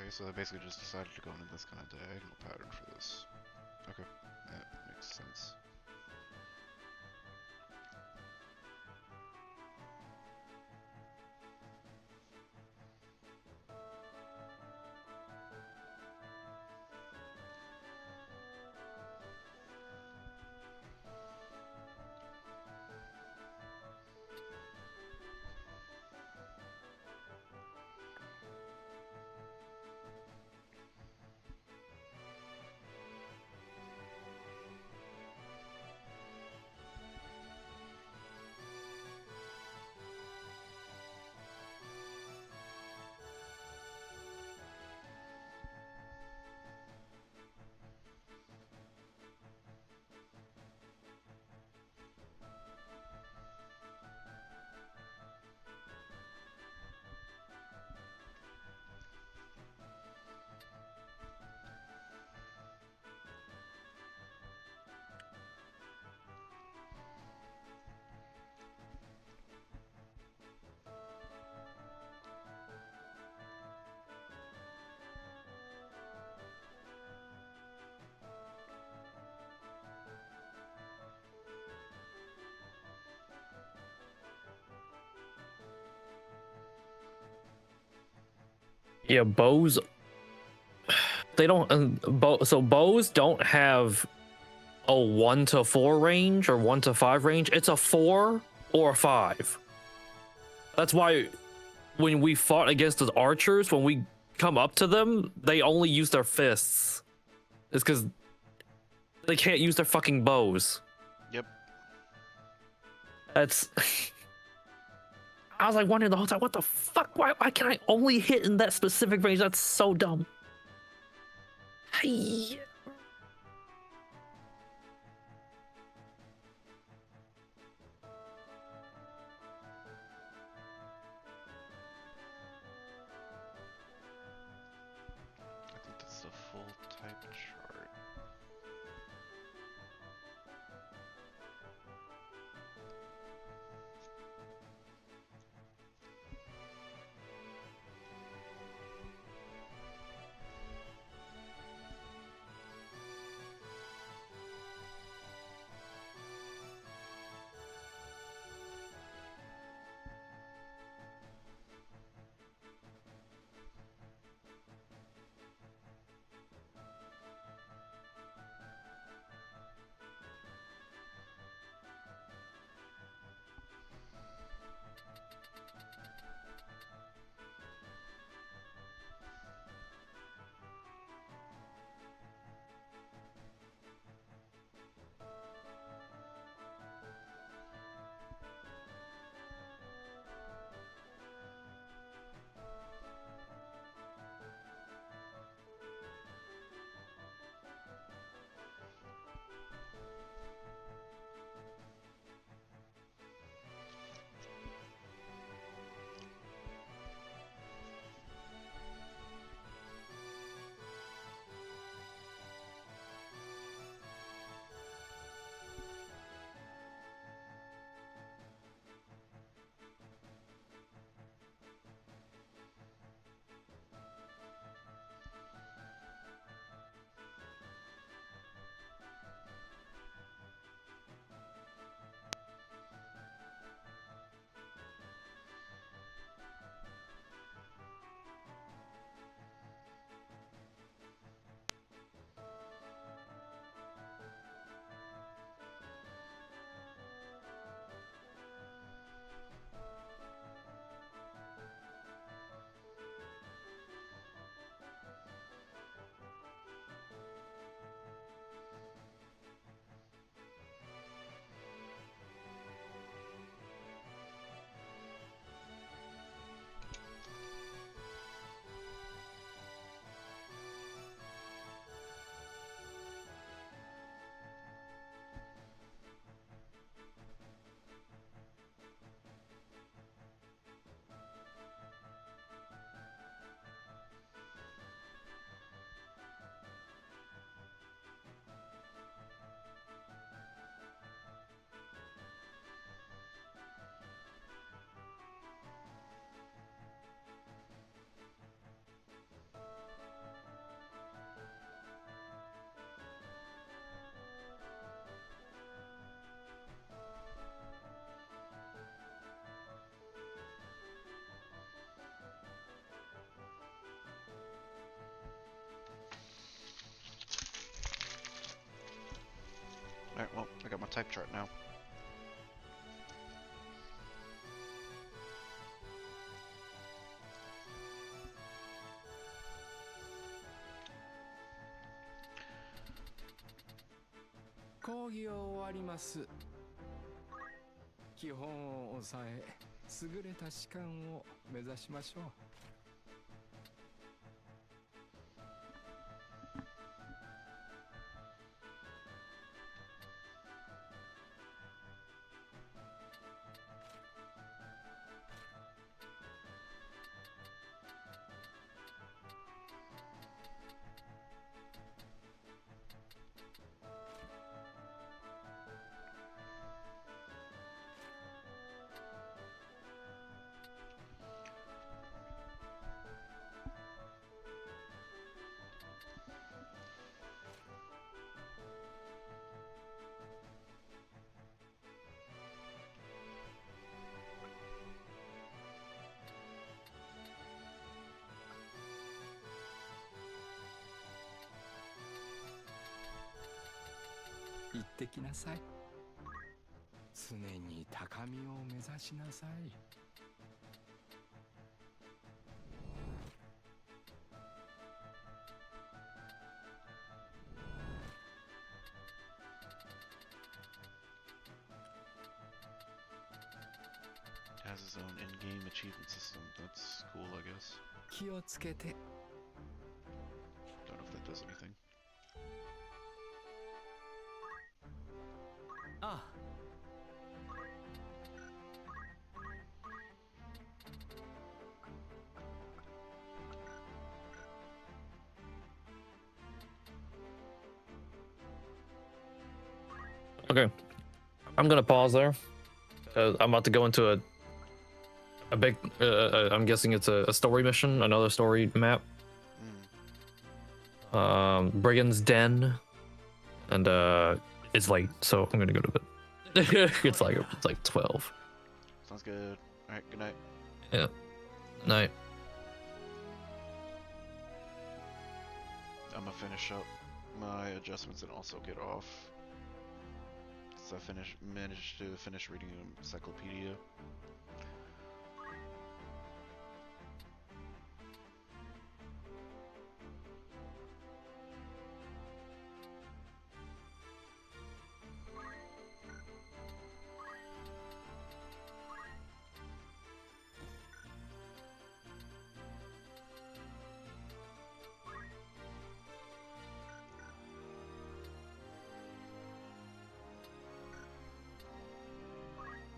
Okay, so they basically just decided to go into this kind of diagonal pattern for this. Okay, that makes sense. Yeah, bows. They don't. So bows don't have a 1 to 4 range or 1 to 5 range. It's a 4 or a 5. That's why when we fought against the archers, when we come up to them, they only use their fists. It's because they can't use their fucking bows. Yep. That's. I was like wondering the whole time, what the fuck? Why can I only hit in that specific range? That's so dumb. Hey. I think that's the full type chart. Alright, well, I got my type chart now. Has his own in-game achievement system. That's cool, I guess. Don't know if that does anything. Okay, I'm gonna pause there. I'm about to go into a big. I'm guessing it's a story mission, another story map. Brigand's Den, and it's late, so I'm gonna go to bed. it's like 12. Sounds good. All right. Good night. Yeah. Night. I'm gonna finish up my adjustments and also get off. So I managed to finish reading Encyclopedia.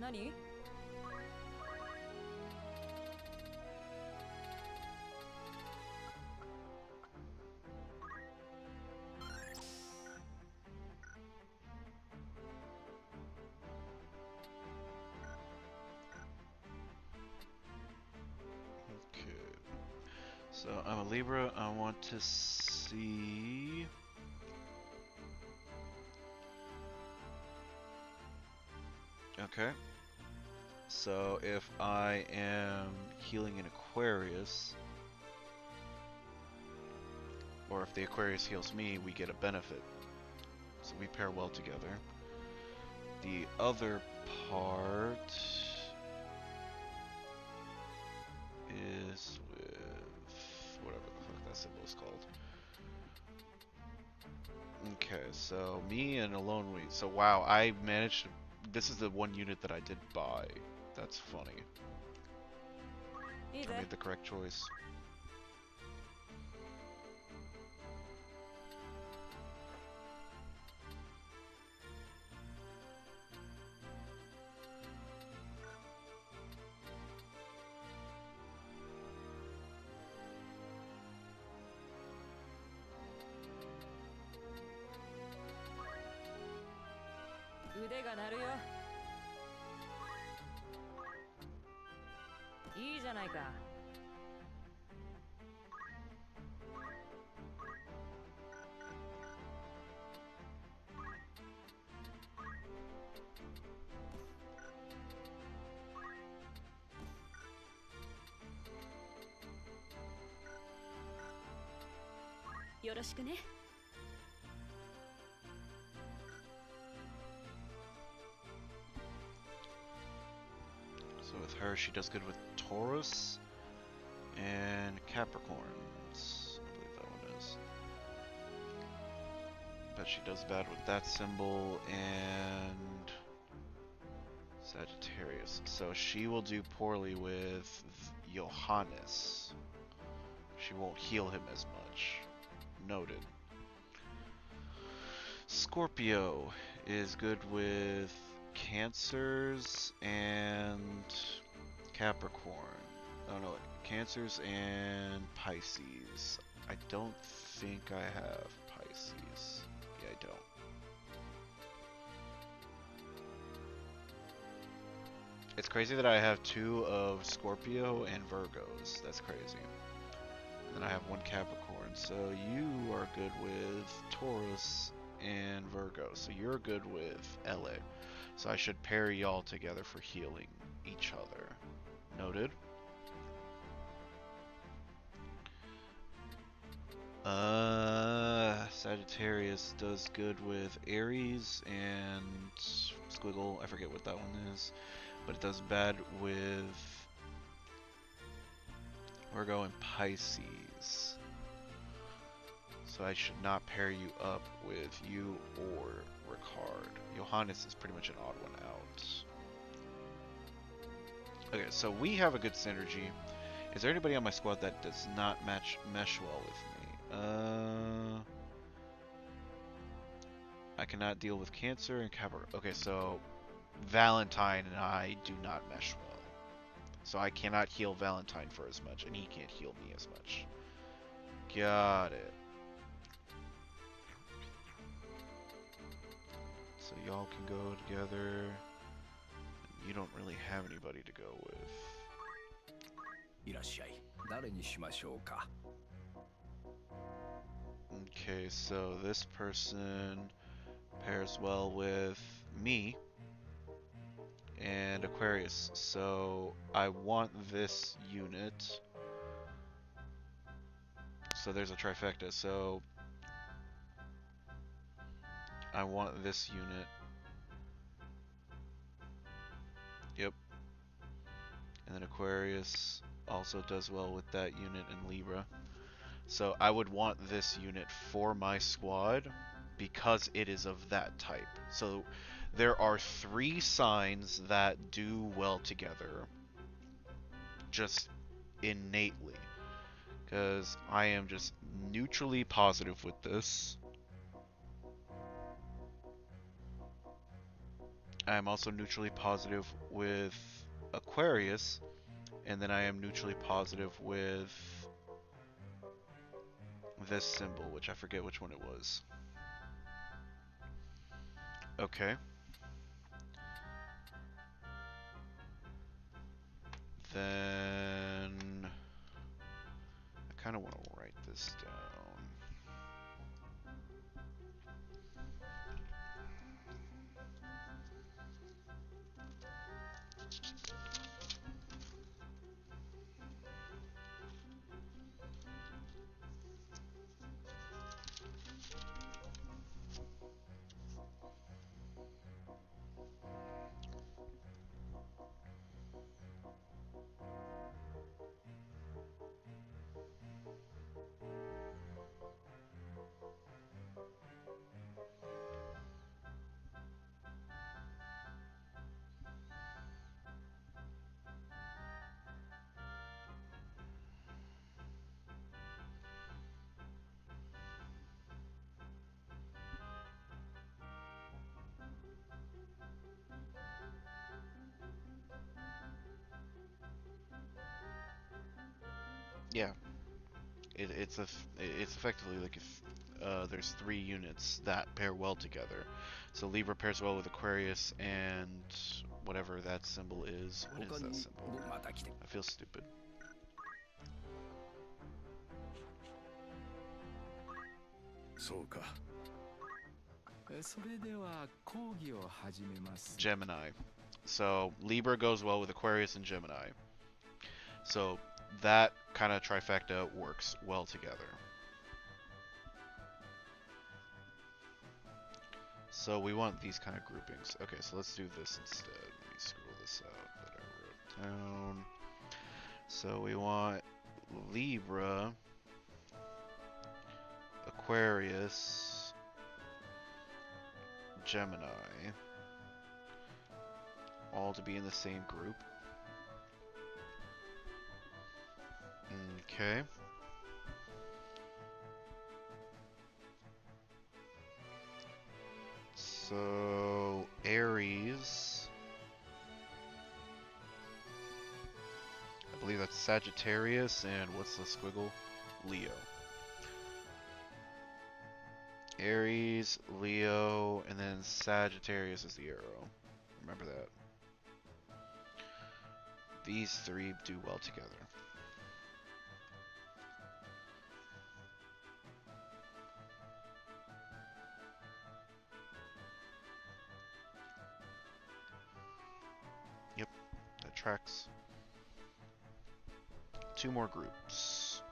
Nani? Okay. So I'm a Libra. I want to see. Okay. So if I am healing an Aquarius, or if the Aquarius heals me, we get a benefit. So we pair well together. The other part is with whatever the fuck that symbol is called. Okay, so me and Alone We. So wow, I managed to. This is the one unit that I did buy. That's funny. I made the correct choice. with her. She does good with Taurus and Capricorns. I believe that one is. But she does bad with that symbol and Sagittarius. So she will do poorly with Johannes. She won't heal him as much. Noted. Scorpio is good with Cancers and Capricorn. Oh no, Cancers and Pisces. I don't think I have Pisces. Yeah, I don't. It's crazy that I have 2 of Scorpio and Virgos. That's crazy. And then I have 1 Capricorn. So you are good with Taurus and Virgo. So you're good with LA. So I should pair y'all together for healing each other. Noted. Sagittarius does good with Aries and Squiggle. I forget what that one is. But it does bad with Virgo and Pisces. So I should not pair you up with you or Ricard. Johannes is pretty much an odd one out. Okay, so we have a good synergy. Is there anybody on my squad that does not mesh well with me? I cannot deal with Cancer and Capricorn. Okay, so Valentine and I do not mesh well. So I cannot heal Valentine for as much, and he can't heal me as much. Got it. So y'all can go together. You don't really have anybody to go with. Okay, so this person pairs well with me and Aquarius. So I want this unit. So there's a trifecta. So I want this unit. Yep. And then Aquarius also does well with that unit in Libra. So I would want this unit for my squad because it is of that type. So there are 3 signs that do well together just innately. Because I am just neutrally positive with this. I am also neutrally positive with Aquarius. And then I am neutrally positive with this symbol, which I forget which one it was. Okay. Then I kind of want to write this down. Yeah, it's effectively like if there's 3 units that pair well together. So Libra pairs well with Aquarius and whatever that symbol is. What is that symbol? I feel stupid. Gemini. So Libra goes well with Aquarius and Gemini. So that kind of trifecta works well together. So we want these kind of groupings. Okay, so let's do this instead. Let me scroll this out that I wrote down. So we want Libra, Aquarius, Gemini, all to be in the same group. Okay. So Aries, I believe that's Sagittarius, and what's the squiggle? Leo. Aries, Leo, and then Sagittarius is the arrow. Remember that. These three do well together. Yep, that tracks. 2 more groups.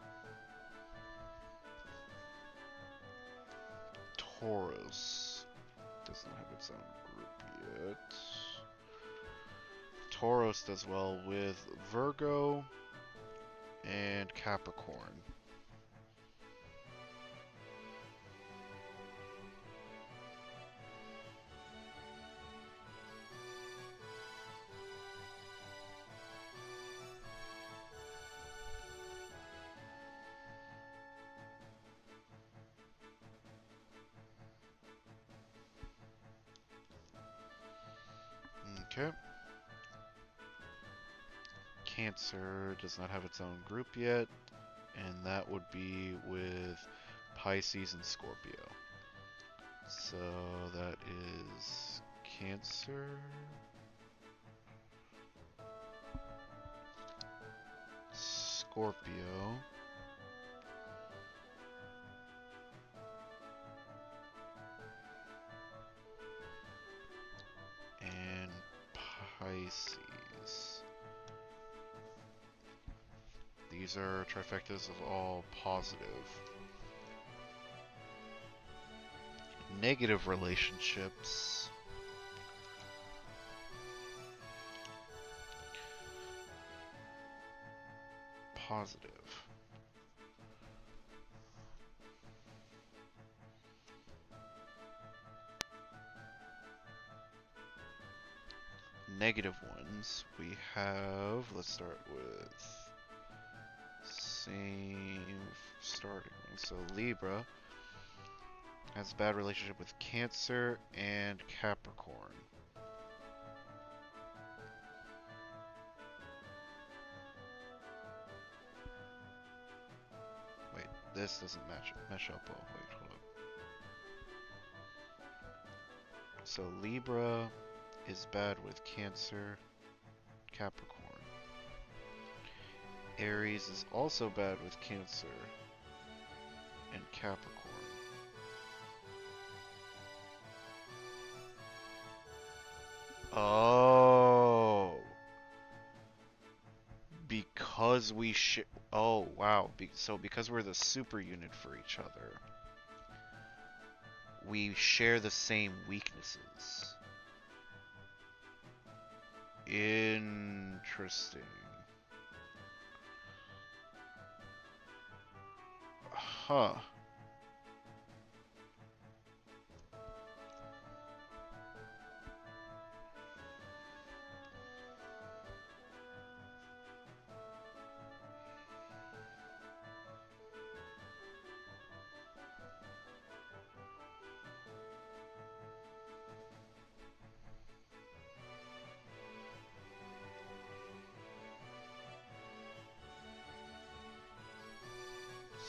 Taurus does not have its own group yet. Taurus does well with Virgo and Capricorn. Okay. Cancer does not have its own group yet, and that would be with Pisces and Scorpio. So that is Cancer, Scorpio, and Pisces. These are trifectas of all positive. Negative relationships. Positive. Negative ones, we have, let's start with same starting one. So Libra has a bad relationship with Cancer and Capricorn. Wait, this doesn't mesh up. Oh, wait, hold up. So Libra is bad with Cancer, Capricorn. Aries is also bad with Cancer and Capricorn. Oh. Because we oh, wow. So because we're the super unit for each other, we share the same weaknesses. Interesting. Huh.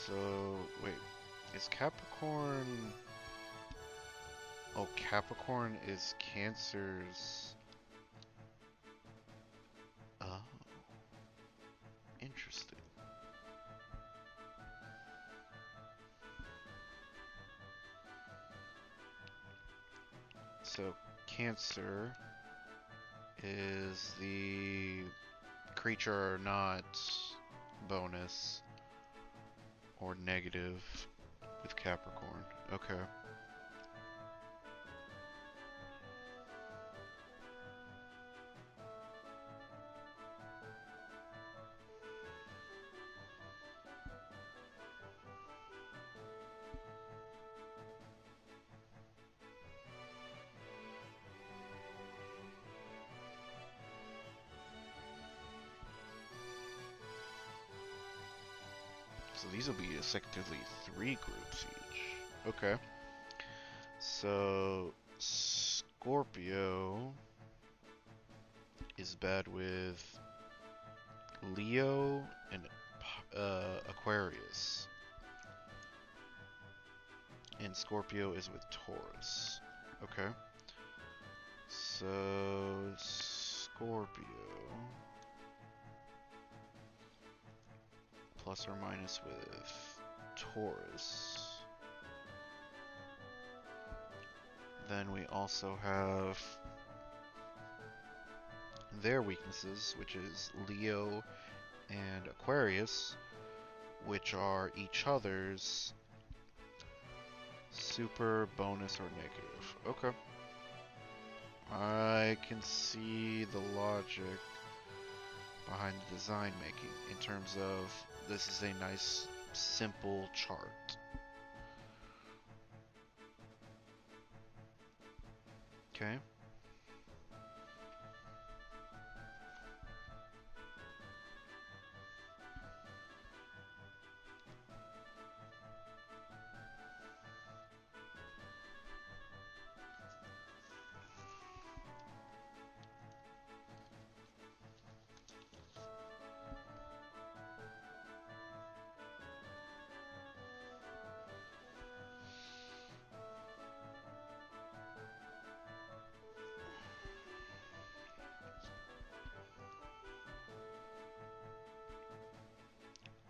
So, wait, is Capricorn... Oh, Capricorn is Cancer's... Oh. Interesting. So, Cancer is the creature or not bonus or negative with Capricorn. Okay. these will be effectively 3 groups each. Okay. So Scorpio is bad with Leo and Aquarius. And Scorpio is with Taurus. Okay. So Scorpio plus or minus with Taurus. Then we also have their weaknesses, which is Leo and Aquarius, which are each other's super, bonus, or negative. Okay. I can see the logic behind the design making in terms of this is a nice, simple chart. Okay.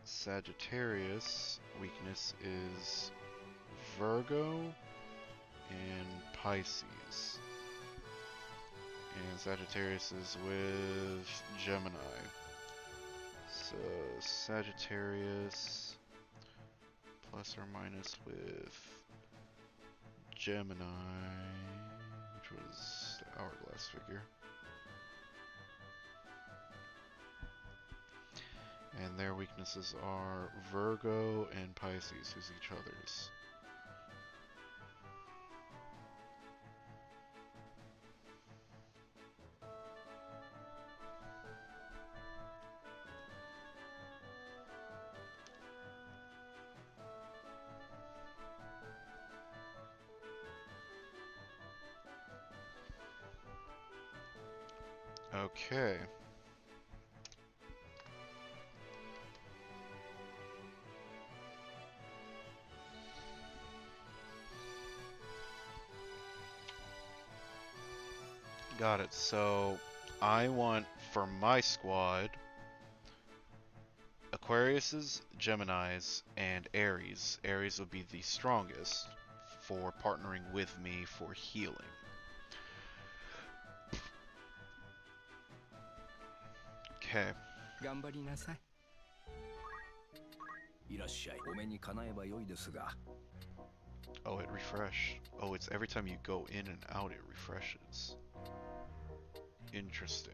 Sagittarius weakness is Virgo and Pisces. And Sagittarius is with Gemini. So Sagittarius plus or minus with Gemini, which was the hourglass figure. And their weaknesses are Virgo and Pisces, who's each other's. Okay. Got it. So I want for my squad Aquarius's, Gemini's, and Aries. Aries would be the strongest for partnering with me for healing. Okay. Oh, it refreshed. Oh, it's every time you go in and out, it refreshes. Interesting.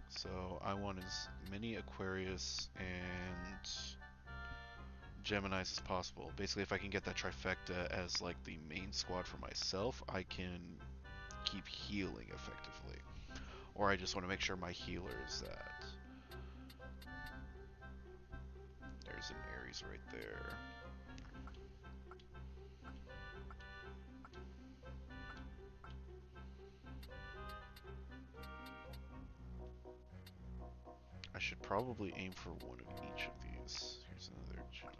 So I want as many Aquarius and Geminis as possible. Basically, if I can get that trifecta as like the main squad for myself, I can keep healing effectively. Or I just want to make sure my healer is that. There's an Aries right there. I should probably aim for one of each of these. Here's another Gemini.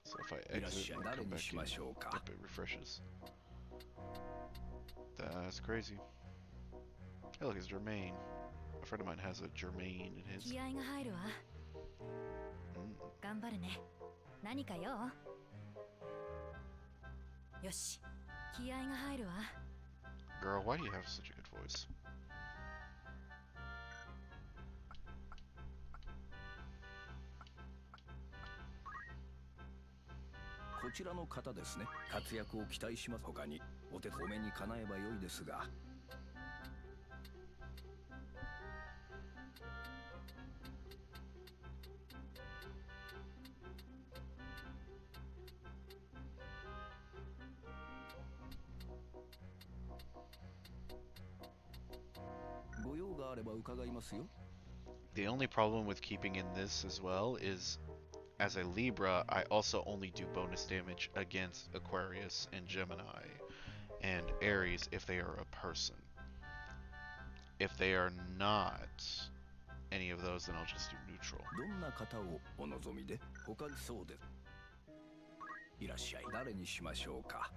So if I exit and come back in, yep, it refreshes. That's crazy. Hey, look, it's Jermaine. A friend of mine has a Jermaine in his. Girl, why do you have such a good voice? The only problem with keeping in this as well is, as a Libra, I also only do bonus damage against Aquarius and Gemini and Aries if they are a person. If they are not any of those, then I'll just do neutral. どんな方をお望みで他そうです。いらっしゃい。誰にしましょうか。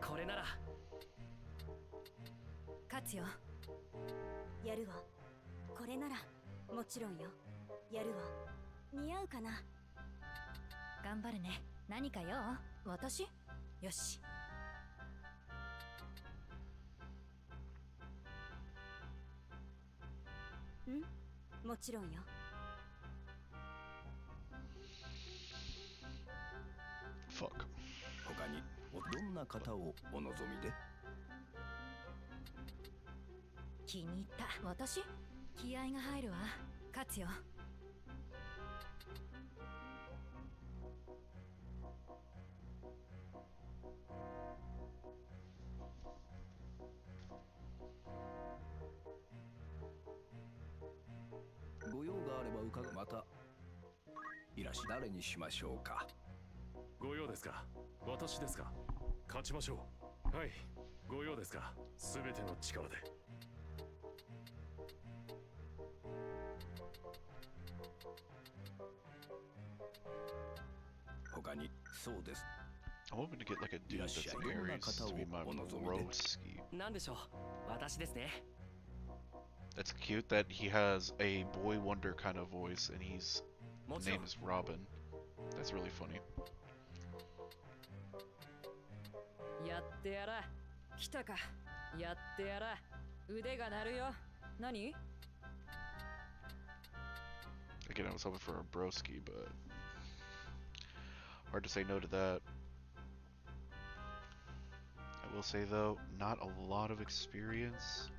これなら勝つよ。やるわ。これならもちろんよ。やるわ。似合うかな。頑張るね。何か用？私？よし。ん？もちろんよ。Fuck. 他にどんな方をお望みで？気に入った。私？気合が入るわ。勝つよ。ご用があれば伺う。またいらっしゃい。誰にしましょうか。ご用ですか。私ですか。勝ちましょう。はい。ご用ですか。すべての力で。他にそうです。I'm hoping to get like a dude that's an Aries to be my broski. なんでしょう。私ですね。That's cute that he has a boy wonder kind of voice and his name is Robin. That's really funny. やってやら。来たか。やってやら。腕が鳴るよ。何？ Again, I was hoping for a broski, but hard to say no to that. I will say though, not a lot of experience,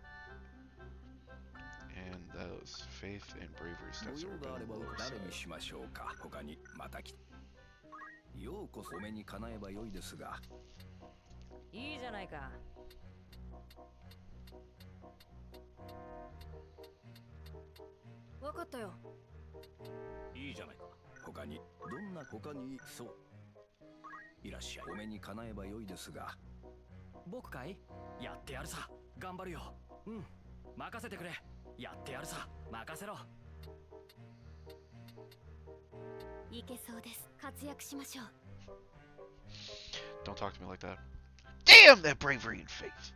and those faith and bravery ご stats 用 are があ a れ bit ば on the lower 誰 side. にしましょうか。他にまた来ようこそ。お目にかなえばよいですが。いいじゃないか。わかったよ。いいじゃないか。他にどんな他にそういらっしゃい。お目にかなえばよいですが。僕かい？やってやるさ。頑張るよ。うん。任せてくれ。やってやるさ。任せろ。いけそうです。活躍しましょう。Don't talk to me like that. Damn that bravery and faith!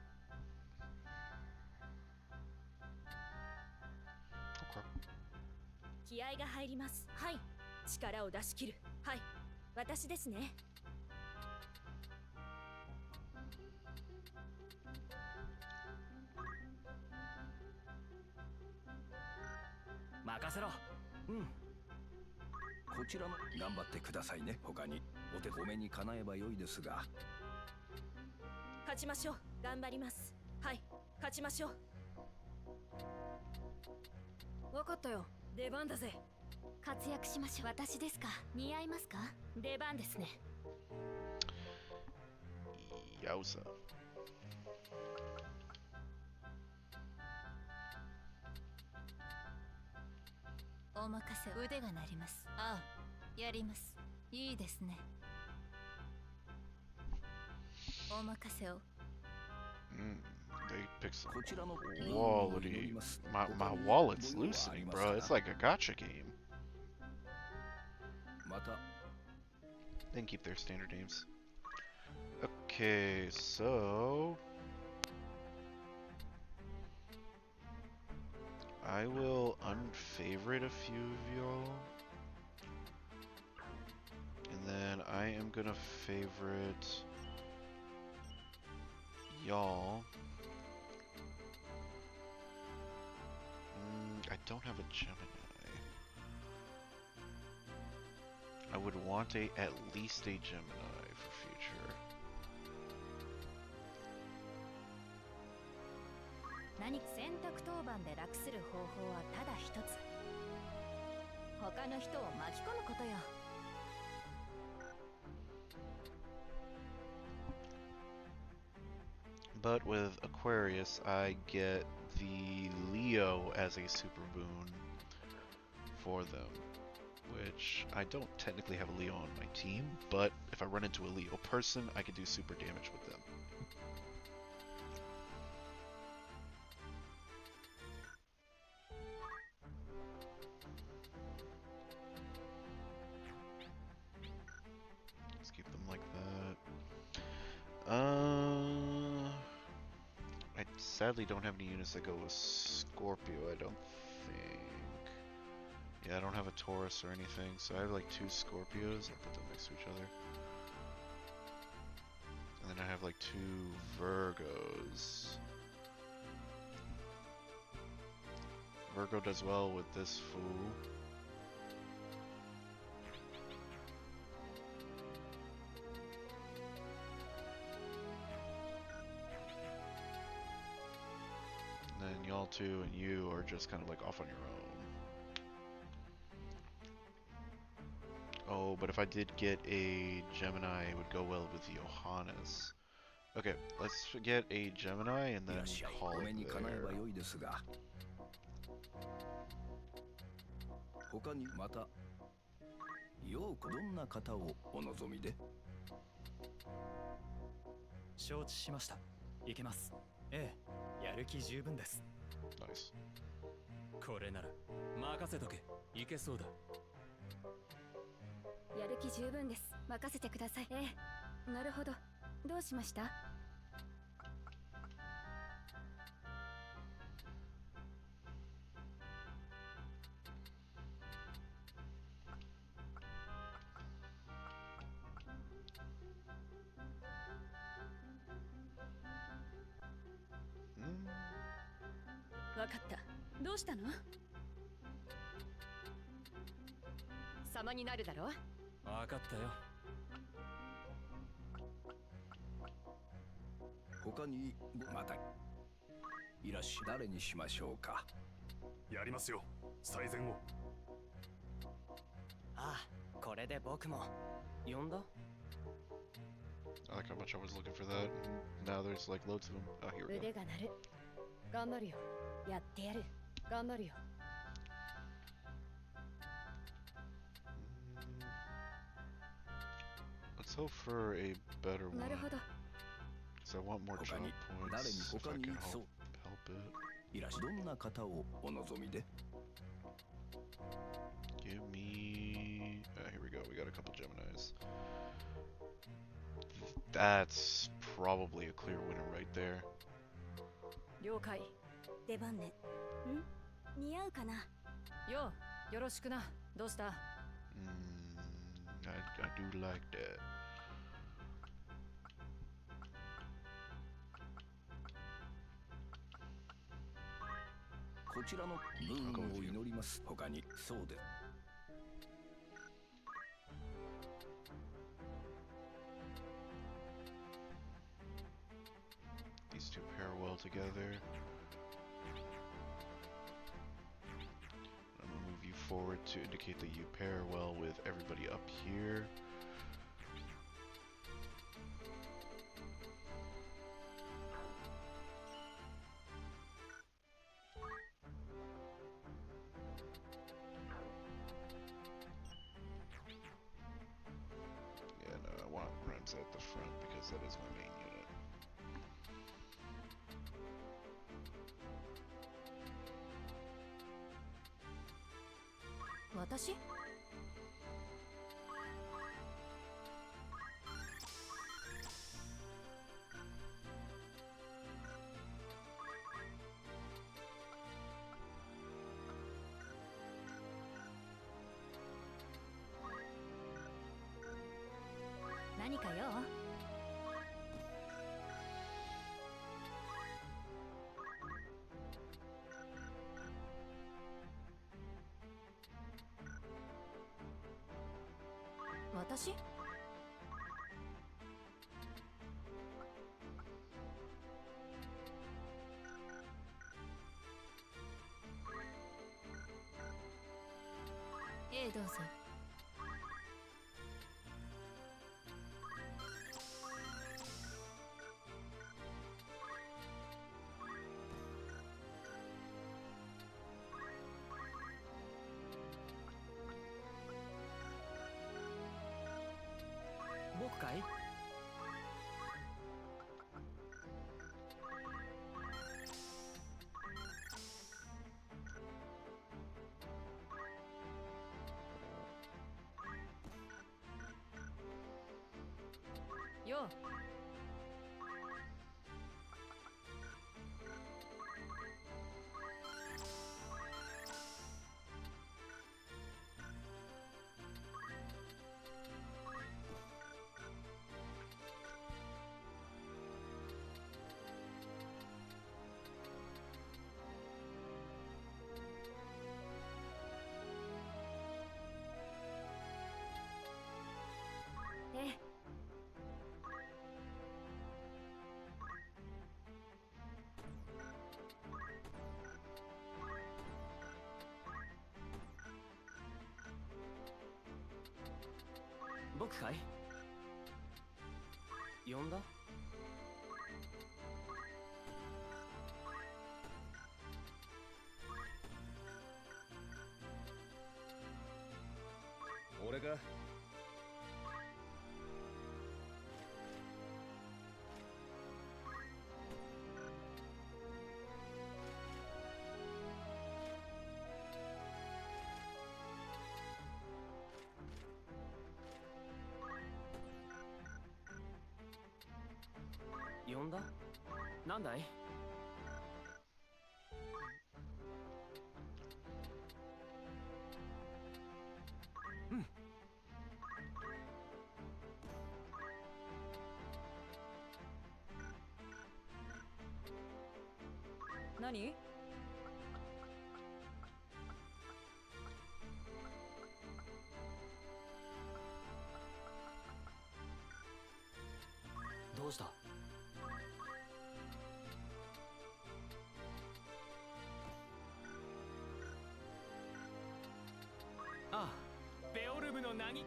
Okay. 気合が入ります。はい。力を出し切る。はい。私ですね。任せろ。うん。こちらの頑張ってくださいね。他にお手褒めにかなえばよいですが。勝ちましょう。頑張ります。はい。勝ちましょう。わかったよ。出番だぜ。活躍しましょう。私ですか。似合いますか。出番ですね。Yowza. お任せ。腕が鳴ります。ああ、やります。いいですね。お任せを。They picked some こちらの quality. My wallet's loosening, bro. It's like a gacha game. また They can keep their standard names. Okay, so I will unfavorite a few of y'all. And then I am gonna favorite y'all. I don't have a Gemini. I would want at least a Gemini for future. 何選択当番で楽する方法はただ一つ。他の人を巻き込むことよ。But with Aquarius, I get the Leo as a super boon for them, which I don't technically have a Leo on my team, but if I run into a Leo person, I can do super damage with them. Let's keep them like that. I sadly don't have any units that go with Scorpio, I don't think. Yeah, I don't have a Taurus or anything, so I have like 2 Scorpios. I'll put them next to each other. And then I have like 2 Virgos. Virgo does well with this fool. And then y'all 2 and you are just kind of like off on your own. Oh, but if I did get a Gemini, it would go well with Johannes. Okay, let's get a Gemini and then call it there. 他にまたようこどんな方をお望みで承知しました。いけます。ええ、やる気十分です。ナイス。これなら任せとけ。いけそうだ。やる気十分です。任せてください。ええ、なるほど。どうしました？わかった。どうしたの？様になるだろ？わかったよ。他にまたいらっしゃ誰にしましょうか。やりますよ。最善を。ああ、これで僕も呼んだ。I like how much I was looking for that. Now there's like loads of them. Oh, here we go. 腕が鳴る。頑張るよ。やってやる。頑張るよ。Let's hope for a better one. なるほど。Because I want more job points if I can help it. いらっしゃどんな方をお望みで Give me... here we go. We got a couple Geminis. That's probably a clear winner right there. 了解。出番ね。ん？似合うかな？よ、よろしくな。どうした？I do like that. こちらの文を祈ります。他にそうです。These two pair well together. I'm gonna move you forward to indicate that you pair well with everybody up here. Yeah, no, I want Rems at the front because that is my main unit. Watashi? Nani ka yo? Watashi? Eh, どうぞ。僕かい？よう。ええ。僕かい？呼んだ？俺か？呼んだ？なんだい？うん。何？どうした？ああ、ベオルブの凪。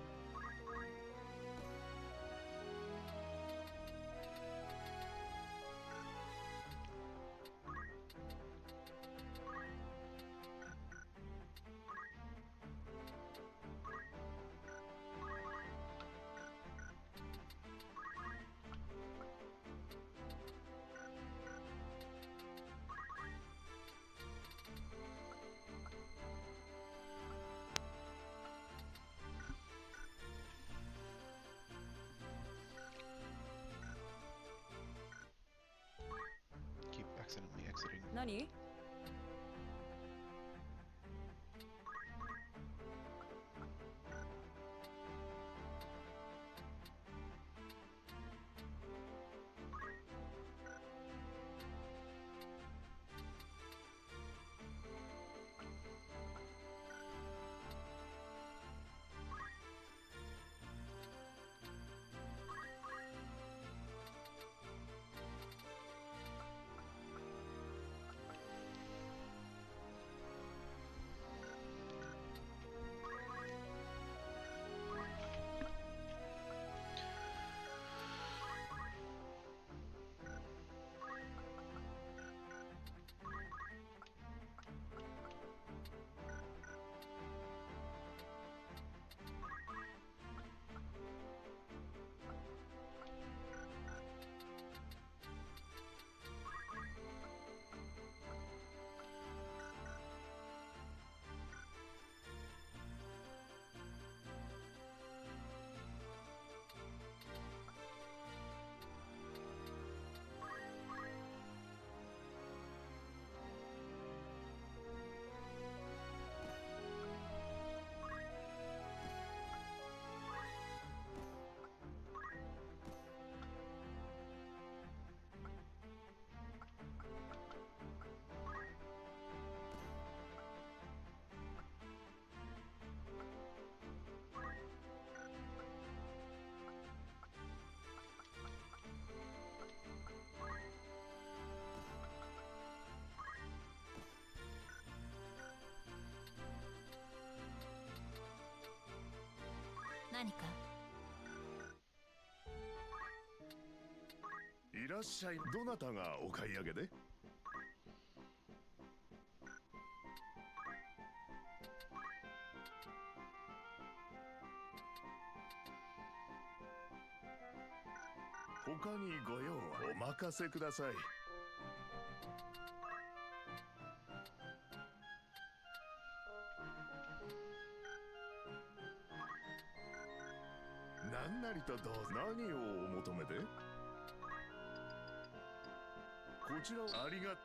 Keep accidentally exiting. 何？何か？いらっしゃい。どなたがお買い上げで？他にご用はお任せください。何なりとどうぞ。何をお求めで？こちらありが。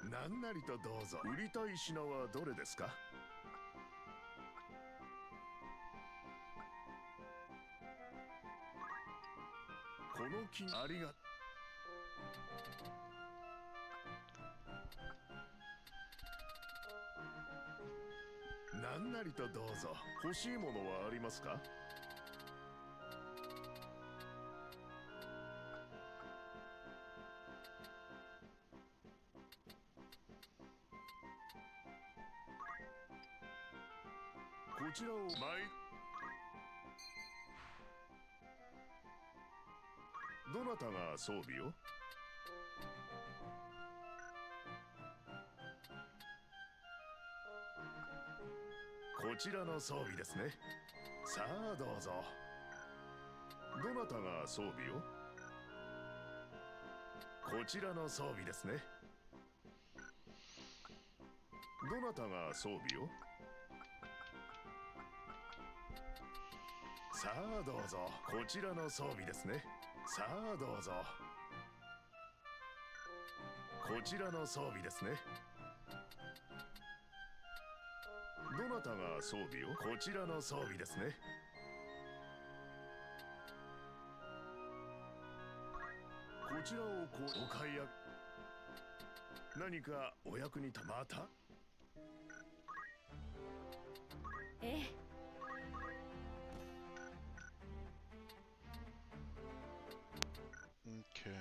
何なりとどうぞ。売りたい品はどれですか？この金ありが。何なりとどうぞ。欲しいものはありますか？こちらをどなたが装備を？こちらの装備ですね。さあどうぞ。どなたが装備を？こちらの装備ですね。どなたが装備を？さあどうぞ。こちらの装備ですね。さあどうぞ。こちらの装備ですね。どなたが装備を？こちらの装備ですね。こちらをお買い上げ。何かお役にたまた？ええ。Okay.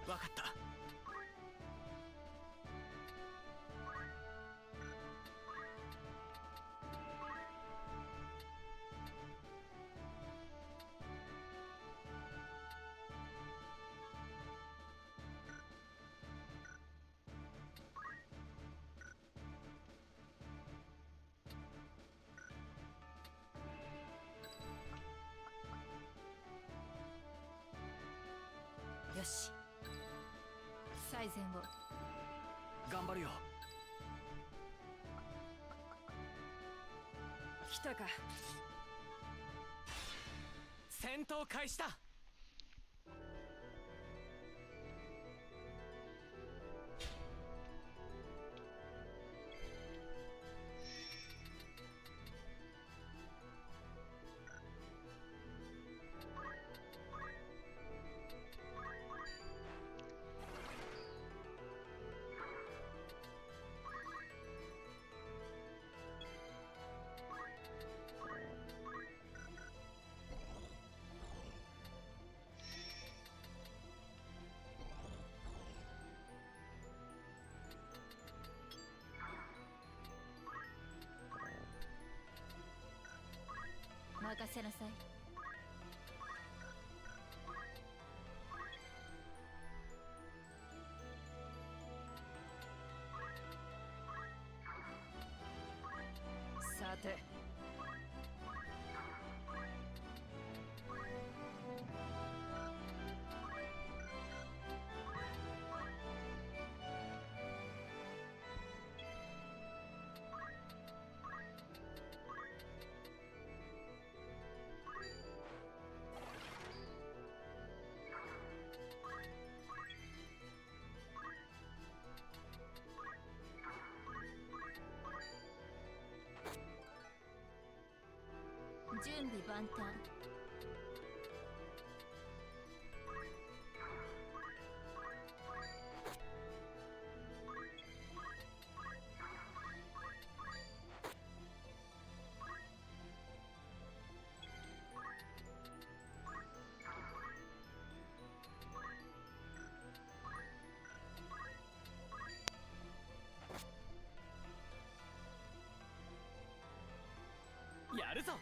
Wakata. わかった。よし。最善を。頑張るよ。来たか。戦闘開始だ。任せなさい。さて。準備万端。やるぞ。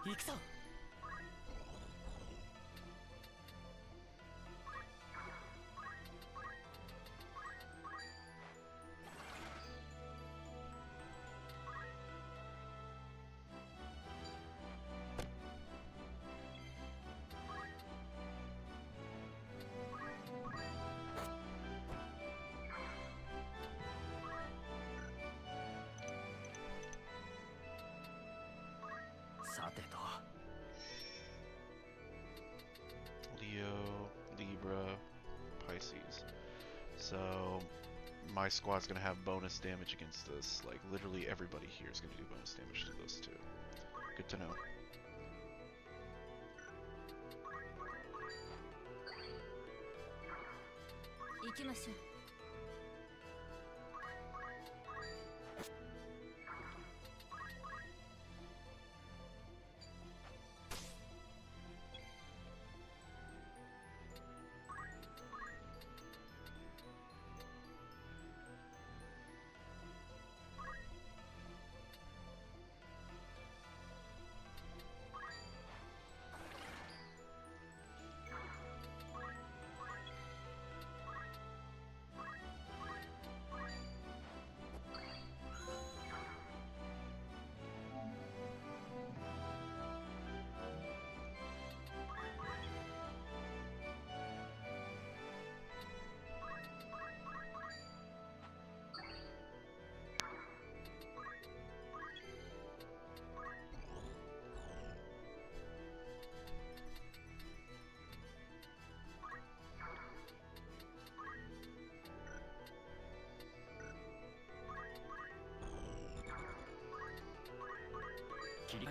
行くぞ。さてと。 Leo, Libra, Pisces. So my squad's gonna have bonus damage against this. Like literally everybody here is gonna do bonus damage to this too. Good to know. 行きましょう。切り。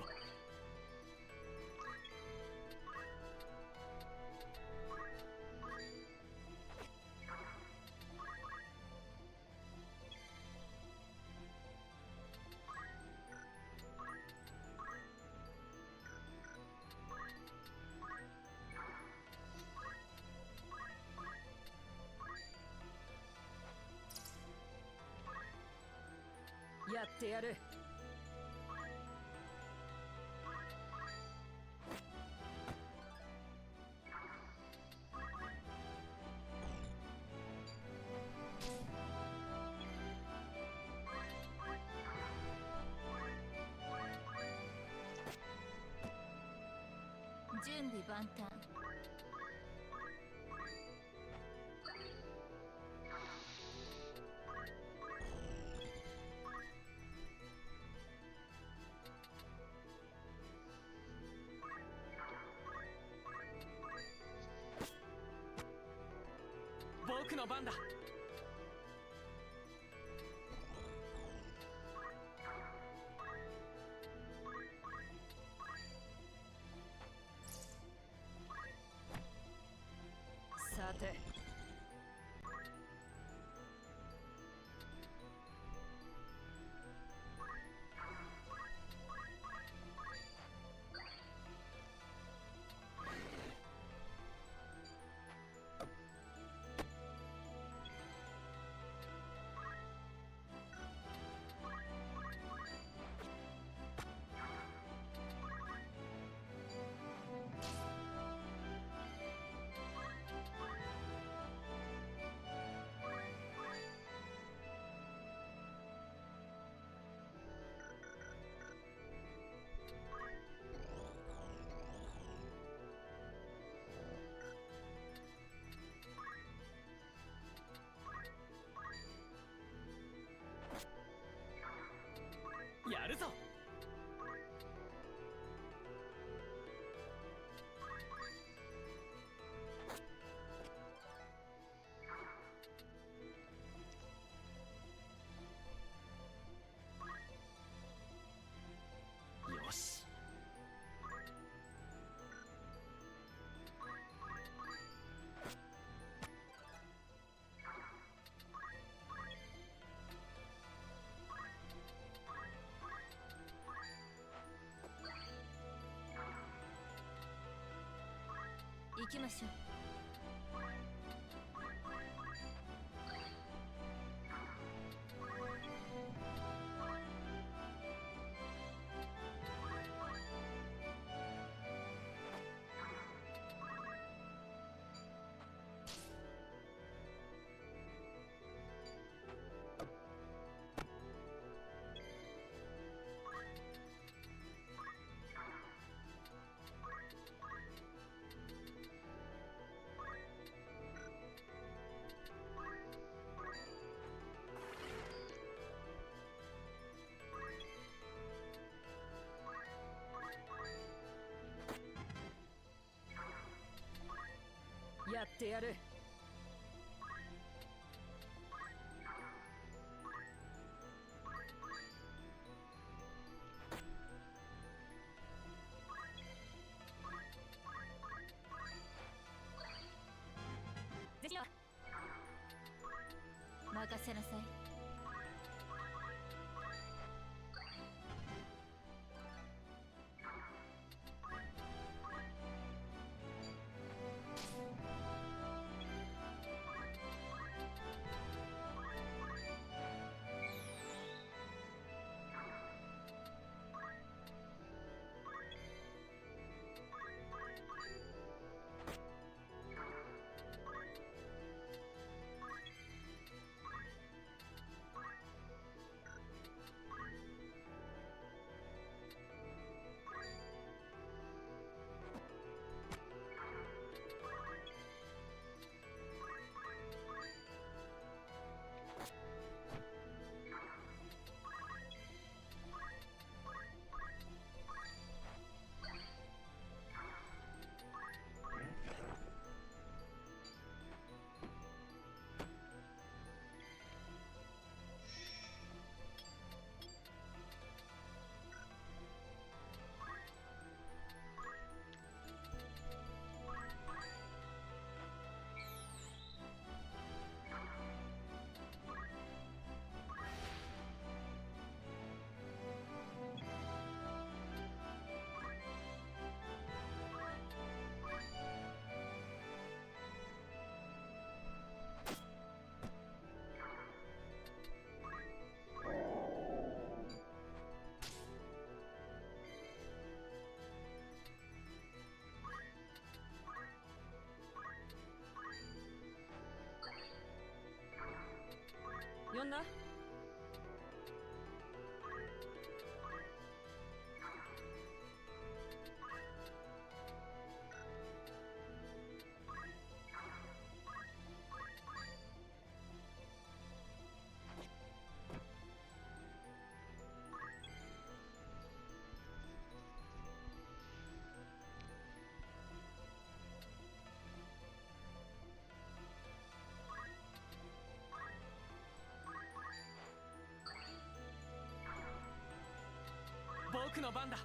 やってやる。準備万端。僕の番だ。さて。きましょう。やってやる。任せなさい。呼んだ？僕の番だ。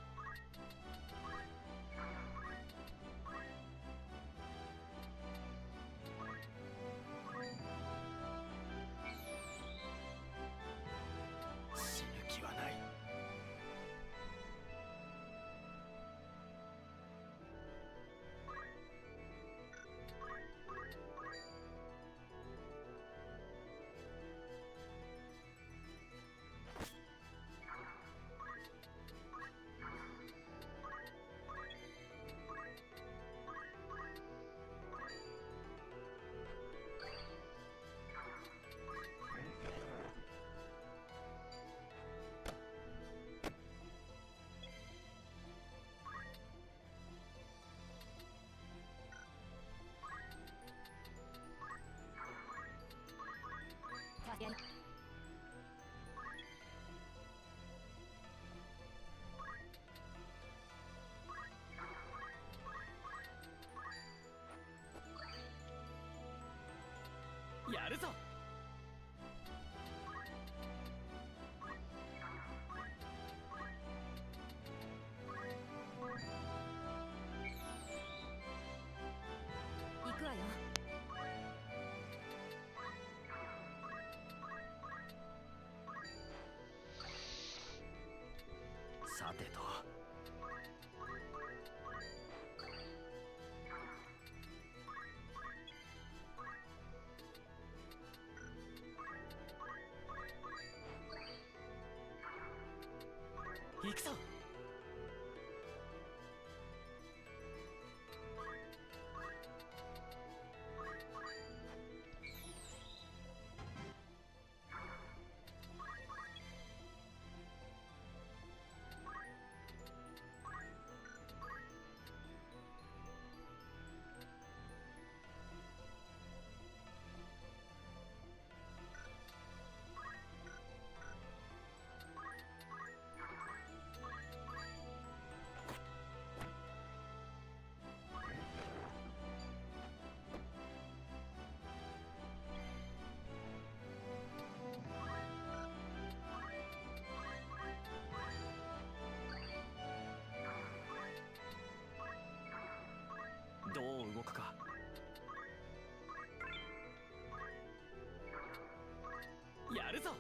死ぬ気はない。やるぞ。行くわよ。さてと。行くぞ。どう動くか。やるぞ。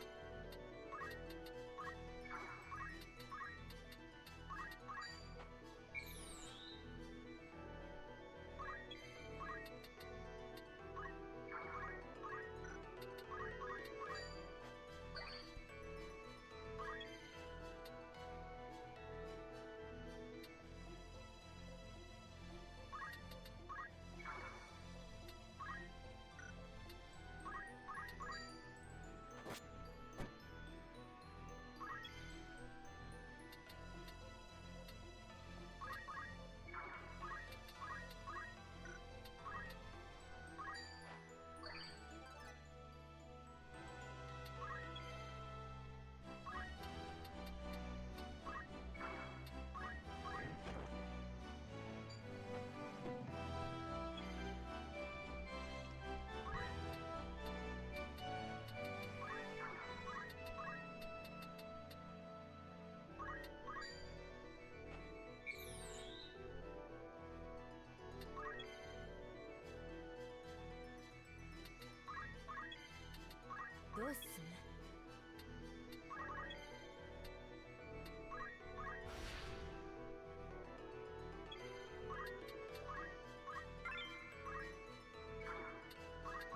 どうっすね。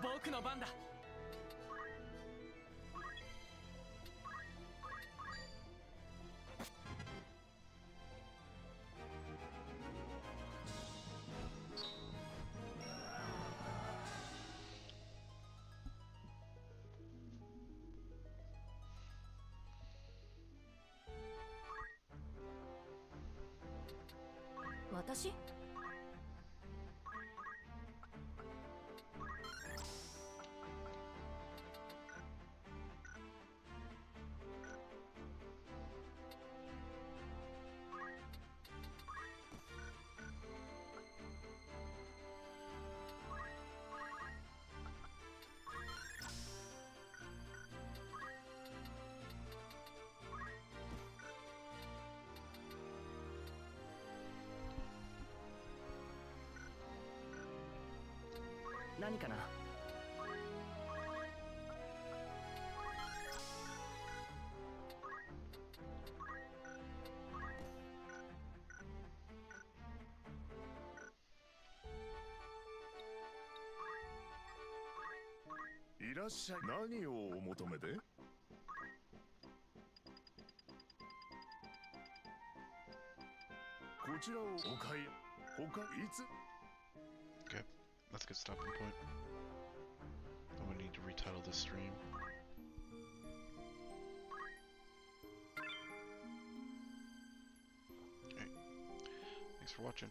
僕の番だ。私？何かな。いらっしゃい。何をお求めで？こちらをお買い。他いつ？ Okay, that's a good stopping point. I'm gonna need to retitle this stream. Okay, thanks for watching.